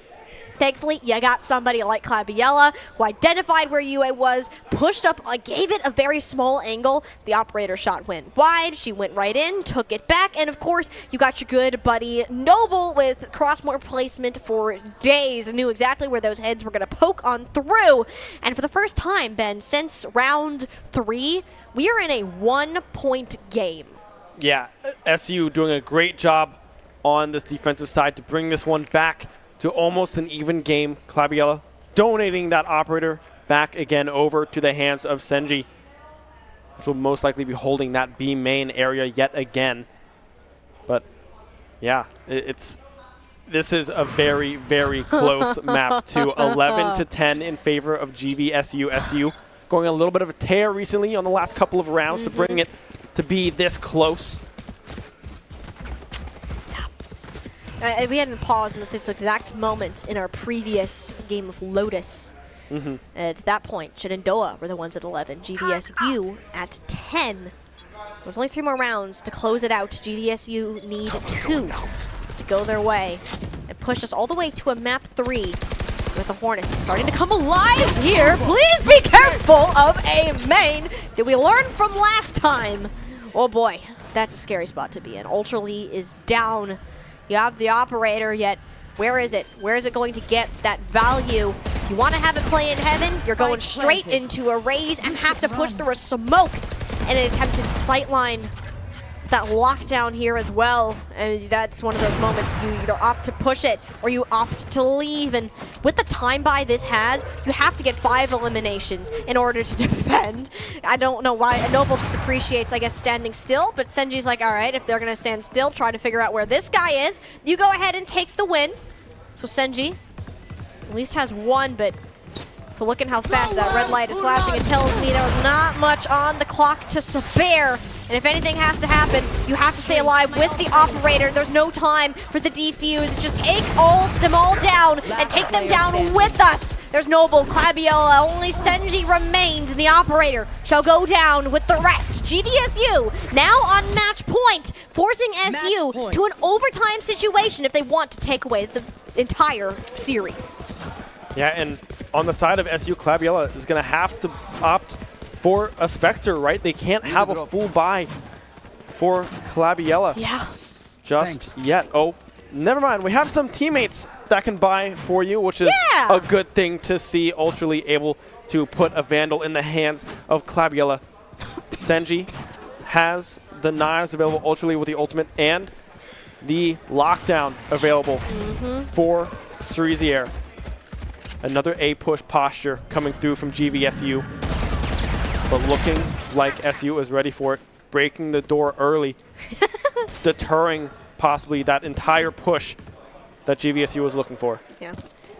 thankfully, you got somebody like Claviella who identified where UA was, pushed up, gave it a very small angle. The operator shot went wide. She went right in, took it back, and of course, you got your good buddy Noble with crossmore placement for days. Knew exactly where those heads were going to poke on through. And for the first time, Ben, since round 3, we are in a 1-point game. Yeah, SU doing a great job on this defensive side to bring this one back to almost an even game. Claviella donating that operator back again over to the hands of Senji, which will most likely be holding that B main area yet again. But yeah, this is a very, very close map to 11-10 in favor of GVSU. SU going a little bit of a tear recently on the last couple of rounds to bring it to be this close. We hadn't paused at this exact moment in our previous game of Lotus. At that point, Shenandoah were the ones at 11. GVSU at 10. There's only 3 more rounds to close it out. GVSU need 2 to go their way and push us all the way to a map 3 with the Hornets starting to come alive here. Please be careful of a main. Did we learn from last time? Oh boy, that's a scary spot to be in. Ultra Lee is down. You have the operator, yet Where is it? Where is it going to get that value? If you want to have it play in heaven, you're going straight into a raise and have to push through a smoke in an attempted sightline. That lockdown here as well, and that's one of those moments you either opt to push it or you opt to leave. And with the time buy this has, you have to get 5 eliminations in order to defend. I don't know why. Noble just appreciates, I guess, standing still, but Senji's like, all right, if they're gonna stand still, try to figure out where this guy is. You go ahead and take the win. So Senji at least has 1, but for looking how fast that red light is flashing, it tells me there was not much on the clock to spare. And if anything has to happen, you have to stay alive with the operator. There's no time for the defuse. Just take them all down and take them down with us. There's Noble, Clabiola, only Senji remained. The operator shall go down with the rest. GVSU now on match point, forcing SU to an overtime situation if they want to take away the entire series. Yeah, and on the side of SU, Clabiola is going to have to opt for a Spectre, right? They can't have a full buy for Clabiola. Yeah. Just yet. Oh, never mind. We have some teammates that can buy for you, which is a good thing to see. Ultrally able to put a Vandal in the hands of Clabiola. Senji has the knives available, Ultrally with the ultimate, and the lockdown available for Cerisier. Another A push posture coming through from GVSU. But looking like SU is ready for it, breaking the door early, deterring possibly that entire push that GVSU was looking for. Yeah.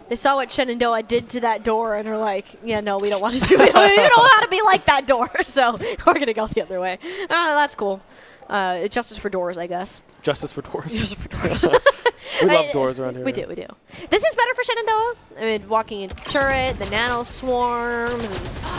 They saw what Shenandoah did to that door and are like, yeah, no, we don't want to do it. We don't know how to be like that door, so we're going to go the other way. That's cool. Justice for doors, I guess. Justice for doors. Justice for doors. We love doors around here. We do. This is better for Shenandoah. I mean, walking into the turret, the nano swarms,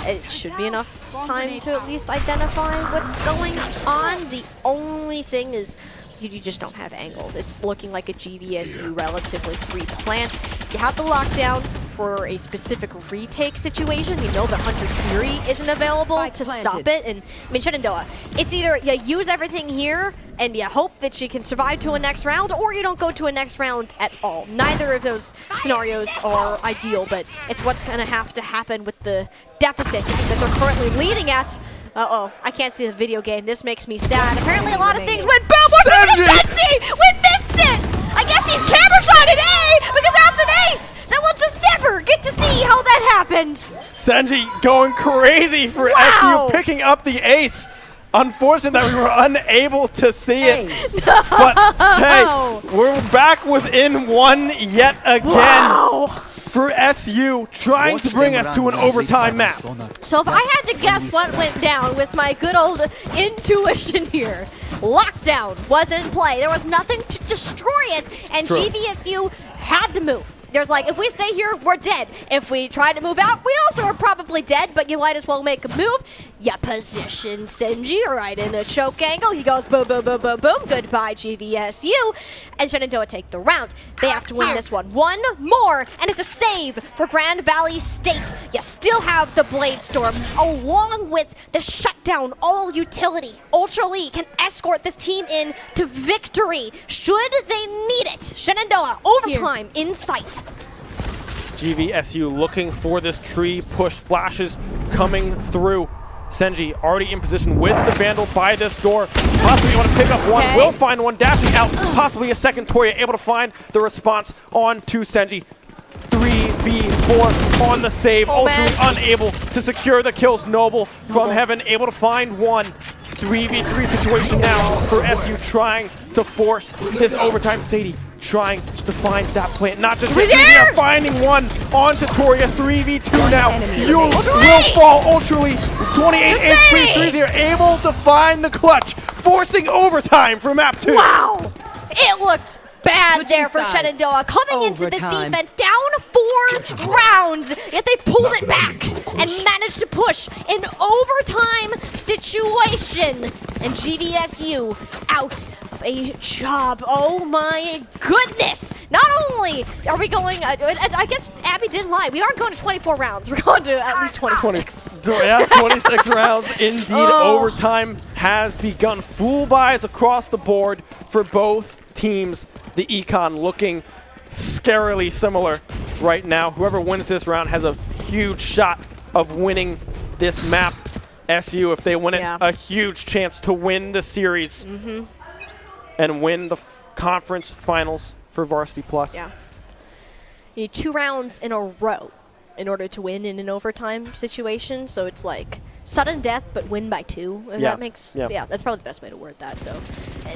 and it should be enough time to at least identify what's going on. The only thing is you just don't have angles. It's looking like a GVSU relatively free plant. You have the lockdown for a specific retake situation. You know the Hunter's Fury isn't available to stop it. And I mean, Shenandoah, it's either you use everything here and you hope that you can survive to a next round, or you don't go to a next round at all. Neither of those scenarios are ideal, but it's what's going to have to happen with the deficit that they're currently leading at. Uh-oh, I can't see the video game. This makes me sad. Apparently a lot of things went boom. We're moving to Senji! We missed it! I guess he's camera shot at A because that's an ace that we'll just never get to see how that happened. Senji going crazy for SU, picking up the ace. Unfortunate that we were unable to see it. But hey, we're back within 1 yet again. For SU, trying to bring us to an overtime map. So if I had to guess what went down with my good old intuition here, lockdown was in play. There was nothing to destroy it, and GVSU had to move. There's like, if we stay here, we're dead. If we try to move out, we also are probably dead, but you might as well make a move. You position Senji right in a choke angle. He goes boom, boom, boom, boom, boom. Goodbye, GVSU. And Shenandoah take the round. They have to win this one. One more, and it's a save for Grand Valley State. You still have the Blade Storm, along with the shutdown all utility. Ultra Lee can escort this team in to victory, should they need it. Shenandoah, overtime in sight. GVSU looking for this tree push, flashes coming through. Senji already in position with the Vandal by this door. Possibly want to pick up one, will find one, dashing out. Possibly a second Toya able to find the response on to Senji. 3v4 on the save. Ultra unable to secure the kills. Noble from heaven able to find one. 3v3 situation now for SU, trying to force his overtime. Sadie trying to find that plant. Not just Cerisier finding one onto Toria. 3v2 now. You will fall. Ultrally 28 HP. Cerisier able to find the clutch, forcing overtime for map 2. Wow! It looked bad there for Shenandoah, coming into this defense down 4 rounds, yet they pulled it back and managed to push an overtime situation, and GVSU out of a job. Oh my goodness! Not only are we going, I guess Abby didn't lie, we aren't going to 24 rounds, we're going to at least 26. Yeah, 26 rounds indeed. Overtime has begun. Full buys across the board for both teams. The Econ looking scarily similar right now. Whoever wins this round has a huge shot of winning this map. SU, if they win it, a huge chance to win the series and win the conference finals for Varsity Plus. Yeah. You need 2 rounds in a row in order to win in an overtime situation. So it's like sudden death, but win by 2. If that makes that's probably the best way to word that. So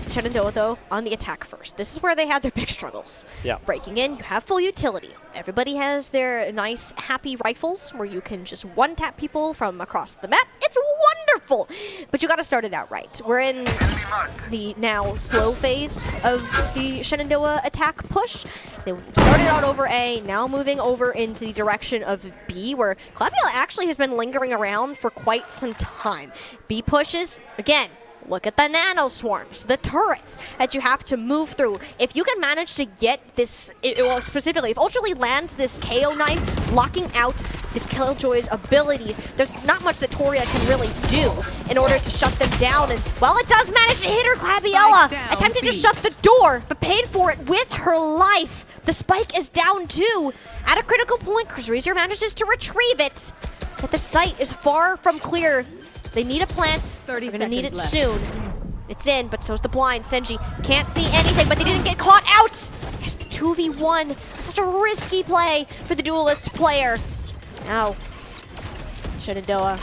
Shenandoah, though, on the attack first. This is where they had their big struggles. Yeah. Breaking in, you have full utility. Everybody has their nice, happy rifles where you can just one-tap people from across the map. It's wonderful, but you got to start it out right. We're in the now slow phase of the Shenandoah attack push. They started out over A, now moving over into the direction of B, where Claviola actually has been lingering around for quite some time. B pushes, again, look at the nano swarms, the turrets that you have to move through. If you can manage to get this, well, specifically, if Ultra Lead lands this KO knife, locking out this Killjoy's abilities, there's not much that Toria can really do in order to shut them down. And while it does manage to hit her, Claviola attempted to shut the door, but paid for it with her life. The spike is down too. At a critical point, Cruiser manages to retrieve it, but the site is far from clear. They need a plant. They're going to need it soon. It's in, but so's the blind. Senji can't see anything, but they didn't get caught out. There's the 2v1. Such a risky play for the duelist player. Now, Shenandoah,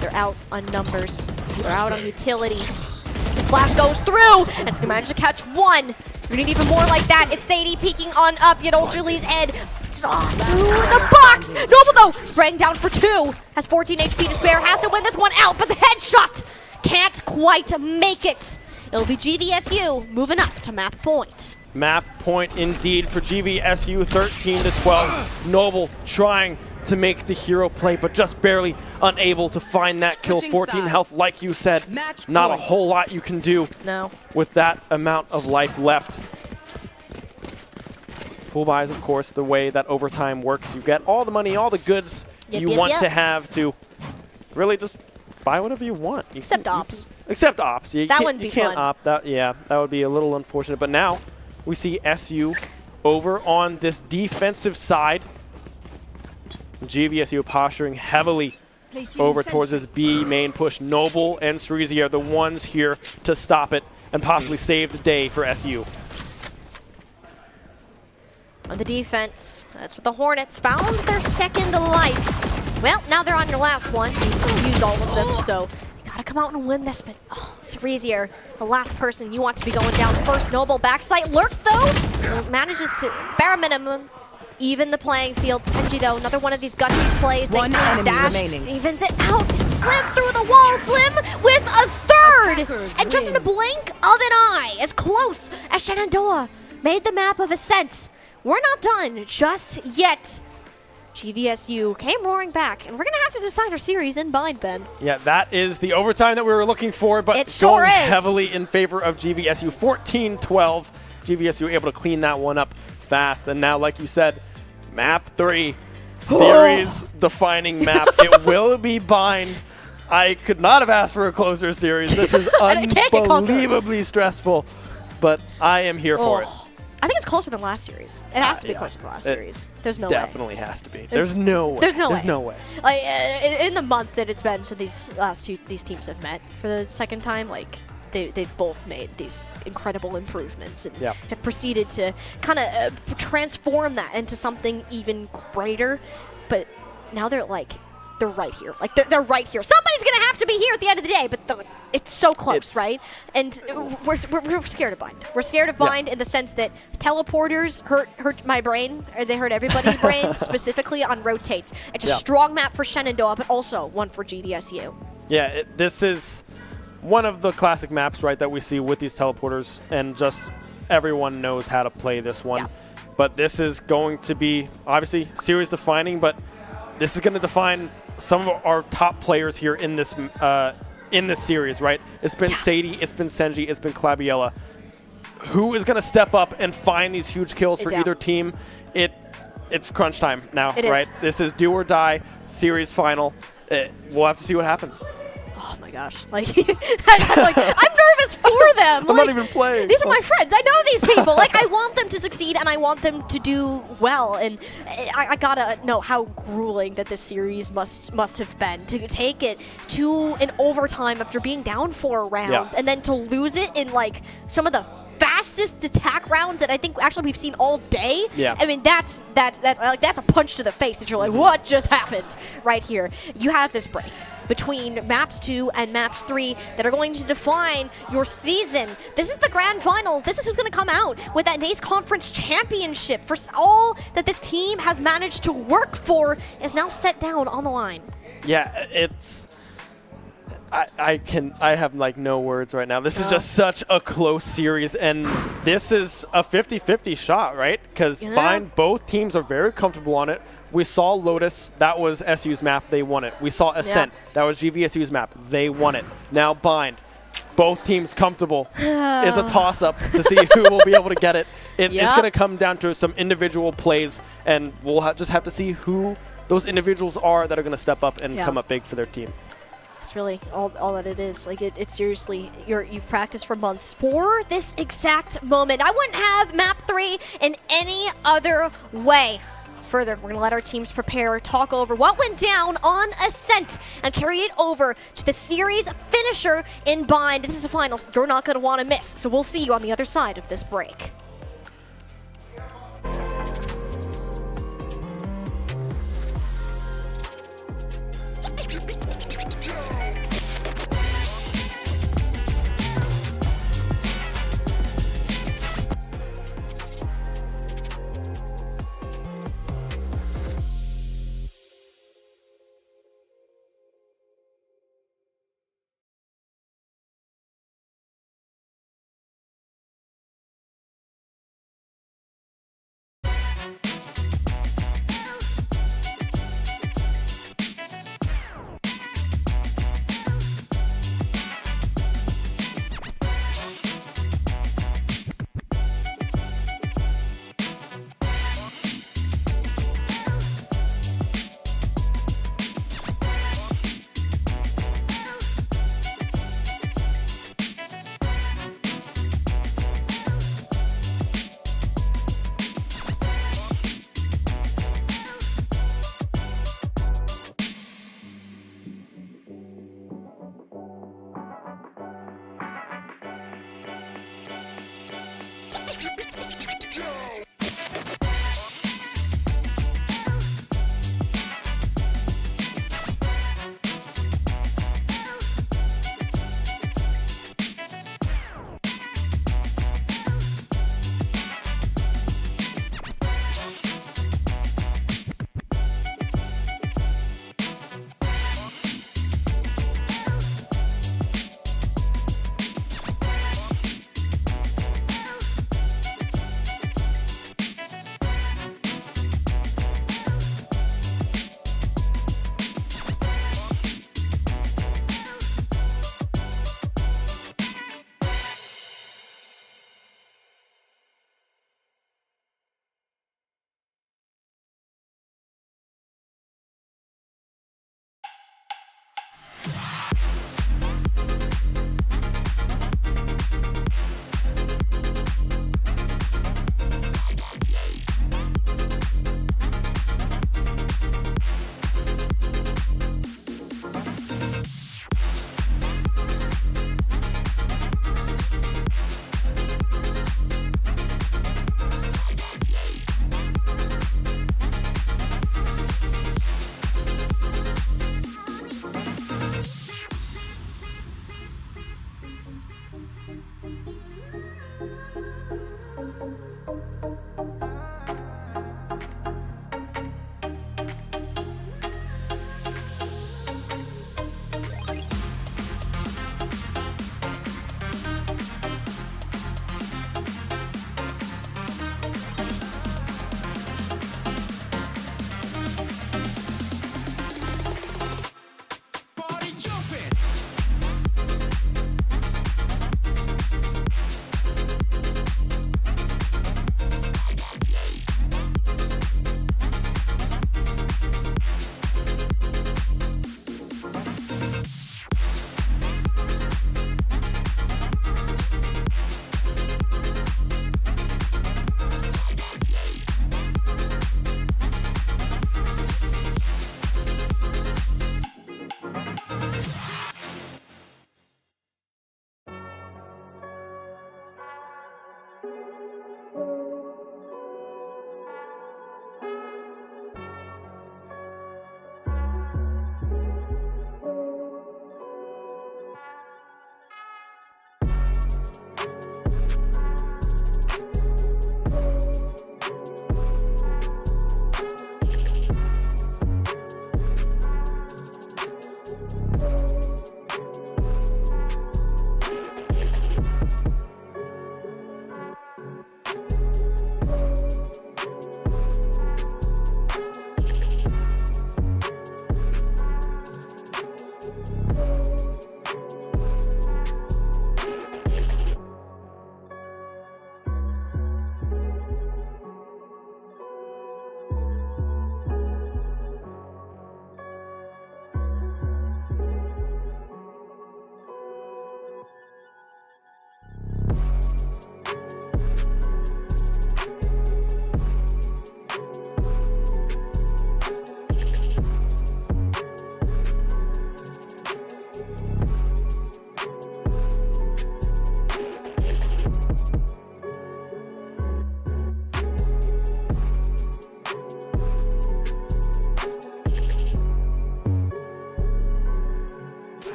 they're out on numbers. They're out on utility. The flash goes through, and it's going to manage to catch 1. We need even more like that. It's Sadie peeking on up, yet Ultra Lee's Ed through the box. Noble, though, spraying down for 2. Has 14 HP to spare, has to win this one out, but the headshot can't quite make it. It'll be GVSU moving up to map point. Map point indeed for GVSU, 13-12. Noble trying to make the hero play, but just barely unable to find that kill. 14 health, like you said. Not a whole lot you can do with that amount of life left. Full buys, of course, the way that overtime works. You get all the money, all the goods you want to have to really just buy whatever you want. Except ops. Except ops. You that wouldn't be can't fun. opt. That would be a little unfortunate. But now we see SU over on this defensive side. GVSU posturing heavily over towards this B main push. Noble and Sreezy are the ones here to stop it and possibly save the day for SU. On the defense, that's what the Hornets found their second life. Well, now they're on your last one. You've used all of them, so you gotta come out and win this. But Sreezy, the last person you want to be going down first. Noble backside lurk though, manages to bare minimum even the playing field. Senji, though, another one of these gutsies plays. One enemy dash, remaining. evens it out. Slim through the wall. Slim with a third. And just in a blink of an eye, as close as Shenandoah made the map of Ascent. We're not done just yet. GVSU came roaring back, and we're going to have to decide our series in bind, Ben. Yeah, that is the overtime that we were looking for, but it sure going is. heavily in favor of GVSU. 14-12. GVSU able to clean that one up fast. And now, like you said, map 3, series-defining map. It will be bind. I could not have asked for a closer series. This is unbelievably stressful, but I am here for it. I think it's closer than last series. It has to be closer than last series. There's no way. Definitely has to be. There's no way. There's no way. There's no way. Like in the month that it's been since these teams have met for the second time, like they've both made these incredible improvements and have proceeded to kind of transform that into something even greater. But now they're right here. Like they're right here. Somebody's gonna have to be here at the end of the day, but it's so close, right? And we're scared of bind. We're scared of bind in the sense that teleporters hurt my brain, or they hurt everybody's brain, specifically on rotates. It's a strong map for Shenandoah, but also one for GVSU. Yeah, this is one of the classic maps, right, that we see with these teleporters, and just everyone knows how to play this one. But this is going to be, obviously, series defining, but this is going to define some of our top players here in this series, right? It's been Sadie, it's been Senji, it's been Claviola. Who is going to step up and find these huge kills for either team? It's crunch time now, right? This is do or die, series final. We'll have to see what happens. Oh my gosh! I'm nervous nervous for them. I'm not even playing. These are my friends. I know these people. Like, I want them to succeed, and I want them to do well. And I gotta know how grueling that this series must have been to take it to an overtime after being down 4 rounds, and then to lose it in like some of the fastest attack rounds that I think actually we've seen all day. Yeah. I mean, that's a punch to the face that you're like, what just happened right here? You have this break between maps 2 and maps 3 that are going to define your season. This is the grand finals. This is who's going to come out with that NACE Conference Championship. For all that this team has managed to work for is now set down on the line. Yeah, it's... I have like no words right now. This is just such a close series, and this is a 50-50 shot, right? Because Bind, both teams are very comfortable on it. We saw Lotus, that was SU's map, they won it. We saw Ascent, that was GVSU's map, they won it. Now Bind, both teams comfortable. It's a toss-up to see who will be able to get it. It's going to come down to some individual plays, and we'll just have to see who those individuals are that are going to step up and come up big for their team. That's really all that it is. Like, it's seriously, you've practiced for months for this exact moment. I wouldn't have map 3 in any other way. Further, we're going to let our teams prepare, talk over what went down on Ascent, and carry it over to the series finisher in Bind. This is the finals you're not going to want to miss, so we'll see you on the other side of this break.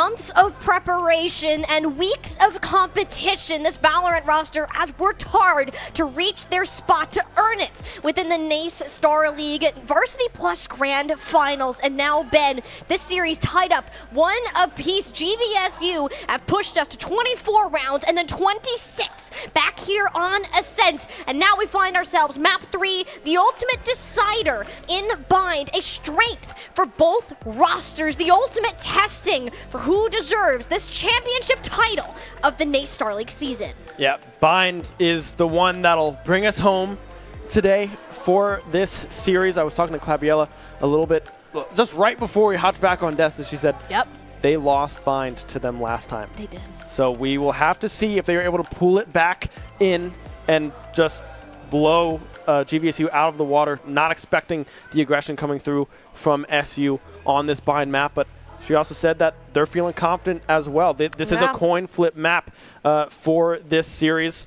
months of preparation and weeks of competition, this Valorant roster has worked hard to reach their spot, to earn it within the NACE Starleague Varsity Plus Grand Finals. And now, Ben, this series tied up 1 apiece. GVSU have pushed us to 24 rounds and then 26 back here on Ascent. And now we find ourselves map 3, the ultimate decider in Bind, a strength for both rosters, the ultimate testing for who deserves this championship title of the NACE Starleague season. Yeah, Bind is the one that'll bring us home today for this series. I was talking to Clabiella a little bit just right before we hopped back on Desta. She said, Yep. They lost Bind to them last time. They did. So we will have to see if they are able to pull it back in and just blow GVSU out of the water. Not expecting the aggression coming through from SU on this Bind map, but she also said that they're feeling confident as well. This is a coin flip map for this series.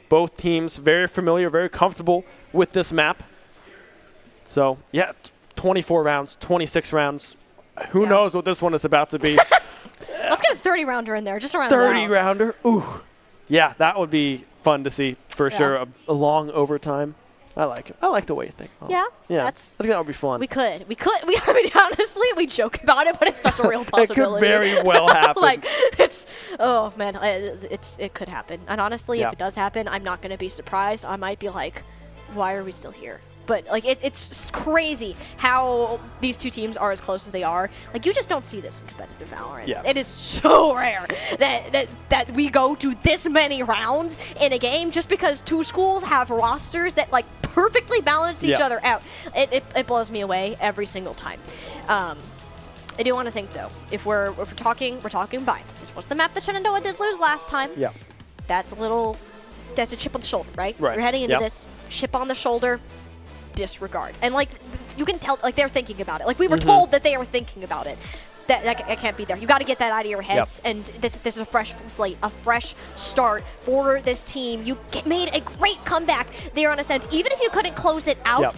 Both teams very familiar, very comfortable with this map. So, yeah, 24 rounds, 26 rounds. Who knows what this one is about to be. Let's get a 30-rounder in there, just around 30-rounder? Ooh. Yeah, that would be fun to see for sure. A long overtime. I like it. I like the way you think. Yeah, yeah. I that's. think that would be fun. We could. I mean, honestly, we joke about it, but it's such a real possibility. It could very well happen. Like, it's. Oh man, it could happen. And honestly, if it does happen, I'm not going to be surprised. I might be like, why are we still here? But like, it's just crazy how these two teams are as close as they are. Like, you just don't see this in competitive Valorant. Yeah. It is so rare that we go to this many rounds in a game just because two schools have rosters that like perfectly balance each other out. It blows me away every single time. I do want to think though, if we're talking Bind. This was the map that Shenandoah did lose last time. Yeah. That's a chip on the shoulder, right? Right. You're heading into this chip on the shoulder. Disregard. And like, you can tell, like, they're thinking about it. Like, we were told that they were thinking about it. That can't be there. You got to get that out of your heads. And this is a fresh slate, a fresh start for this team. You made a great comeback there on Ascent. Even if you couldn't close it out,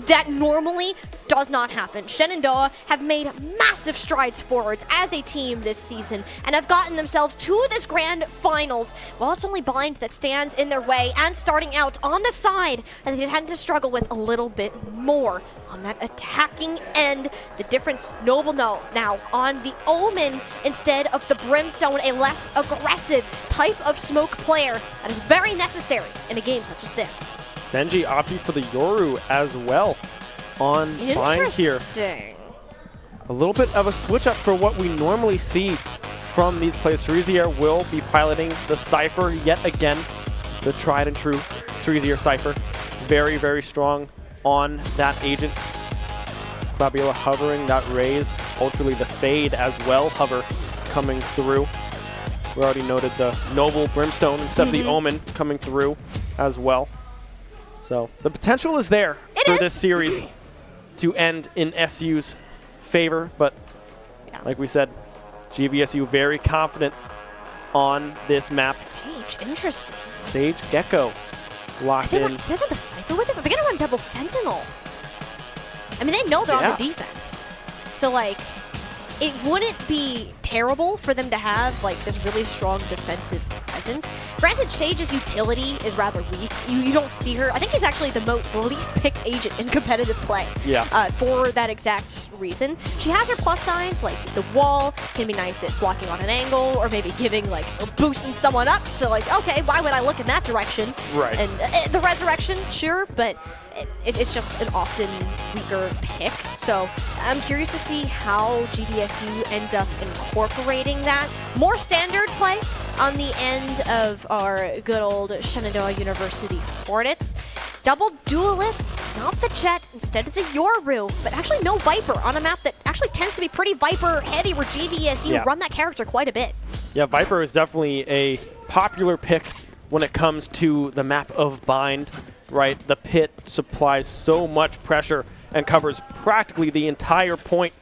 that normally does not happen. Shenandoah have made massive strides forwards as a team this season and have gotten themselves to this grand finals. While it's only Bind that stands in their way and starting out on the side, and they tend to struggle with a little bit more on that attacking end. The difference, Noble now on the Omen instead of the Brimstone, a less aggressive type of smoke player that is very necessary in a game such as this. Senji opting for the Yoru as well on Bind here. Interesting. A little bit of a switch up for what we normally see from these players. Cerisier will be piloting the Cypher yet again. The tried and true Cerisier Cypher. Very, very strong on that agent. Fabiola hovering that raise. Ultrally the fade as well. Hover coming through. We already noted the Noble Brimstone instead of the Omen coming through as well. So the potential is there for this series to end in SU's favor. But like we said, GVSU very confident on this map. Sage, interesting. Sage Gecko locked in. Did they run the Cypher with this? Are they going to run double Sentinel? I mean, they know they're on the defense. So, like, it wouldn't be terrible for them to have, like, this really strong defensive presence. Granted, Sage's utility is rather weak. You don't see her. I think she's actually the least picked agent in competitive play. Yeah. For that exact reason. She has her plus signs, like the wall can be nice at blocking on an angle or maybe giving, like, boosting someone up. So, like, okay, why would I look in that direction? Right. And the resurrection, sure, but it's just an often weaker pick. So I'm curious to see how GVSU ends up incorporating that. More standard play on the end of our good old Shenandoah University Hornets. Double duelists, not the Jet, instead of the Yoru, but actually no Viper on a map that actually tends to be pretty Viper heavy where GVSU run that character quite a bit. Yeah, Viper is definitely a popular pick when it comes to the map of Bind. Right, the pit supplies so much pressure and covers practically the entire point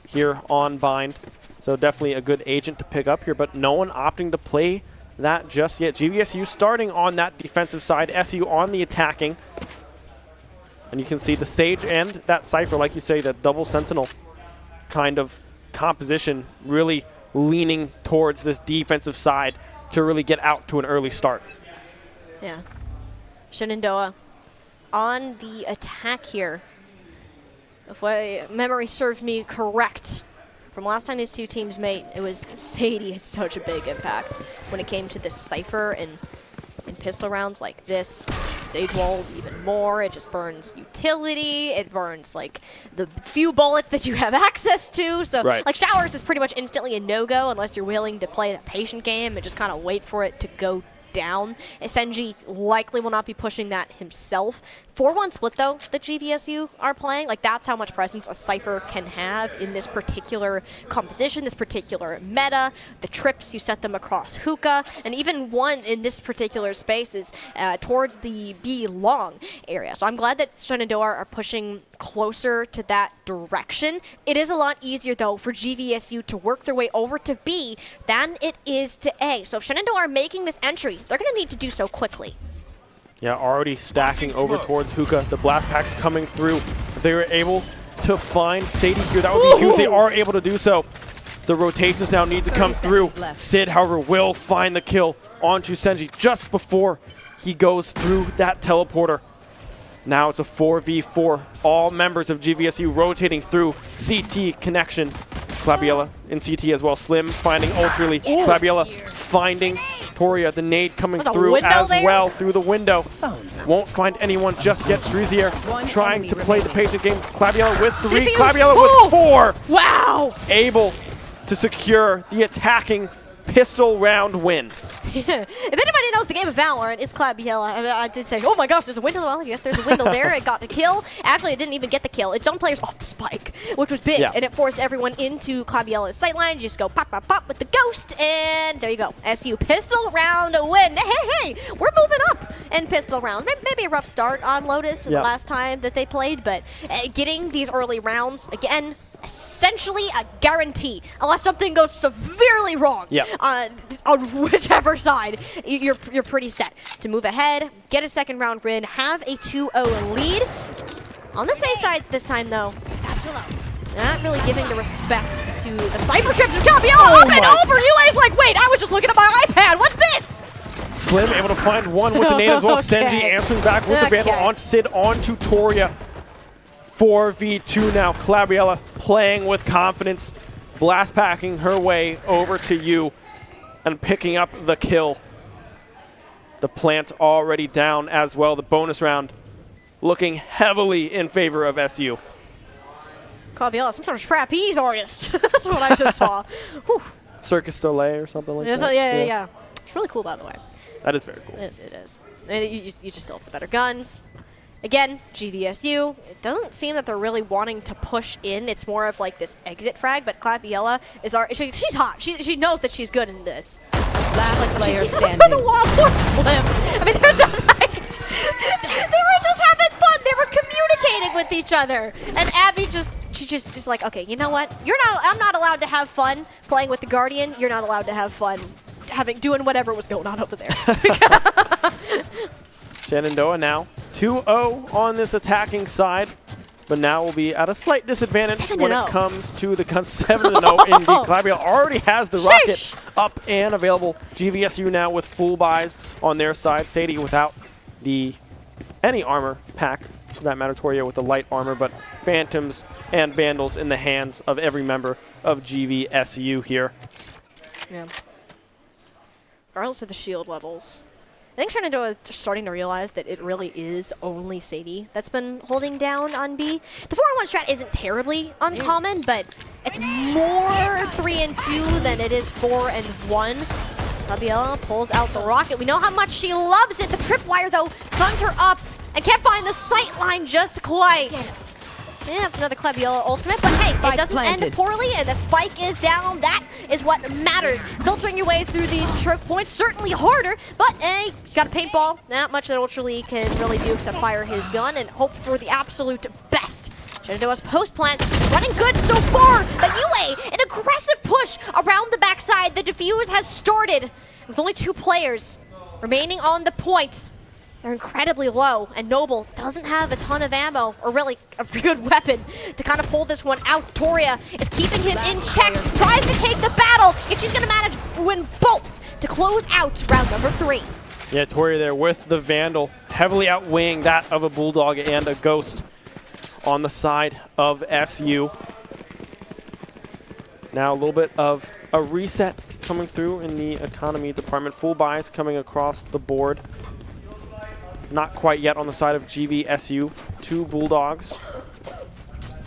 here on Bind. So definitely a good agent to pick up here, but no one opting to play that just yet. GVSU starting on that defensive side, SU on the attacking. And you can see the Sage and that Cypher, like you say, that double Sentinel kind of composition really leaning towards this defensive side to really get out to an early start. Yeah. Shenandoah on the attack here. If my memory served me correct, from last time these two teams met, it was Sadie had such a big impact when it came to this Cypher and pistol rounds like this. Sage Walls even more. It just burns utility. It burns like the few bullets that you have access to. So like Showers is pretty much instantly a no-go unless you're willing to play that patient game and just kind of wait for it to go down. Senji likely will not be pushing that himself. 4-1 split though that GVSU are playing, like that's how much presence a Cypher can have in this particular composition, this particular meta. The trips, you set them across hookah, and even one in this particular space is towards the B long area. So I'm glad that Shenandoah are pushing closer to that direction. It is a lot easier though for GVSU to work their way over to B than it is to A. So if Shenandoah are making this entry, they're going to need to do so quickly. Yeah, already stacking over towards hookah. The blast packs coming through. If they were able to find Sadie here, that would be huge. They are able to do so. The rotations now need to come through. Sid, however, will find the kill onto Senji just before he goes through that teleporter. Now it's a 4v4. All members of GVSU rotating through CT connection. Clabiella in CT as well. Slim finding Ultrally. Clabiella finding Toria. The nade coming through as well through the window. Won't find anyone just yet. Struzier trying to play the patient game. Clabiella with 3. Clabiella with 4. Wow! Able to secure the attacking pistol round win. If anybody knows the game of Valorant, it's Clabiella. I did say, oh my gosh, there's a window. Well, yes, there's a window there. It got the kill. Actually, it didn't even get the kill. Its own players off the spike, which was big. And it forced everyone into Clabiella's sightline. You just go pop, pop, pop with the ghost, and there you go. SU pistol round win. Hey, we're moving up in pistol rounds. Maybe a rough start on Lotus the last time that they played, but getting these early rounds, again, essentially a guarantee, unless something goes severely wrong on whichever side, you're pretty set to move ahead, get a second round win, have a 2-0 lead. On the safe side this time though, not really giving the respects to the Cypher trips of Clabiella. Up and over! UA's like, wait, I was just looking at my iPad. What's this? Slim able to find one with the nade as well. Senji answering back with the vandal on Sid, onto Toria. 4v2 now. Clabiella playing with confidence, blast packing her way over to you and picking up the kill. The plant already down as well. The bonus round looking heavily in favor of SU. Clabiella, some sort of trapeze artist. That's what I just saw. Circus Soleil or something like that. Yeah. It's really cool, by the way. That is very cool. It is. And you just still have the better guns. Again, GVSU, it doesn't seem that they're really wanting to push in. It's more of like this exit frag, but Clabiella is she's hot. She knows that she's good in this. Last player standing. The wall for Slim. I mean, there's no like, they were just having fun. They were communicating with each other. And Abby she's just like, okay, you know what? I'm not allowed to have fun playing with the Guardian. You're not allowed to have fun doing whatever was going on over there. Shenandoah now 2-0 on this attacking side, but now will be at a slight disadvantage when it comes to the 7-0 indeed. Clabiella already has the rocket up and available. GVSU now with full buys on their side. Sadie without any armor pack, for that matter. Toria with the light armor, but Phantoms and Vandals in the hands of every member of GVSU here. Yeah. Regardless of the shield levels, I think Shenandoah is starting to realize that it really is only Sadie that's been holding down on B. The 4-1 strat isn't terribly uncommon, but it's more 3-2 than it is 4-1. Clabiella pulls out the rocket. We know how much she loves it. The tripwire, though, stuns her up and can't find the sight line just quite. Yeah, it's another Clabiella ultimate, but hey, it doesn't end poorly, and the spike is down. That is what matters. Filtering your way through these choke points, certainly harder, but hey, you got a paintball. Not much that Ultrally can really do except fire his gun and hope for the absolute best. Shenandoah's post plant running good so far, but UA, an aggressive push around the backside. The defuse has started with only 2 players remaining on the point. They're incredibly low, and Noble doesn't have a ton of ammo, or really a good weapon, to kind of pull this one out. Toria is keeping him in check, tries to take the battle, and she's going to manage to win both to close out round number 3. Yeah, Toria there with the Vandal, heavily outweighing that of a Bulldog and a Ghost on the side of SU. Now a little bit of a reset coming through in the economy department. Full buys coming across the board. Not quite yet on the side of GVSU. 2 Bulldogs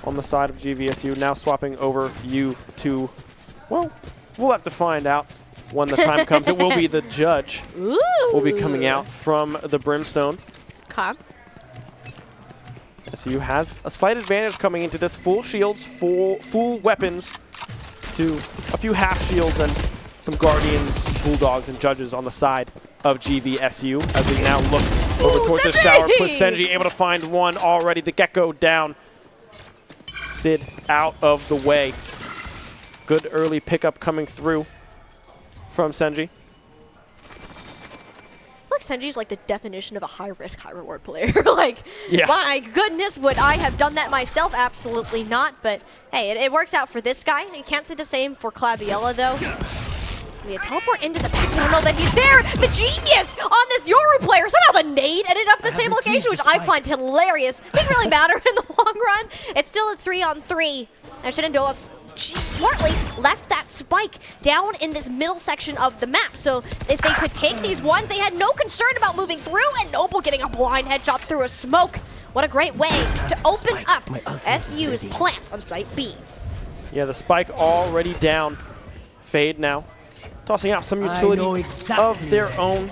on the side of GVSU. Now swapping over you to, well, we'll have to find out when the time comes. It will be the judge. Ooh. Will be coming out from the Brimstone. Okay. SU has a slight advantage coming into this. Full shields, full weapons to a few half shields and some Guardians, Bulldogs, and Judges on the side of GVSU as we now look over towards the shower. Push Senji able to find one already. The Gecko down. Sid out of the way. Good early pickup coming through from Senji. I feel like Senji's like the definition of a high-risk, high-reward player. Like, yeah. My goodness, would I have done that myself? Absolutely not. But hey, it works out for this guy. You can't say the same for Claviella, though. We teleport into the back. I don't know that he's there. The genius on this Yoru player. Somehow the nade ended up the same location, which I find hilarious. Didn't really matter in the long run. It's still a 3-on-3. And Shenandoah smartly left that spike down in this middle section of the map. So if they could take these ones, they had no concern about moving through, and Noble getting a blind headshot through a smoke. What a great way to open up SU's plant on Site B. Yeah, the spike already down. Fade now. Tossing out some utility of their own.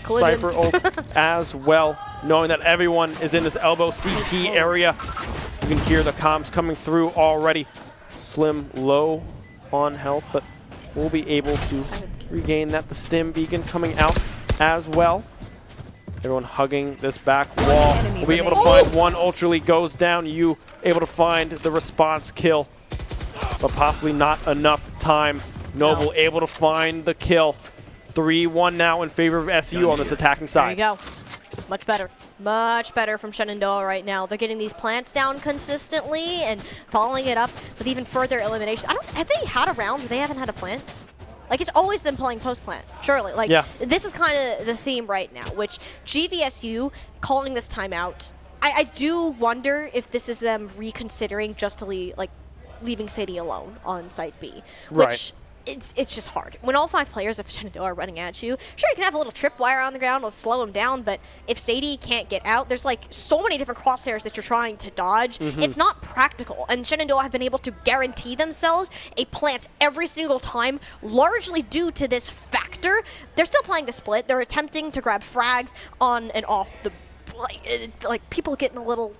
Cypher ult as well, knowing that everyone is in this elbow CT area. You can hear the comms coming through already. Slim low on health, but we'll be able to regain that. The stim beacon coming out as well. Everyone hugging this back wall. We'll be able to find one. Ultrally goes down. You able to find the response kill, but possibly not enough time. Noble able to find the kill. 3-1 now in favor of SU on this attacking side. There you go. Much better. Much better from Shenandoah right now. They're getting these plants down consistently and following it up with even further elimination. Have they had a round where they haven't had a plant? Like, it's always them playing post-plant, surely. Like, this is kind of the theme right now, which GVSU calling this timeout. I do wonder if this is them reconsidering just to leaving Sadie alone on Site B, which it's just hard. When all 5 players of Shenandoah are running at you, sure, you can have a little tripwire on the ground, it'll slow him down, but if Sadie can't get out, there's like so many different crosshairs that you're trying to dodge. It's not practical, and Shenandoah have been able to guarantee themselves a plant every single time, largely due to this factor. They're still playing the split. They're attempting to grab frags on and off the like people getting a little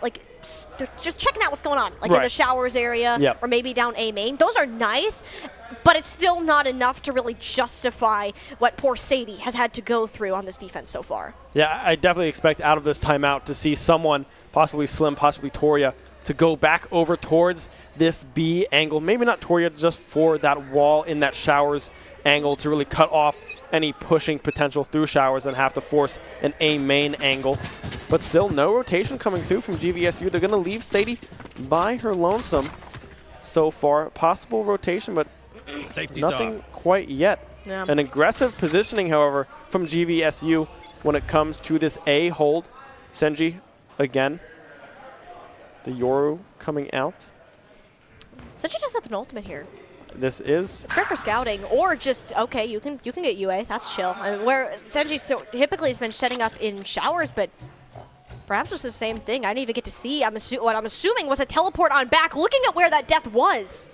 like they're just checking out what's going on, like in the showers area or maybe down A main. Those are nice, but it's still not enough to really justify what poor Sadie has had to go through on this defense so far. Yeah, I definitely expect out of this timeout to see someone, possibly Slim, possibly Toria, to go back over towards this B angle. Maybe not Toria, just for that wall in that showers angle to really cut off any pushing potential through showers and have to force an A main angle. But still no rotation coming through from GVSU. They're going to leave Sadie by her lonesome so far. Possible rotation, but nothing quite yet. An aggressive positioning, however, from GVSU when it comes to this A hold. Senji again. The Yoru coming out. Senji just have an ultimate here. This is... It's great for scouting, or just, okay, you can get UA, that's chill. I mean, where Senji so typically has been setting up in showers, but perhaps it's the same thing. I didn't even get to see. What I'm assuming was a teleport on back, looking at where that death was.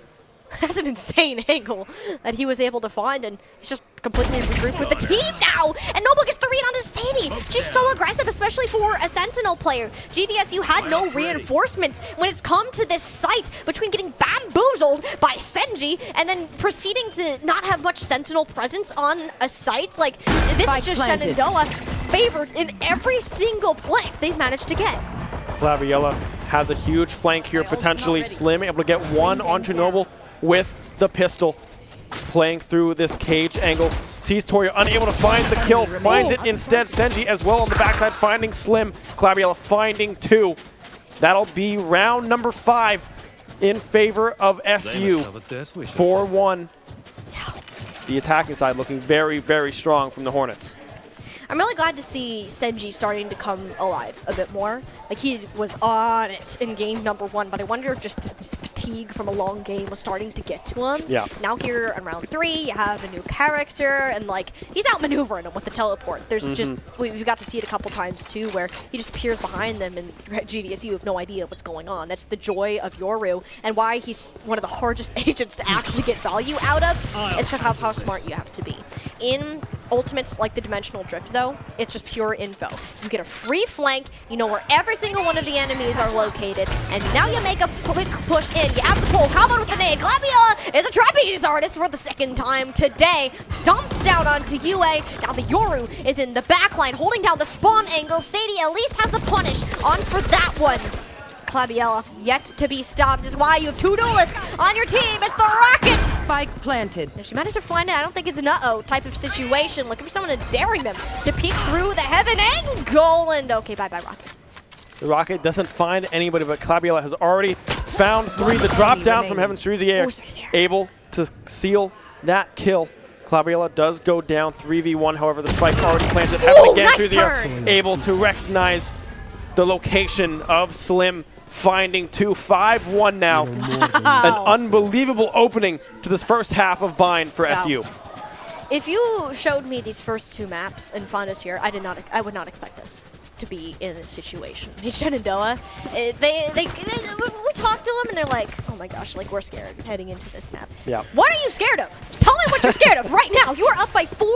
That's an insane angle that he was able to find, and it's just completely regrouped with the team now. And Noble gets the read onto Sadie. She's so aggressive, especially for a Sentinel player. GVSU had no reinforcements when it's come to this site between getting bamboozled by Senji and then proceeding to not have much Sentinel presence on a site. Like, this is just Shenandoah favored in every single flank they've managed to get. Claviella has a huge flank here, potentially. Slim able to get one onto Noble with the pistol. Playing through this cage angle. Sees Toria unable to find the kill, finds it instead. Senji as well on the backside, finding Slim. Claviella finding 2. That'll be round number 5 in favor of SU. 4-1. The attacking side looking very, very strong from the Hornets. I'm really glad to see Senji starting to come alive a bit more. Like, he was on it in game number 1, but I wonder if just this fatigue from a long game was starting to get to him. Yeah. Now here in round 3, you have a new character, and like, he's outmaneuvering him with the teleport. There's just, we got to see it a couple times too, where he just peers behind them, and GVSU have no idea what's going on. That's the joy of Yoru, and why he's one of the hardest agents to actually get value out of, is because how smart you have to be. In Ultimates like the Dimensional Drift, though, it's just pure info. You get a free flank, you know where every single one of the enemies are located, and now you make a quick push in. You have the pull, combo with the nade. Claviella is a trapeze artist for the 2nd time today. Stomps down onto UA. Now the Yoru is in the backline, holding down the spawn angle. Sadie at least has the punish on for that one. Claviella yet to be stopped. This is why you have 2 duelists on your team. It's the Rockets! Spike planted. And she managed to find it. I don't think it's an uh-oh type of situation. Looking for someone to daring them to peek through the heaven angle. And okay, bye-bye, Rocket. The Rocket doesn't find anybody, but Claviella has already found 3. The drop down from Heaven Strezier, able to seal that kill. Claviella does go down 3v1. However, the spike already planted. Heaven again, nice Strezier turn. able to recognize the location of Slim, finding 2. 5-1 now. An unbelievable opening to this first half of Bind for SU. If you showed me these first 2 maps and found us here, I would not expect us to be in this situation. In Shenandoah, we talked to them and they're like, oh my gosh, like, we're scared heading into this map. Yeah. What are you scared of? Tell me what you're scared of right now. You are up by 4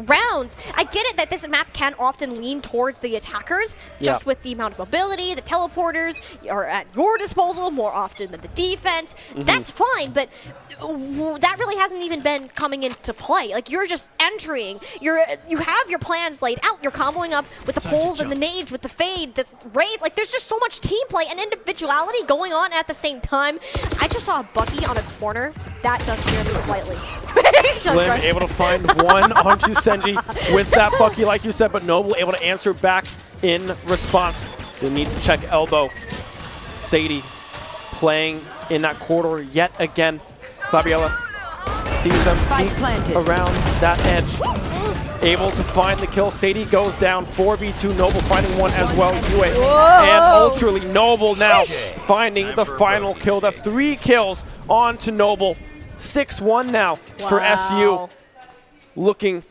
rounds. I get it that this map can often lean towards the attackers, just with the amount of mobility. The teleporters are at your disposal more often than the defense. That's fine, but that really hasn't even been coming into play. Like, you're just entering. You have your plans laid out. You're comboing up with the pulls and the nades, with the fade, the rave. Like, there's just so much team play and individuality going on at the same time. I just saw a Bucky on a corner. That does scare me slightly. Slim able to find 1 onto Senji with that Bucky, like you said, but Noble able to answer back in response. They need to check elbow. Sadie playing in that corridor yet again. Claviella sees them around that edge. Able to find the kill. Sadie goes down. 4v2. Noble finding 1 as well. UA and Ultrally. Noble now finding the final kill. That's 3 kills on to Noble. 6-1 now for SU. Looking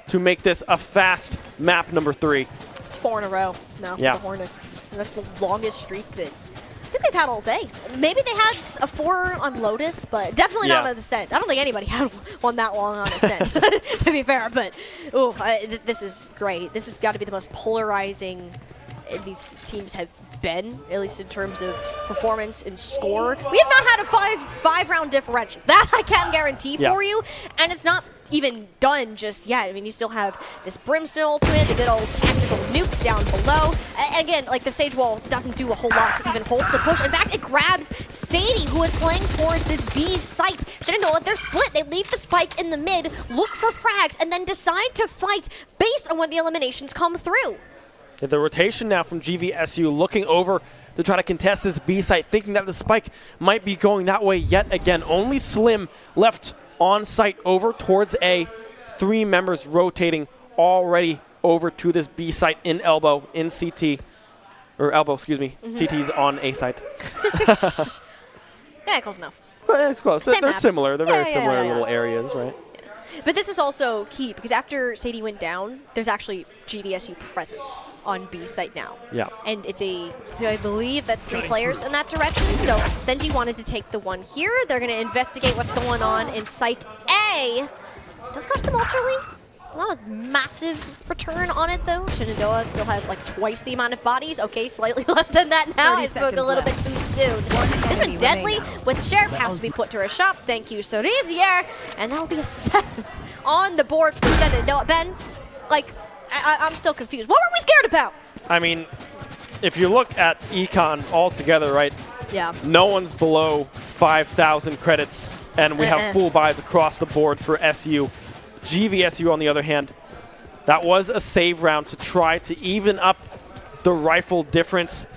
to make this a fast map number 3. It's 4 in a row now for the Hornets. And that's the longest streak that I think they've had all day. Maybe they had a 4 on Lotus, but definitely not on Ascent. I don't think anybody had one that long on Ascent, to be fair. But this is great. This has got to be the most polarizing these teams have been, at least in terms of performance and score. We have not had a five-round differential. That I can guarantee for you, and it's not even done just yet. I mean, you still have this Brimstone ultimate, the good old tactical nuke down below. Again, like, the Sage Wall doesn't do a whole lot to even hold the push. In fact, it grabs Sadie, who is playing towards this B site. Shenandoah, they're split. They leave the spike in the mid, look for frags, and then decide to fight based on when the eliminations come through. The rotation now from GVSU looking over to try to contest this B site, thinking that the spike might be going that way yet again. Only Slim left on site over towards A. 3 members rotating already over to this B site in elbow, in CT. Or elbow, excuse me. CT's on A site. Yeah, close enough. But it's close. They're map. similar. They're very similar little areas, right? But this is also key, because after Sadie went down, there's actually GVSU presence on B site now. Yeah. And it's I believe that's 3 players in that direction. So Senji wanted to take the one here. They're going to investigate what's going on in site A. Does cost them ultrally. Not a massive return on it, though. Shenandoah still have like twice the amount of bodies. Okay, slightly less than that now. I spoke a little bit too soon. This one deadly, with Sheriff has to be put to a shop. Thank you, Cerezier. And that'll be a 7th on the board for Shenandoah. Ben, like, I'm still confused. What were we scared about? I mean, if you look at Econ altogether, right? Yeah. No one's below 5,000 credits, and we have full buys across the board for SU. GVSU, on the other hand, that was a save round to try to even up the rifle difference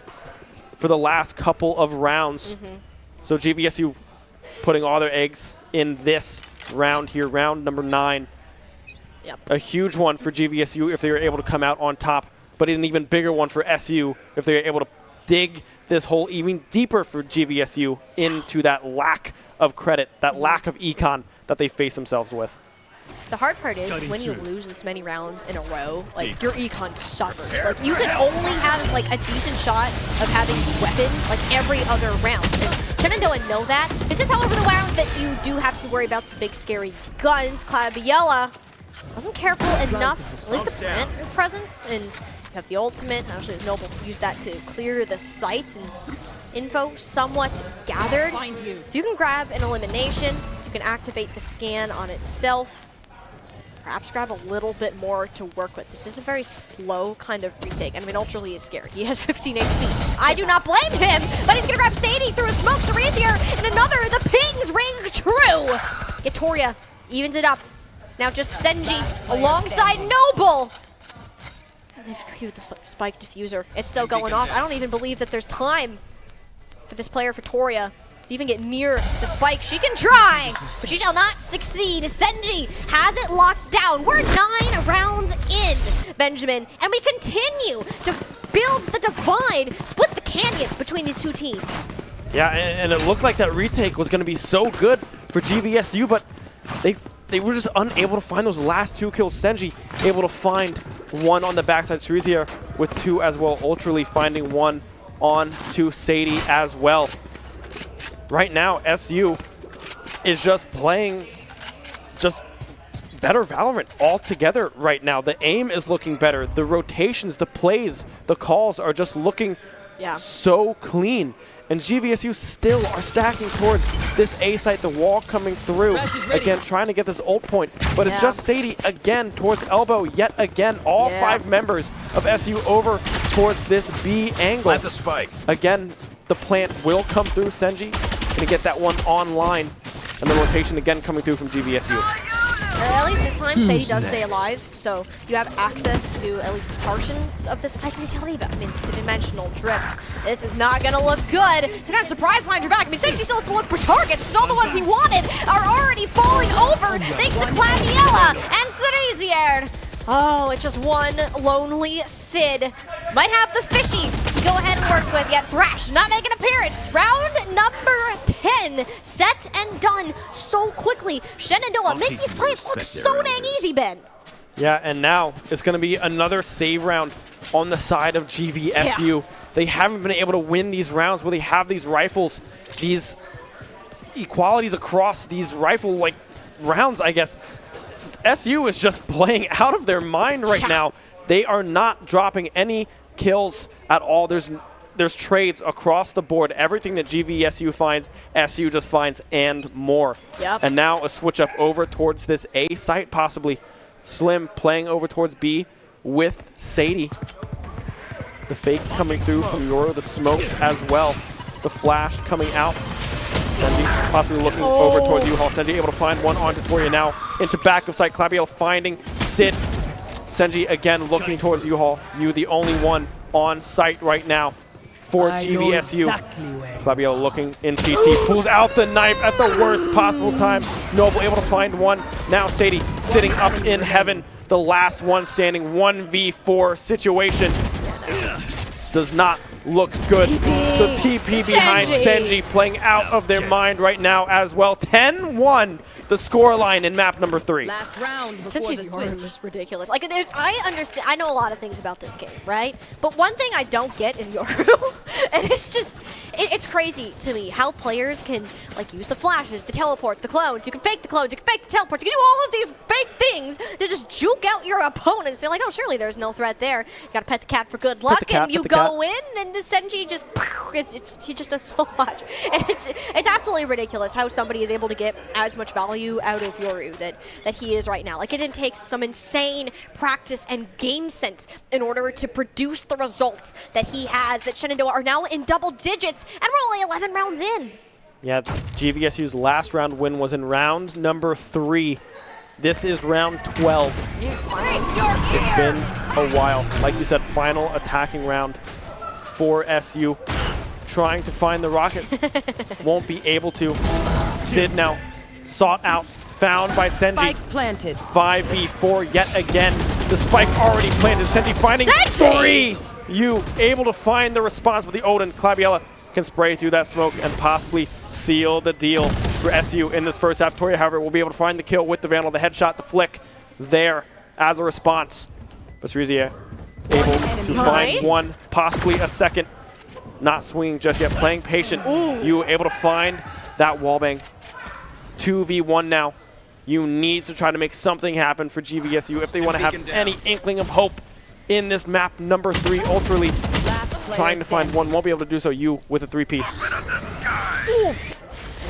for the last couple of rounds. So GVSU putting all their eggs in this round here, round number 9. Yep. A huge one for GVSU if they were able to come out on top, but an even bigger one for SU if they were able to dig this hole even deeper for GVSU into that lack of credit, that lack of econ that they face themselves with. The hard part is when you lose this many rounds in a row, like your econ suffers. Like you can only have like a decent shot of having weapons like every other round. And Shenandoah know that. This is, however, the round that you do have to worry about the big scary guns. Claviella wasn't careful enough. At least the plant is present, and you have the ultimate. Actually, it's Noble use that to clear the sights, and info somewhat gathered. If you can grab an elimination, you can activate the scan on itself. Perhaps grab a little bit more to work with. This is a very slow kind of retake. I mean, Ultra Lee is scared. He has 15 HP. I do not blame him, but he's gonna grab Sadie through a smoke. Cerise here, and another. The pings ring true. Gatoria evens it up. Now just Senji alongside Noble. And they've queued the spike diffuser. It's still going off. I don't even believe that there's time for this player, Victoria, to even get near the spike. She can try, but she shall not succeed. Senji has it locked down. We're 9 rounds in, Benjamin, and we continue to build the divide, split the canyon between these two teams. Yeah, and it looked like that retake was going to be so good for GVSU, but they were just unable to find those last 2 kills. Senji able to find one on the backside. Cerizia with 2 as well. Ultra Lee finding one on to Sadie as well. Right now, SU is just playing just better Valorant altogether right now. The aim is looking better. The rotations, the plays, the calls are just looking so clean. And GVSU still are stacking towards this A site, the wall coming through. Again, trying to get this ult point. But it's just Sadie again towards elbow yet again. All 5 members of SU over towards this B angle. Plant the spike. Again, the plant will come through. Senji gonna get that one online. And the rotation again coming through from GVSU. At least this time, Sadie does stay alive, so you have access to at least portions of this. I can tell you about, I mean, the dimensional drift. This is not gonna look good. They're not surprised behind your back. I mean, Senji still has to look for targets, because all the ones he wanted are already falling over, thanks to Claviella and Cerisier. Oh, it's just one lonely Sid. Might have the fishy to go ahead and work with, yet Thrash not making an appearance. Round number 10, set and done so quickly. Shenandoah make these plays look so dang easy, Ben. Yeah, and now it's going to be another save round on the side of GVSU. They haven't been able to win these rounds where they have these rifles, these equalities across these rifle-like rounds, I guess. SU is just playing out of their mind right now. They are not dropping any kills at all. There's trades across the board. Everything that GVSU finds, SU just finds and more. And now a switch up over towards this A site, possibly. Slim playing over towards B with Sadie. The fake coming through from Yoro, the smokes as well. The flash coming out. Senji possibly looking over towards U-Haul. Senji able to find one on Tutoria now into back of sight. Claviel finding Sid. Senji again looking towards U-Haul. You the only one on site right now for GVSU. Claviel looking in CT. Pulls out the knife at the worst possible time. Noble able to find one. Now Sadie sitting up in heaven. The last one standing. 1v4 situation. Does not look good. The TP behind Senji playing out of their mind right now as well. 10-1, the scoreline in map number 3. Last round before Senji's the Yoro switch. is ridiculous. Like, I understand, I know a lot of things about this game, right? But one thing I don't get is Yoro. And it's just, it's crazy to me how players can, like, use the flashes, the teleport, the clones. You can fake the clones, you can fake the teleports. You can do all of these fake things to just juke out your opponents. They're like, oh, surely there's no threat there. You gotta pet the cat for good luck, and you go in, and Senji just, he just does so much. And it's absolutely ridiculous how somebody is able to get as much value out of Yoru that he is right now. Like, it takes some insane practice and game sense in order to produce the results that he has, that Shenandoah are now in double digits, and we're only 11 rounds in. Yeah, GVSU's last round win was in round number 3. This is round 12. It's been a while. Like you said, final attacking round for SU. Trying to find the rocket. Won't be able to. Sid now sought out, found by Senji. Spike planted. 5v4 yet again. The spike already planted. Senji finding Senji! 3. You able to find the response, but the Odin, Claviella, can spray through that smoke and possibly seal the deal for SU in this first half. Toria, however, will be able to find the kill with the Vandal, the headshot, the flick there as a response. But Cerezier able to find one, possibly a second. Not swinging just yet, playing patient. You able to find that wallbang. 2v1 now. You need to try to make something happen for GVSU if they want to have any inkling of hope in this map number 3, Ultra League. Trying to find one, won't be able to do so. You with a 3-piece.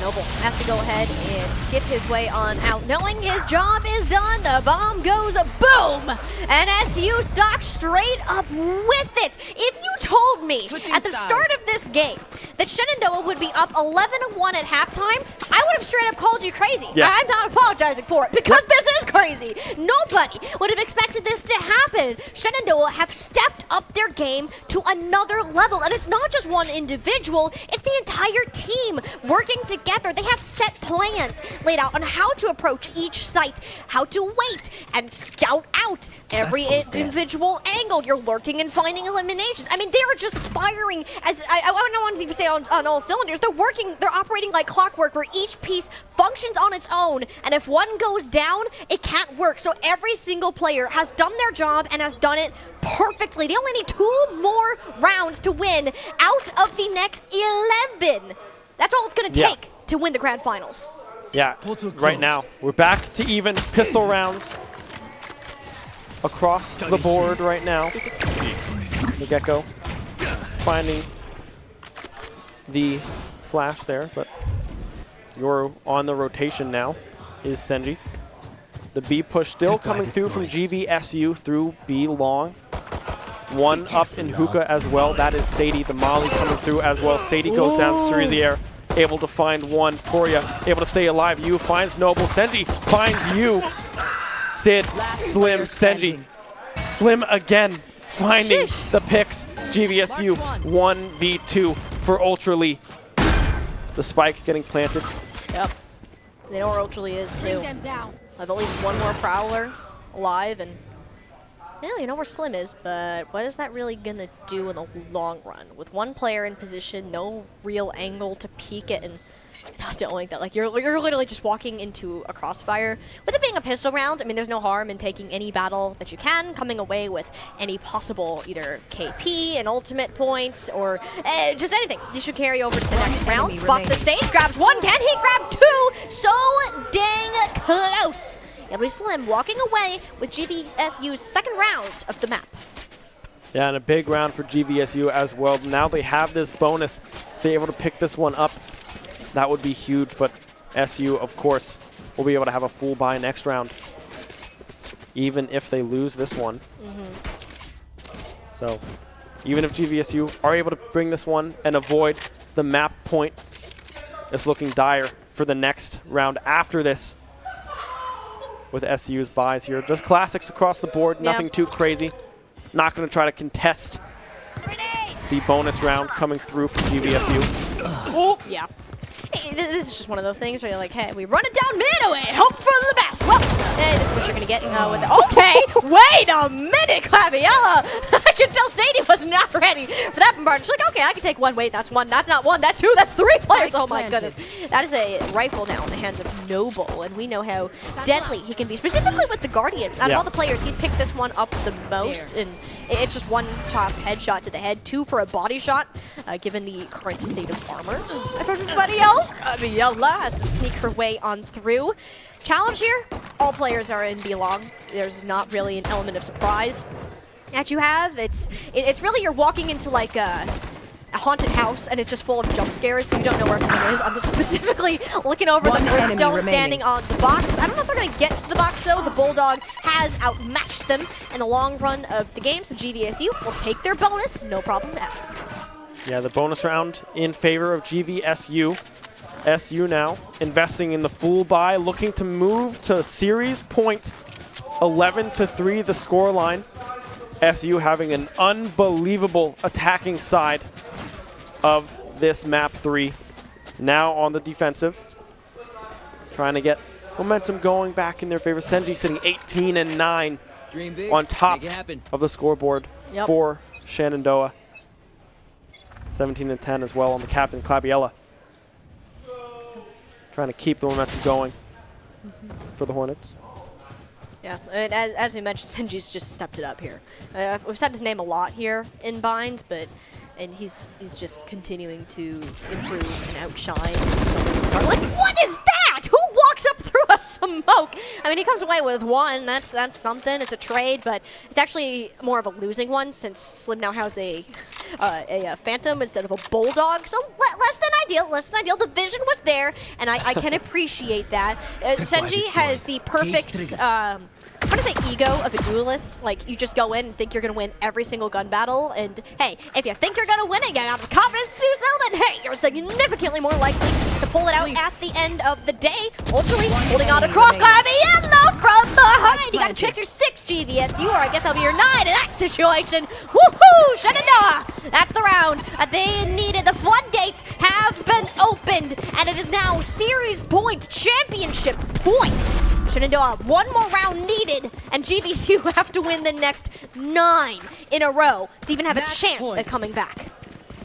Noble has to go ahead and skip his way on out. Knowing his job is done, the bomb goes boom! And SU stocks straight up with it. If you told me at the start of this game that Shenandoah would be up 11-1 at halftime, I would have straight up called you crazy. Yeah. I'm not apologizing for it because this is crazy. Nobody would have expected this to happen. Shenandoah have stepped up their game to another level. And it's not just one individual, it's the entire team working together. They have set plans laid out on how to approach each site, how to wait and scout out every individual angle. You're lurking and finding eliminations. I mean, they're just firing as, I don't want to even say on all cylinders. They're working, they're operating like clockwork where each piece functions on its own. And if one goes down, it can't work. So every single player has done their job and has done it perfectly. They only need 2 more rounds to win out of the next 11. That's all it's going to take to win the grand finals. Yeah, right now we're back to even pistol rounds across the board right now. The Gecko finding the flash there, but you're on the rotation now is Senji. The B push still coming through from GVSU through B long. One up in hookah as well. That is Sadie. The Molly coming through as well. Sadie goes down. Cerezier able to find one. Toria able to stay alive. You finds Noble. Senji finds you. Sid, Slim, Senji. Slim again finding the picks. GVSU 1v2 for Ultra League. The spike getting planted. Yep. They know where Ultra League is too. Have at least one more Prowler alive, and yeah, you know where Slim is, but what is that really gonna do in the long run? With one player in position, no real angle to peek it, and not knowing that, like, you're literally just walking into a crossfire. With it being a pistol round, I mean, there's no harm in taking any battle that you can, coming away with any possible either KP and ultimate points, or just anything. You should carry over to the next round. Spots the Sage, grabs one. Can he grab 2? So dang close. It'll be Slim walking away with GVSU's second round of the map. Yeah, and a big round for GVSU as well. Now they have this bonus. If they're able to pick this one up, that would be huge, but SU, of course, will be able to have a full buy next round, even if they lose this one. So, even if GVSU are able to bring this one and avoid the map point, it's looking dire for the next round after this with SU's buys here. Just classics across the board, nothing too crazy. Not going to try to contest the bonus round coming through from GVSU. Oh, yeah. Hey, this is just one of those things where you're like, hey, we run it down mid away, hope for the best. Well, this is what you're going to get. Okay, wait a minute, Claviella. I can tell Sadie was not ready for that bombardment. She's like, okay, I can take one. Wait, that's one. That's not one. That's 2. That's 3 players. Oh, my goodness. That is a rifle now in the hands of Noble, and we know how deadly he can be, specifically with the Guardian. Out of all the players, he's picked this one up the most, and it's just 1 top headshot to the head, 2 for a body shot, given the current state of armor of everybody else. Claviella has to sneak her way on through. Challenge here, all players are in B long. There's not really an element of surprise that you have. It's really you're walking into like a haunted house and it's just full of jump scares. You don't know where everyone is. I'm specifically looking over the Brimstone standing on the box. I don't know if they're going to get to the box though. The Bulldog has outmatched them in the long run of the game, so GVSU will take their bonus, no problem asked. Yeah, the bonus round in favor of GVSU. SU now investing in the full buy, looking to move to series point. 11-3 the scoreline. SU having an unbelievable attacking side of this map 3. Now on the defensive, trying to get momentum going back in their favor. Senji sitting 18-9 on top of the scoreboard for Shenandoah. 17-10 as well on the captain, Claviella. Trying to keep the momentum going for the Hornets. Yeah, and as we mentioned, Senji's just stepped it up here. We've said his name a lot here in Bind, and he's just continuing to improve and outshine. Like, what is that? Who walks up through a smoke? I mean, he comes away with 1. That's something. It's a trade, but it's actually more of a losing one since Slim now has a Phantom instead of a Bulldog. So less than ideal. Less than ideal. The vision was there, and I can appreciate that. Senji has the perfect. I'm gonna say ego of a duelist. Like, you just go in and think you're gonna win every single gun battle, and hey, if you think you're gonna win and you have the confidence to do so, then hey, you're significantly more likely to pull it out at the end of the day. Ultimately, holding on across Claviella from behind. You got a chance your 6 GVSU, or I guess that'll be your 9 in that situation. Woohoo! Shenandoah! That's the round they needed. The floodgates have been opened, and it is now series point, championship point. Shenandoah, 1 more round needed, and GVSU have to win the next 9 in a row to even have a chance at coming back.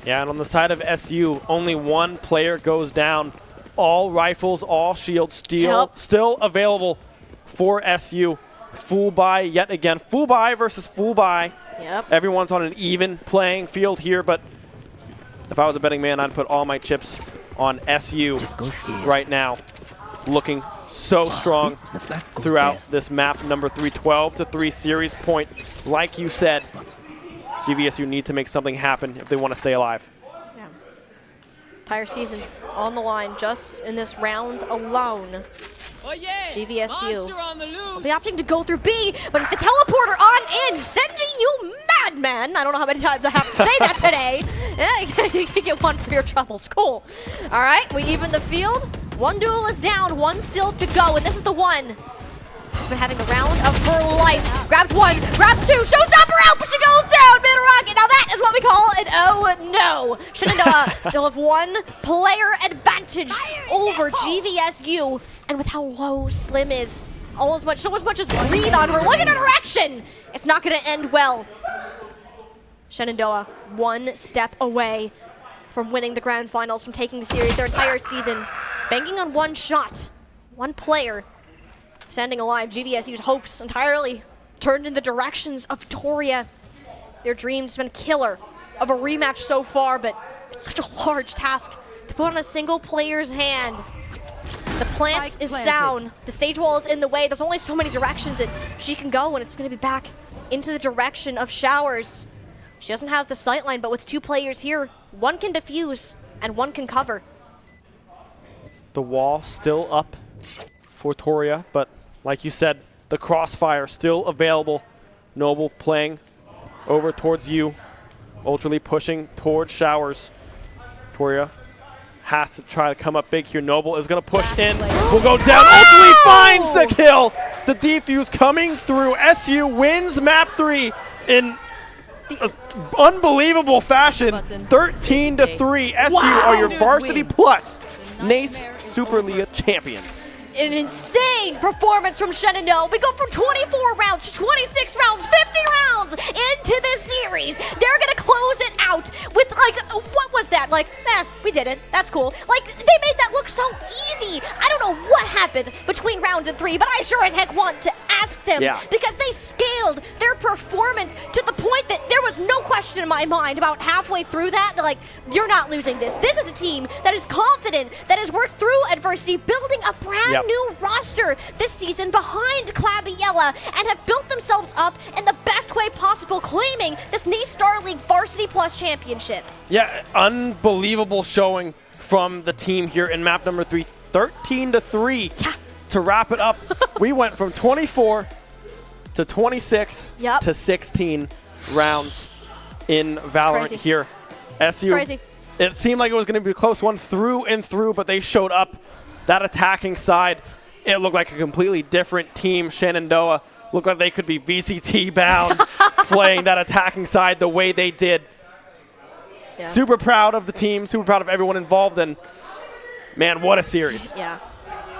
Yeah, and on the side of SU, only 1 player goes down. All rifles, all shields, still available for SU. Full buy yet again. Full buy versus full buy. Yep. Everyone's on an even playing field here, but if I was a betting man, I'd put all my chips on SU right now. Looking so strong throughout this map. Number 3, 12-3 series point. Like you said, GVSU need to make something happen if they want to stay alive. Yeah. Entire season's on the line just in this round alone. Oh yeah! GVSU will be opting to go through B, but it's the teleporter on in. Senji, you madman! I don't know how many times I have to say that today. Yeah, you can get 1 for your troubles. Cool. All right, we even the field. 1 duel is down, 1 still to go, and this is the one. She's been having the round of her life. Grabs 1, grabs 2, shows up her out, but she goes down mid-rocket. Now that is what we call an oh no. Shenandoah still have 1 player advantage over GVSU, and with how low Slim is, so as much as breathe on her. Look at her action. It's not going to end well. Shenandoah 1 step away from winning the grand finals, from taking the series their entire season. Banking on 1 shot, 1 player, standing alive. GVSU's hopes entirely turned in the directions of Victoria. Their dreams have been a killer of a rematch so far, but it's such a large task to put on a single player's hand. The plant is down. The stage wall is in the way. There's only so many directions that she can go, and it's going to be back into the direction of Showers. She doesn't have the sight line, but with 2 players here, 1 can defuse and 1 can cover. The wall still up for Toria, but like you said, the crossfire still available. Noble playing over towards you. Ultrally pushing towards Showers. Toria has to try to come up big here. Noble is going to push in. Will go down. Ultrally finds the kill. The defuse coming through. SU wins map 3 in unbelievable fashion. 13-3. SU are your varsity plus NACE Superliga champions. An insane performance from Shenandoah. We go from 24 rounds to 26 rounds, 50 rounds into this series. They're going to close it out with, like, what was that? Like, we did it. That's cool. Like, they made that look so easy. I don't know what happened between rounds and 3, but I sure as heck want to ask them because they scaled their performance to the point that there was no question in my mind about halfway through that. They're like, you're not losing this. This is a team that is confident, that has worked through adversity, building a brand new roster this season behind Claviella, and have built themselves up in the best way possible, claiming this NACE Starleague Varsity Plus Championship. Yeah, unbelievable showing from the team here in map number 3. 13-3 to wrap it up. We went from 24 to 26 to 16 rounds in Valorant here. SU It seemed like it was going to be a close one through and through, but they showed up. That attacking side, it looked like a completely different team. Shenandoah looked like they could be VCT bound playing that attacking side the way they did. Yeah. Super proud of the team, super proud of everyone involved, and man, what a series. Yeah.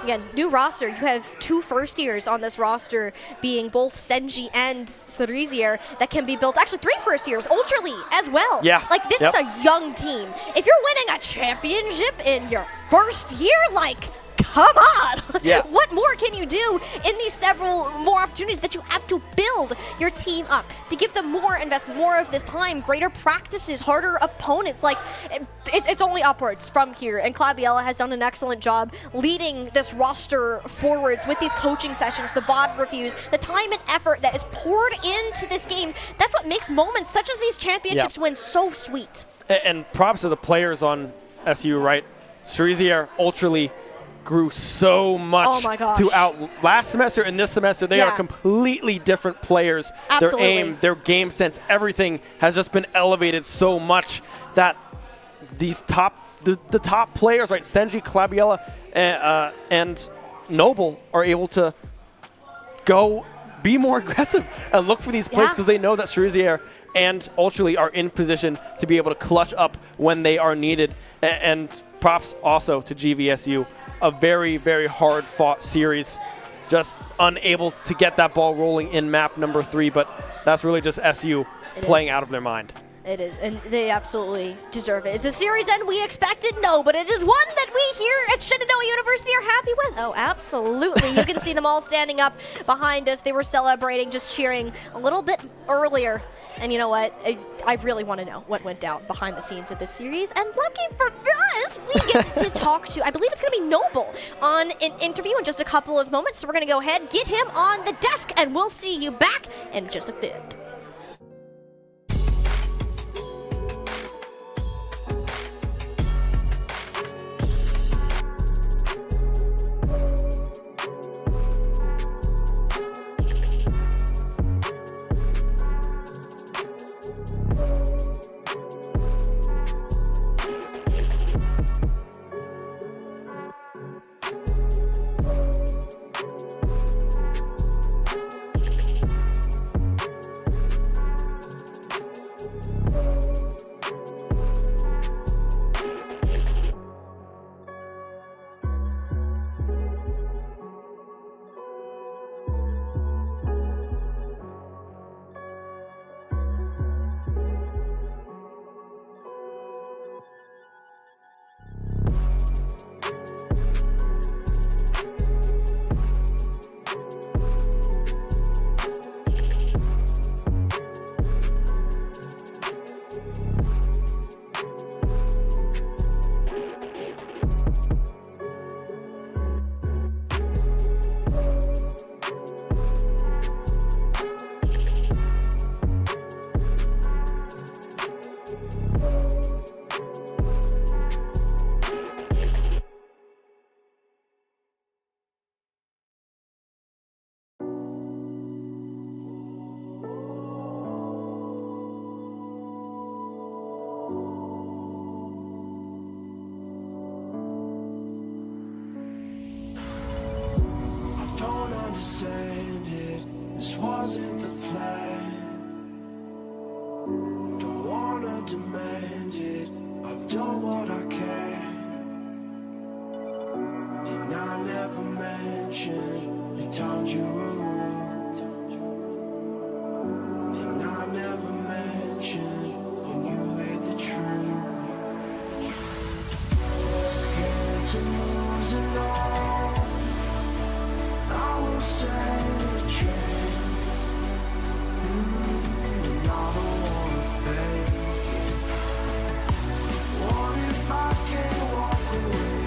Again, new roster. You have 2 first-years on this roster, being both Senji and Cerezier, that can be built. Actually, 3 first-years, Ultraly as well. Yeah. Like, this is a young team. If you're winning a championship in your first year, like, come on. Yeah. What more can you do in these several more opportunities that you have to build your team up, to give them more, invest more of this time, greater practices, harder opponents? Like, it's only upwards from here, and Claviella has done an excellent job leading this roster forwards with these coaching sessions, the VOD reviews, the time and effort that is poured into this game. That's what makes moments such as these championships win so sweet. And props to the players on SU, right? Cerezier, Ultraly, grew so much Oh my gosh. throughout last semester and this semester. They are completely different players. Absolutely. Their aim, their game sense, everything has just been elevated so much that these the top players, right, Senji, Claviella, and Noble, are able to go be more aggressive and look for these plays because they know that Cerezier and Ultraly are in position to be able to clutch up when they are needed. And props also to GVSU. A very, very hard-fought series. Just unable to get that ball rolling in map number 3, but that's really just SU playing out of their mind. It is, and they absolutely deserve it. Is the series end we expected? No, but it is one that we here at Shenandoah University are happy with. Oh, absolutely. You can see them all standing up behind us. They were celebrating, just cheering a little bit earlier. And you know what? I really want to know what went down behind the scenes of this series. And lucky for us, we get to talk to, I believe it's going to be Noble, on an interview in just a couple of moments. So we're going to go ahead, get him on the desk, and we'll see you back in just a bit. understand it. This wasn't the plan. Don't wanna demand it. I've done what I can. And I never mentioned the times you were rude. And I never mentioned when you heard the truth. Scared to lose it all. I will stand a chance. And I don't wanna fake it. What if I can't walk away?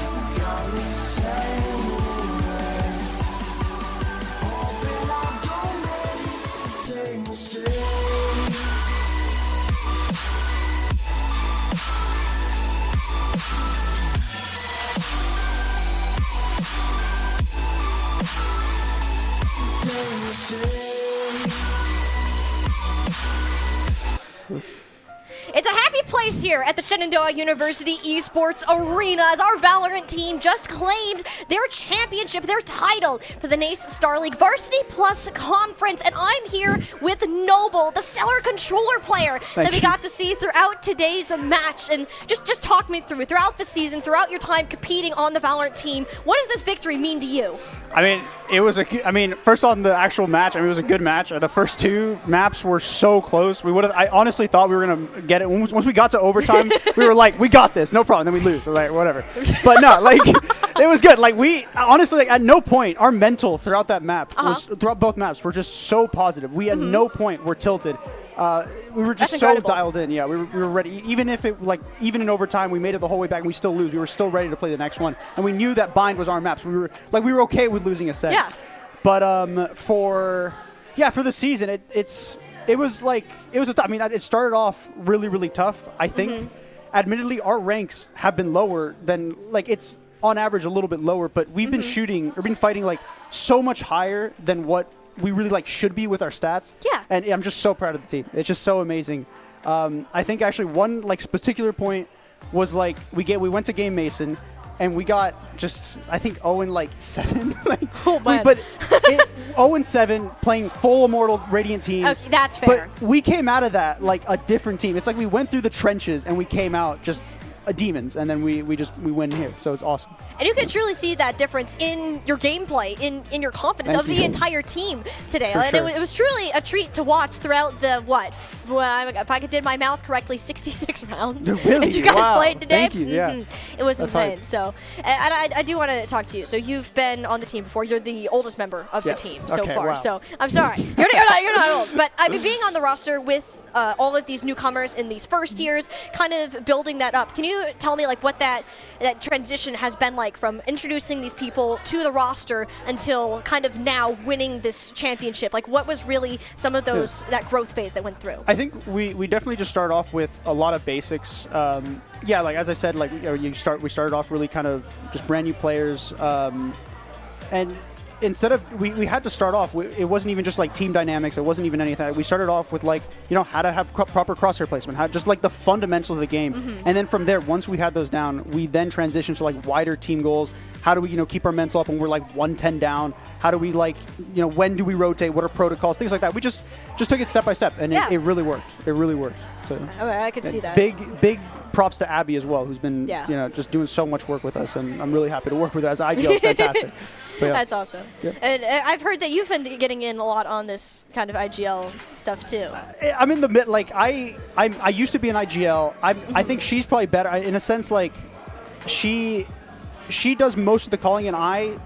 You got me saying away. Hoping I don't make the same mistake. It's a place here at the Shenandoah University Esports Arena as our Valorant team just claimed their championship, their title for the NACE Starleague Varsity Plus Conference. And I'm here with Noble, the stellar controller player that we got to see throughout today's match. And just talk me through, throughout the season, throughout your time competing on the Valorant team, what does this victory mean to you? I mean, it was first on the actual match, it was a good match. The first two maps were so close. I honestly thought we were going to get it. Once we got to overtime, we were like, we got this, no problem. Then we lose. So like, whatever. But no, like, it was good. Like, we, honestly, like, at no point, our mental throughout that map, throughout both maps, were just so positive. We at no point were tilted. We were just so dialed in. Yeah, we were ready. Even in overtime, we made it the whole way back and we still lose. We were still ready to play the next one. And we knew that bind was our map. So we were okay with losing a set. Yeah. But for the season, it started off really tough. I think, admittedly, our ranks have been lower than, like, it's on average a little bit lower, but we've been fighting like so much higher than what we really should be with our stats. Yeah. And I'm just so proud of the team. It's just so amazing. I think actually one particular point was we went to Game Mason and we got just, I think 0-7. Oh man. But 0-7 playing full Immortal Radiant teams. Okay, that's fair. But we came out of that like a different team. It's like we went through the trenches and we came out just demons, and then we win here. So it's awesome. And you can truly see that difference in your gameplay, in your confidence of the entire team today. And it was truly a treat to watch throughout the, if I did my math correctly, 66 rounds really? that you guys played today. Thank you. Yeah. It was That's insane. hype. So, and I do want to talk to you. So you've been on the team before. You're the oldest member of the team so far. Wow. So I'm sorry. You're not old. But I mean, being on the roster with all of these newcomers in these first years, kind of building that up. Can you tell me what that transition has been like from introducing these people to the roster until kind of now winning this championship? Like, what was really some of those that growth phase that went through? I think we definitely just start off with a lot of basics. As I said, we started off really kind of just brand new players, and instead of we had to start off, it wasn't even just team dynamics. It wasn't even anything. We started off with how to have proper crosshair placement, how just the fundamentals of the game, and then from there, once we had those down, we then transitioned to wider team goals. How do we keep our mental up when we're 110 down? How do we when do we rotate? What are protocols? Things like that. We just took it step by step, and it really worked. It really worked. So, I could see that. Big props to Abby as well, who's been just doing so much work with us, and I'm really happy to work with her as IGL. It's fantastic. That's awesome. Yeah. And I've heard that you've been getting in a lot on this kind of IGL stuff too. I'm in the mid. I used to be in IGL. I think she's probably better in a sense. She does most of the calling, and I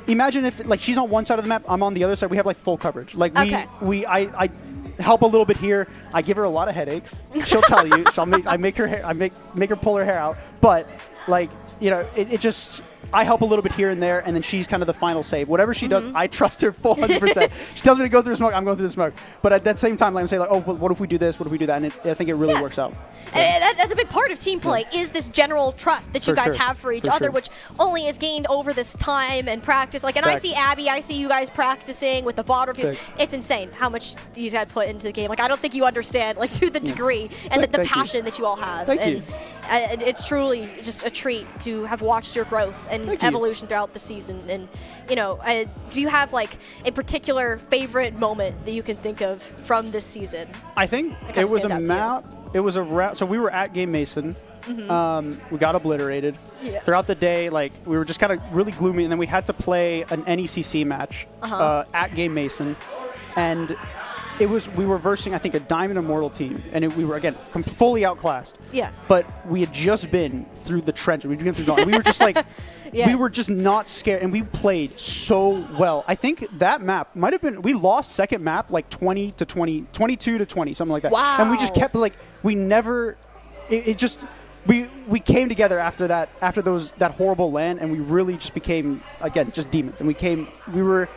imagine if she's on one side of the map, I'm on the other side. We have full coverage. I help a little bit here. I give her a lot of headaches. She'll tell you. I make her pull her hair out. But it just. I help a little bit here and there, and then she's kind of the final save. Whatever she does, I trust her full 100%. She tells me to go through the smoke, I'm going through the smoke. But at that same time, I'm saying oh, well, what if we do this? What if we do that? And I think it really works out. That's a big part of team play is this general trust that you guys have for each other, which only is gained over this time and practice. And I see Abby, I see you guys practicing with the VOD reviews. It's insane how much these guys put into the game. I don't think you understand to the degree and the passion that you all have. Thank you. It's truly just a treat to have watched your growth and evolution throughout the season. And do you have a particular favorite moment that you can think of from this season? I think it was a map. It was a route. So we were at Game Mason. We got obliterated. Throughout the day, we were just kind of really gloomy, and then we had to play an NECC match at Game Mason, and we were versing, I think, a Diamond Immortal team, and we were, again, fully outclassed. Yeah. But we had just been through the trench. We were just we were just not scared, and we played so well. I think that map might have been, we lost second map 20 to 20, 22 to 20, something like that. Wow. And we just kept, we never, we came together after that horrible LAN, and we really just became, again, just demons. And we were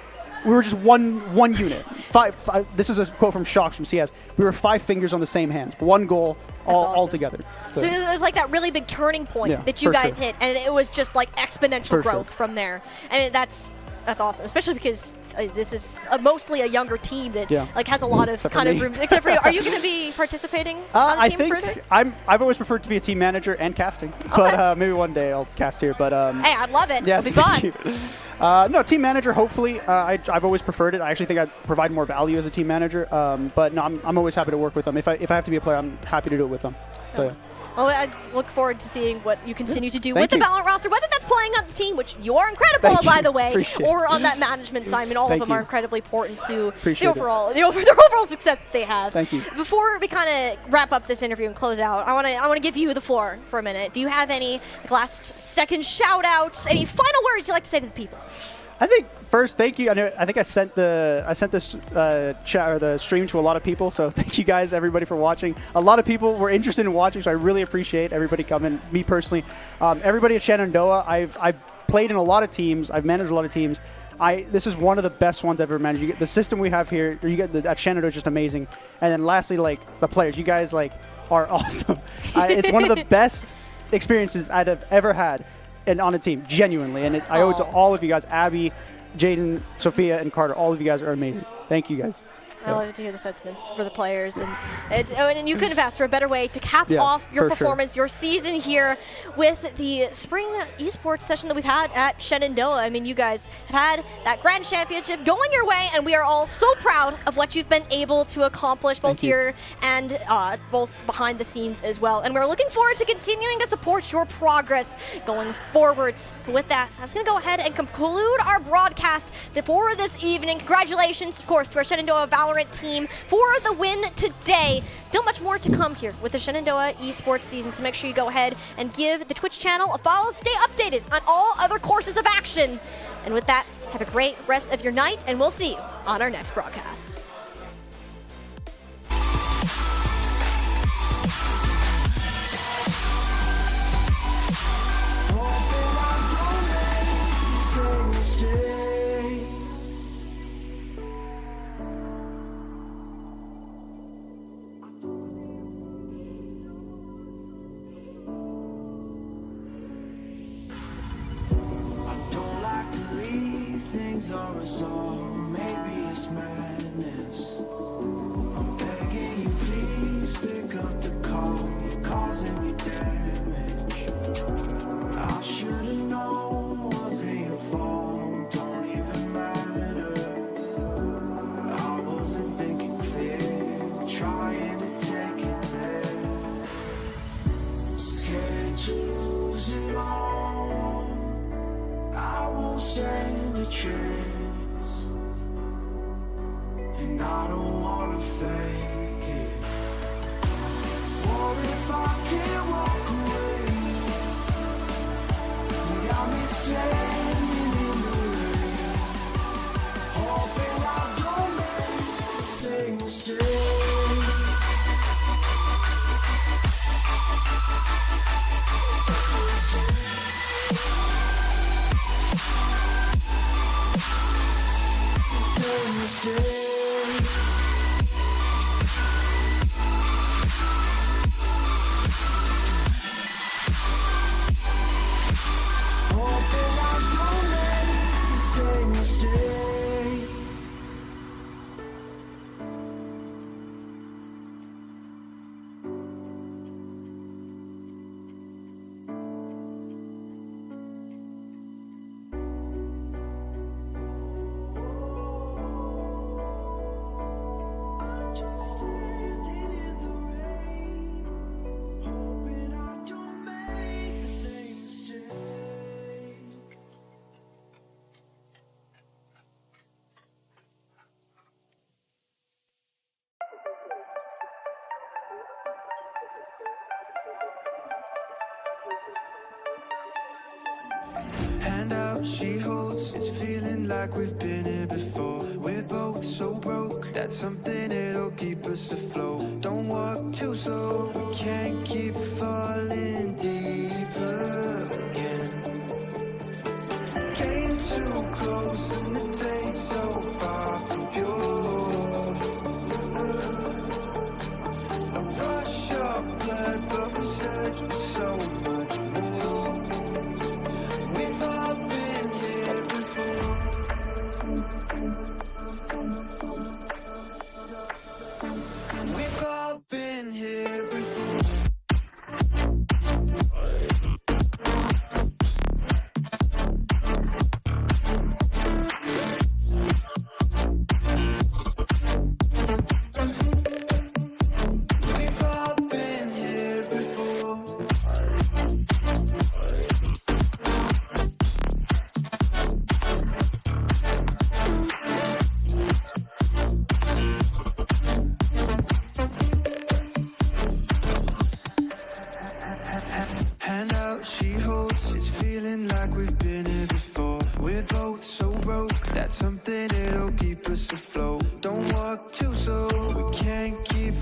just one unit. Five, this is a quote from Shocks from CS. We were 5 fingers on the same hands. One goal, all together. So it was that really big turning point that you guys hit, and it was just exponential growth from there. And that's That's awesome, especially because this is mostly a younger team that Yeah. like has a lot of Except for kind of me. room. Except for you, are you going to be participating on the I team think further? I've always preferred to be a team manager and casting, but maybe one day I'll cast here. But Hey, I'd love it. yes, It'd be fun. thank you. No, team manager. Hopefully, I've always preferred it. I actually think I provide more value as a team manager. But no, I'm always happy to work with them. If I have to be a player, I'm happy to do it with them. So yeah. Well, I look forward to seeing what you continue to do Thank with the you. Valorant roster, whether that's playing on the team, which you are incredible, Thank by you. the way, Appreciate or on that management side. I mean, all Thank of them are you. incredibly important to Appreciate the it. overall, their overall success that they have. Thank you. Before we kind of wrap up this interview and close out, I want to give you the floor for a minute. Do you have any last second shout outs, any final words you'd like to say to the people? I think first, thank you. I think I sent this chat or the stream to a lot of people. So thank you guys, everybody, for watching. A lot of people were interested in watching, so I really appreciate everybody coming. Me personally, everybody at Shenandoah. I've played in a lot of teams. I've managed a lot of teams. This is one of the best ones I've ever managed. You get the system we have here. Or you get at Shenandoah is just amazing. And then lastly, like the players. You guys like are awesome. It's one of the best experiences I'd have ever had. And on a team, genuinely, and I owe it to all of you guys, Abby, Jaden, Sophia, and Carter. All of you guys are amazing. Thank you guys. I love to hear the sentiments for the players, and and you couldn't have asked for a better way to cap off your for sure. performance, your season here with the spring esports session that we've had at Shenandoah. I mean, you guys have had that grand championship going your way, and we are all so proud of what you've been able to accomplish, both here and both behind the scenes as well. And we're looking forward to continuing to support your progress going forwards. With that, I'm just going to go ahead and conclude our broadcast for this evening. Congratulations, of course, to our Shenandoah Valorant team for the win today. Still much more to come here with the Shenandoah Esports season, so make sure you go ahead and give the Twitch channel a follow. Stay updated on all other courses of action. And with that, have a great rest of your night, and we'll see you on our next broadcast. Unresolved, maybe it's madness. I'm begging you, please pick up the call. You're causing me damage. I should've known, wasn't your fault. Don't even matter. I wasn't thinking clear, trying to take it there. Scared to lose it all. I won't stand a chance, and I don't wanna fake it. What if I can't walk away? You got me standing in the rain, hoping I don't make the same mistake. Hand out, she holds. It's feeling like we've been here before. We're both so broke. That's something that'll keep us afloat. Don't walk too slow. We can't keep falling deeper again. Came too close and the taste so far from pure. A rush of blood, but we search for so much more. We've all been here before. feeling like we've been here before. We're both so broke, that's something that'll keep us afloat. Don't walk too slow, we can't keep